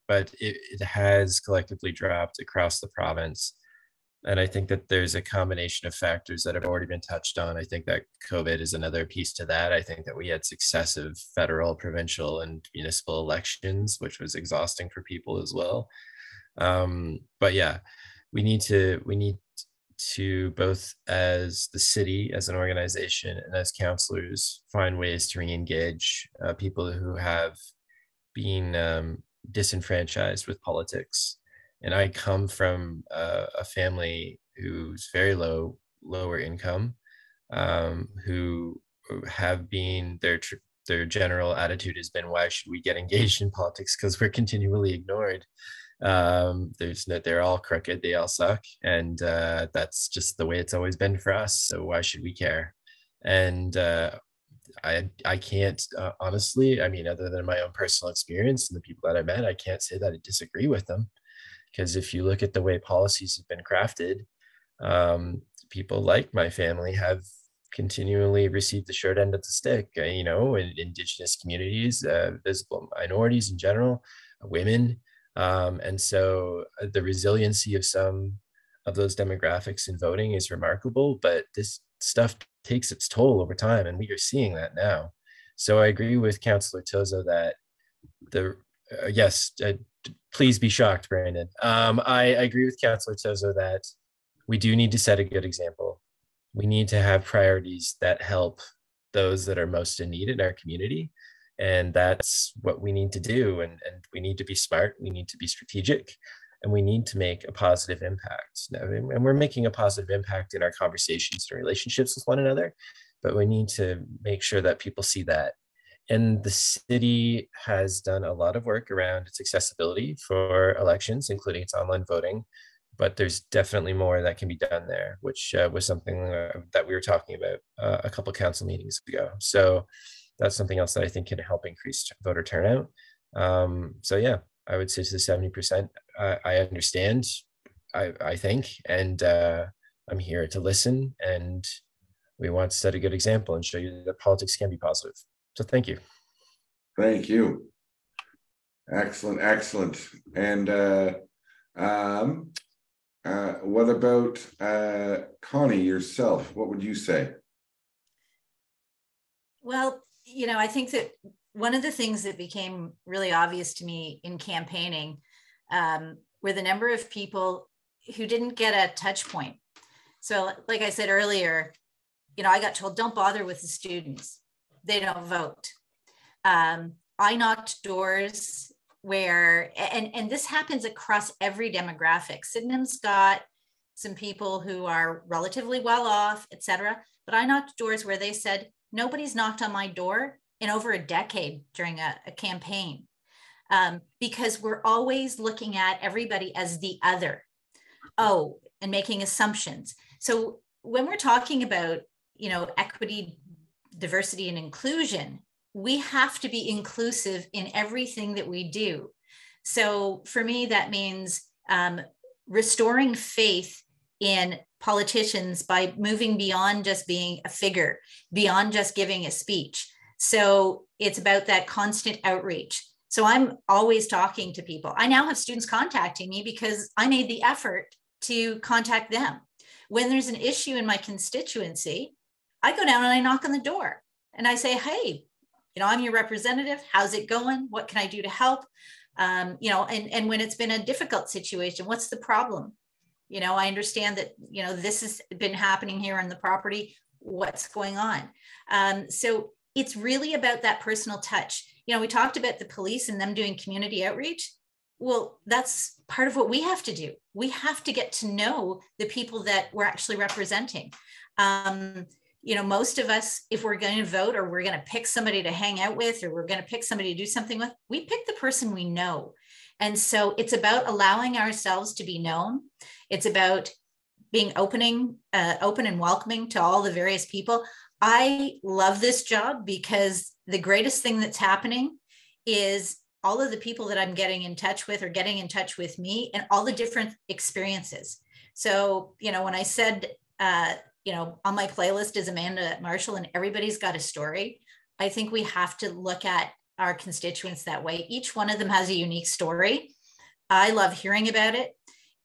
but it has collectively dropped across the province. And I think that there's a combination of factors that have already been touched on. I think that COVID is another piece to that. I think that we had successive federal, provincial, and municipal elections, which was exhausting for people as well. But yeah, we need to both as the city, as an organization, and as councillors, find ways to re-engage people who have been disenfranchised with politics. And I come from a family who's very lower income, who have been, their general attitude has been, why should we get engaged in politics? Because we're continually ignored. They're all crooked, they all suck. And that's just the way it's always been for us. So why should we care? And I can't, honestly, I mean, other than my own personal experience and the people that I met, I can't say that I disagree with them. Because if you look at the way policies have been crafted, people like my family have continually received the short end of the stick. In Indigenous communities, visible minorities in general, women. And so the resiliency of some of those demographics in voting is remarkable, but this stuff takes its toll over time, and we are seeing that now. So I agree with Councillor Tozza that yes, please be shocked, Brandon. I agree with Councillor Tozza that we do need to set a good example. We need to have priorities that help those that are most in need in our community. And that's what we need to do. And we need to be smart, we need to be strategic, and we need to make a positive impact. And we're making a positive impact in our conversations and relationships with one another, but we need to make sure that people see that. And the city has done a lot of work around its accessibility for elections, including its online voting, but there's definitely more that can be done there, which was something that we were talking about a couple of council meetings ago. So that's something else that I think can help increase voter turnout. So yeah, I would say to the 70%, I understand, I think, and I'm here to listen, and we want to set a good example and show you that politics can be positive. So thank you. Thank you. Excellent, excellent. And what about Connie, yourself? What would you say? Well, you know, I think that one of the things that became really obvious to me in campaigning were the number of people who didn't get a touch point. So like I said earlier, you know, I got told, don't bother with the students. They don't vote. I knocked doors where, and this happens across every demographic. Sydenham's got some people who are relatively well off, et cetera, but I knocked doors where they said, nobody's knocked on my door in over a decade during a campaign, because we're always looking at everybody as the other. Oh, and making assumptions. So when we're talking about, you know, equity, diversity, and inclusion, we have to be inclusive in everything that we do. So for me, that means restoring faith in politicians by moving beyond just being a figure, beyond just giving a speech. So it's about that constant outreach. So I'm always talking to people. I now have students contacting me because I made the effort to contact them. When there's an issue in my constituency, I go down and I knock on the door and I say, hey, you know, I'm your representative. How's it going? What can I do to help? You know, and when it's been a difficult situation, what's the problem? You know, I understand that, you know, this has been happening here on the property. What's going on? So it's really about that personal touch. You know, we talked about the police and them doing community outreach. Well, that's part of what we have to do. We have to get to know the people that we're actually representing. You know, most of us, if we're going to vote or we're going to pick somebody to hang out with, or we're going to pick somebody to do something with, we pick the person we know. And so it's about allowing ourselves to be known. It's about being open and welcoming to all the various people. I love this job because the greatest thing that's happening is all of the people that I'm getting in touch with are getting in touch with me and all the different experiences. So, you know, when I said, you know, on my playlist is Amanda Marshall and everybody's got a story, I think we have to look at our constituents that way. Each one of them has a unique story. I love hearing about it.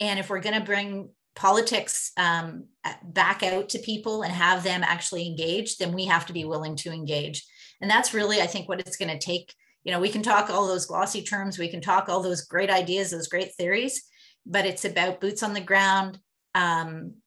And if we're going to bring politics back out to people and have them actually engage, then we have to be willing to engage. And that's really, I think, what it's going to take. You know, we can talk all those glossy terms, we can talk all those great ideas, those great theories, but it's about boots on the ground,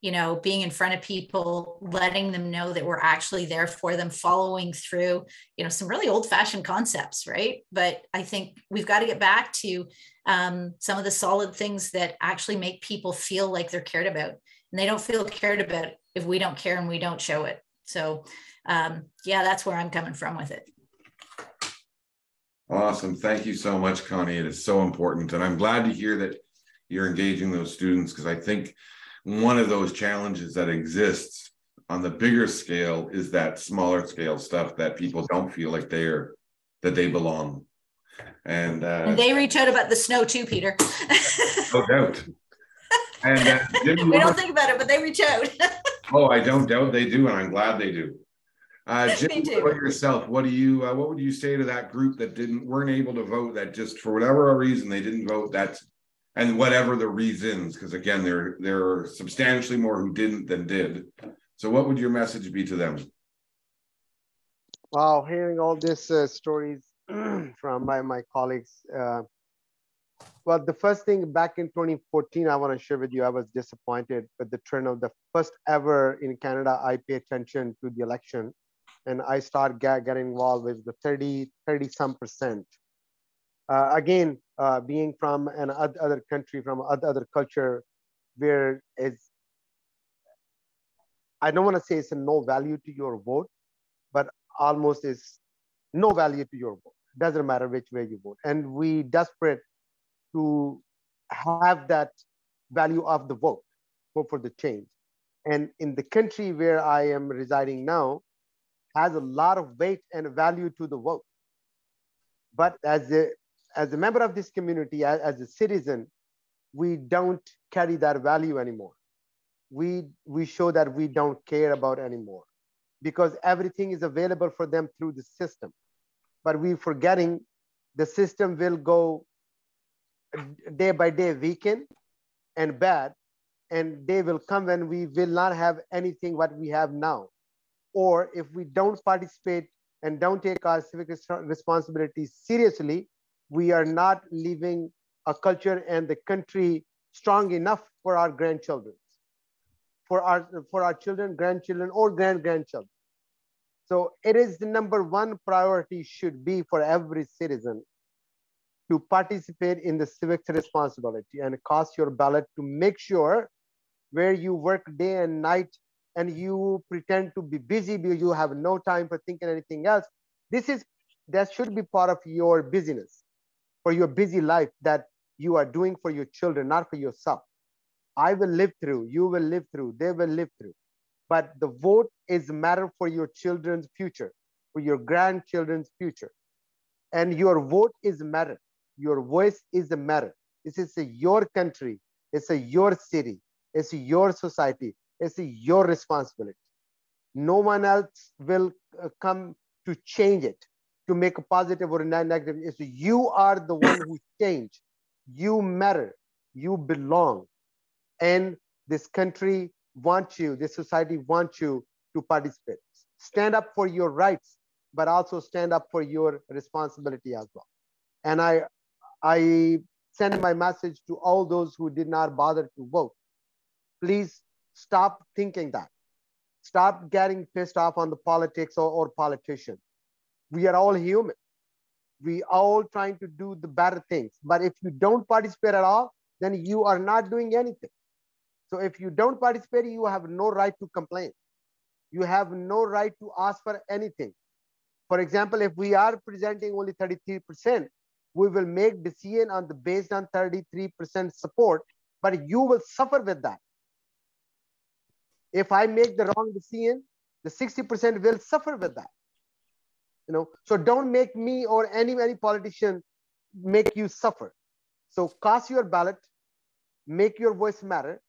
you know, being in front of people, letting them know that we're actually there for them, following through, you know, some really old-fashioned concepts, right? But I think we've got to get back to some of the solid things that actually make people feel like they're cared about. And they don't feel cared about if we don't care and we don't show it. So yeah, that's where I'm coming from with it. Awesome. Thank you so much, Connie. It is so important. And I'm glad to hear that you're engaging those students, because I think one of those challenges that exists on the bigger scale is that smaller scale stuff that people don't feel like that they belong. And they reach out about the snow too, Peter. No doubt. And we don't think about it, but they reach out. Oh, I don't doubt they do, and I'm glad they do. Jim, Me too. what about yourself? What would you say to that group that weren't able to vote, that just for whatever reason they didn't vote, and whatever the reasons, because again, there are substantially more who didn't than did. So what would your message be to them? Wow, hearing all these stories from my colleagues. Well, the first thing back in 2014, I want to share with you, I was disappointed with the turnout. The first ever in Canada, I pay attention to the election, and I start getting involved with the 30 some percent. Again, being from an other country, from other culture, where I don't want to say it's a no value to your vote, but almost is no value to your vote. Doesn't matter which way you vote. And we desperate to have that value of the vote for the change. And in the country where I am residing now, has a lot of weight and value to the vote. But as a member of this community, as a citizen, we don't carry that value anymore. We show that we don't care about anymore, because everything is available for them through the system. But we're forgetting the system will go day by day, weaken and bad, and day will come when we will not have anything what we have now. Or if we don't participate and don't take our civic responsibilities seriously, we are not leaving a culture and the country strong enough for our grandchildren, for our children, grandchildren, or grandchildren. So it is the number one priority should be for every citizen to participate in the civic responsibility and cast your ballot to make sure where you work day and night and you pretend to be busy because you have no time for thinking anything else. That should be part of your business, for your busy life that you are doing for your children, not for yourself. I will live through, you will live through, they will live through. But the vote is a matter for your children's future, for your grandchildren's future. And your vote is a matter. Your voice is a matter. This is your country. It's your city. It's your society. It's your responsibility. No one else will come to change it, to make a positive or a negative. It's you are the one who change. You matter. You belong. And this country wants you, this society wants you to participate. Stand up for your rights, but also stand up for your responsibility as well. And I send my message to all those who did not bother to vote. Please stop thinking that. Stop getting pissed off on the politics or politicians. We are all human. We all trying to do the better things. But if you don't participate at all, then you are not doing anything. So if you don't participate, you have no right to complain. You have no right to ask for anything. For example, if we are presenting only 33%, we will make decision based on 33% support, but you will suffer with that. If I make the wrong decision, the 60% will suffer with that. So don't make me or any politician make you suffer. So cast your ballot, make your voice matter,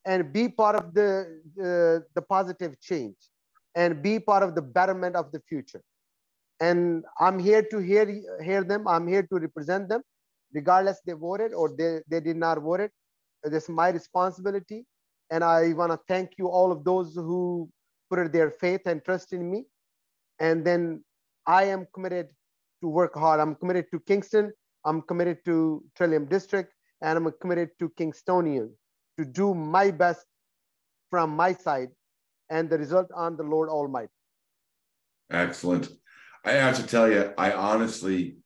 and be part of the positive change, and be part of the betterment of the future. And I'm here to hear them. I'm here to represent them, regardless they voted or they did not vote it. This is my responsibility. And I want to thank you, all of those who put their faith and trust in me. And then I am committed to work hard. I'm committed to Kingston. I'm committed to Trillium District, and I'm committed to Kingstonian to do my best from my side, and the result on the Lord Almighty. Excellent. I have to tell you, I honestly,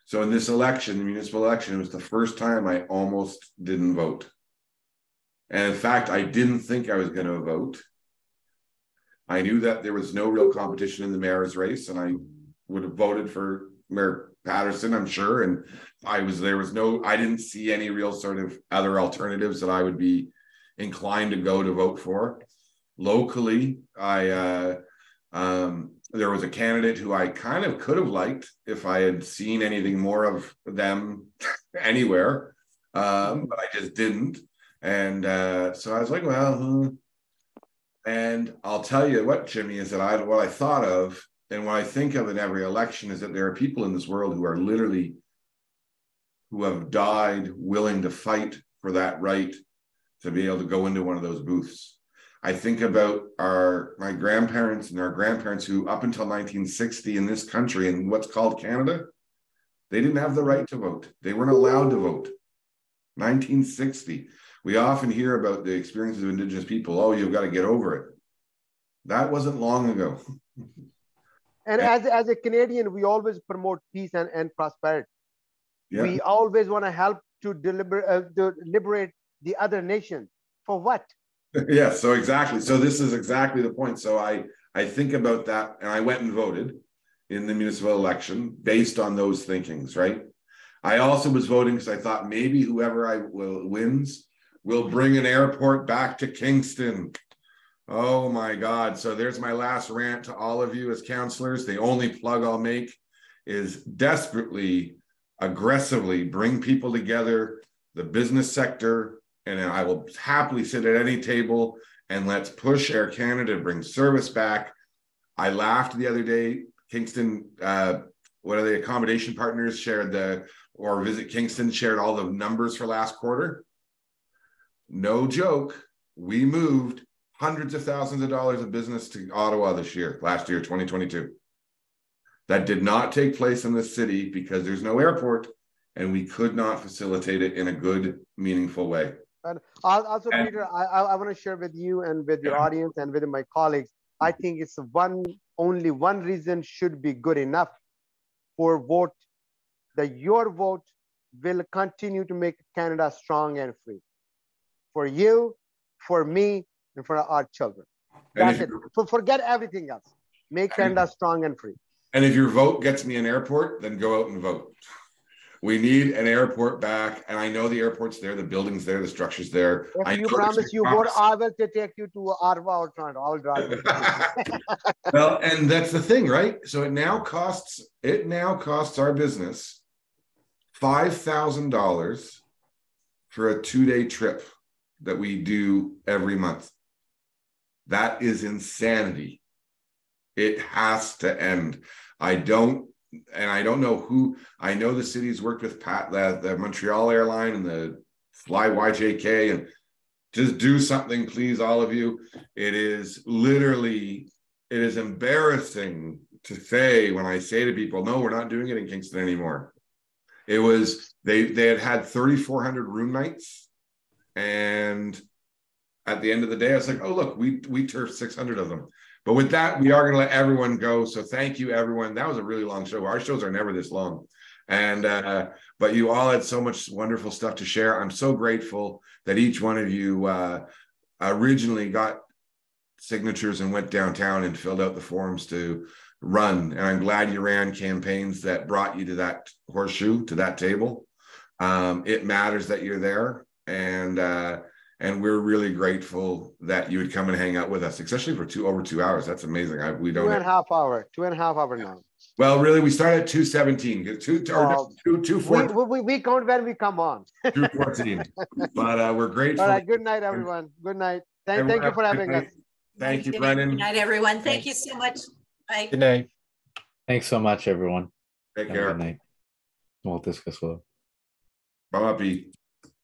so in this election, the municipal election, it was the first time I almost didn't vote. And in fact, I didn't think I was going to vote. I knew that there was no real competition in the mayor's race, and I would have voted for Mayor Patterson, I'm sure. And I didn't see any real sort of other alternatives that I would be inclined to go to vote for. Locally, there was a candidate who I kind of could have liked if I had seen anything more of them anywhere, but I just didn't. And so I was like, well, And I'll tell you what, Jimmy, is that what I thought of and what I think of in every election is that there are people in this world who have died willing to fight for that right to be able to go into one of those booths. I think about my grandparents and our grandparents who, up until 1960 in this country, in what's called Canada, they didn't have the right to vote. They weren't allowed to vote. 1960. We often hear about the experiences of Indigenous people. Oh, you've got to get over it. That wasn't long ago. And as a Canadian, we always promote peace and prosperity. Yeah. We always want to help to liberate the other nation. For what? Yeah, so exactly. So this is exactly the point. So I think about that, and I went and voted in the municipal election based on those thinkings, right? I also was voting because I thought maybe whoever wins will bring an airport back to Kingston. Oh my God. So there's my last rant to all of you as councillors. The only plug I'll make is desperately, aggressively bring people together, the business sector, and I will happily sit at any table and let's push Air Canada to bring service back. I laughed the other day, Kingston, what are the accommodation partners Visit Kingston shared all the numbers for last quarter. No joke, we moved hundreds of thousands of dollars of business to Ottawa last year, 2022. That did not take place in the city because there's no airport and we could not facilitate it in a good, meaningful way. And also, Peter, I want to share with you and with your audience and with my colleagues, I think it's only one reason should be good enough for vote, that your vote will continue to make Canada strong and free. For you, for me, and for our children. That's it. Forget everything else. Make Canada strong and free. And if your vote gets me an airport, then go out and vote. We need an airport back. And I know the airport's there, the building's there, the structure's there. If you promise you vote, I will take you to Ottawa or Toronto. I'll drive you. Well, and that's the thing, right? So it now costs our business $5,000 for a 2-day trip that we do every month. That is insanity. It has to end. I know the city's worked with the Montreal airline and the Fly YJK, and just do something, please, all of you. It is embarrassing to say when I say to people, no, we're not doing it in Kingston anymore. It was, they had 3,400 room nights, and at the end of the day, I was like, oh, look, we turfed 600 of them. But with that, we are going to let everyone go. So thank you, everyone. That was a really long show. Our shows are never this long. And but you all had so much wonderful stuff to share. I'm so grateful that each one of you originally got signatures and went downtown and filled out the forms to run. And I'm glad you ran campaigns that brought you to that horseshoe, to that table. It matters that you're there. And we're really grateful that you would come and hang out with us, especially for over 2 hours. That's amazing. We don't 2.5 hours. 2.5 hours now. Well, really, we started at 2:17. 2:14. We count when we come on. 2:14. But we're grateful. All right. Good night, everyone. Good night. Thank you for having us. Thank you, Brennan. Good night, everyone. Thank you so much. Bye. Good night. Thanks so much, everyone. Take care. Good night. We'll discuss well. Bye, Pete.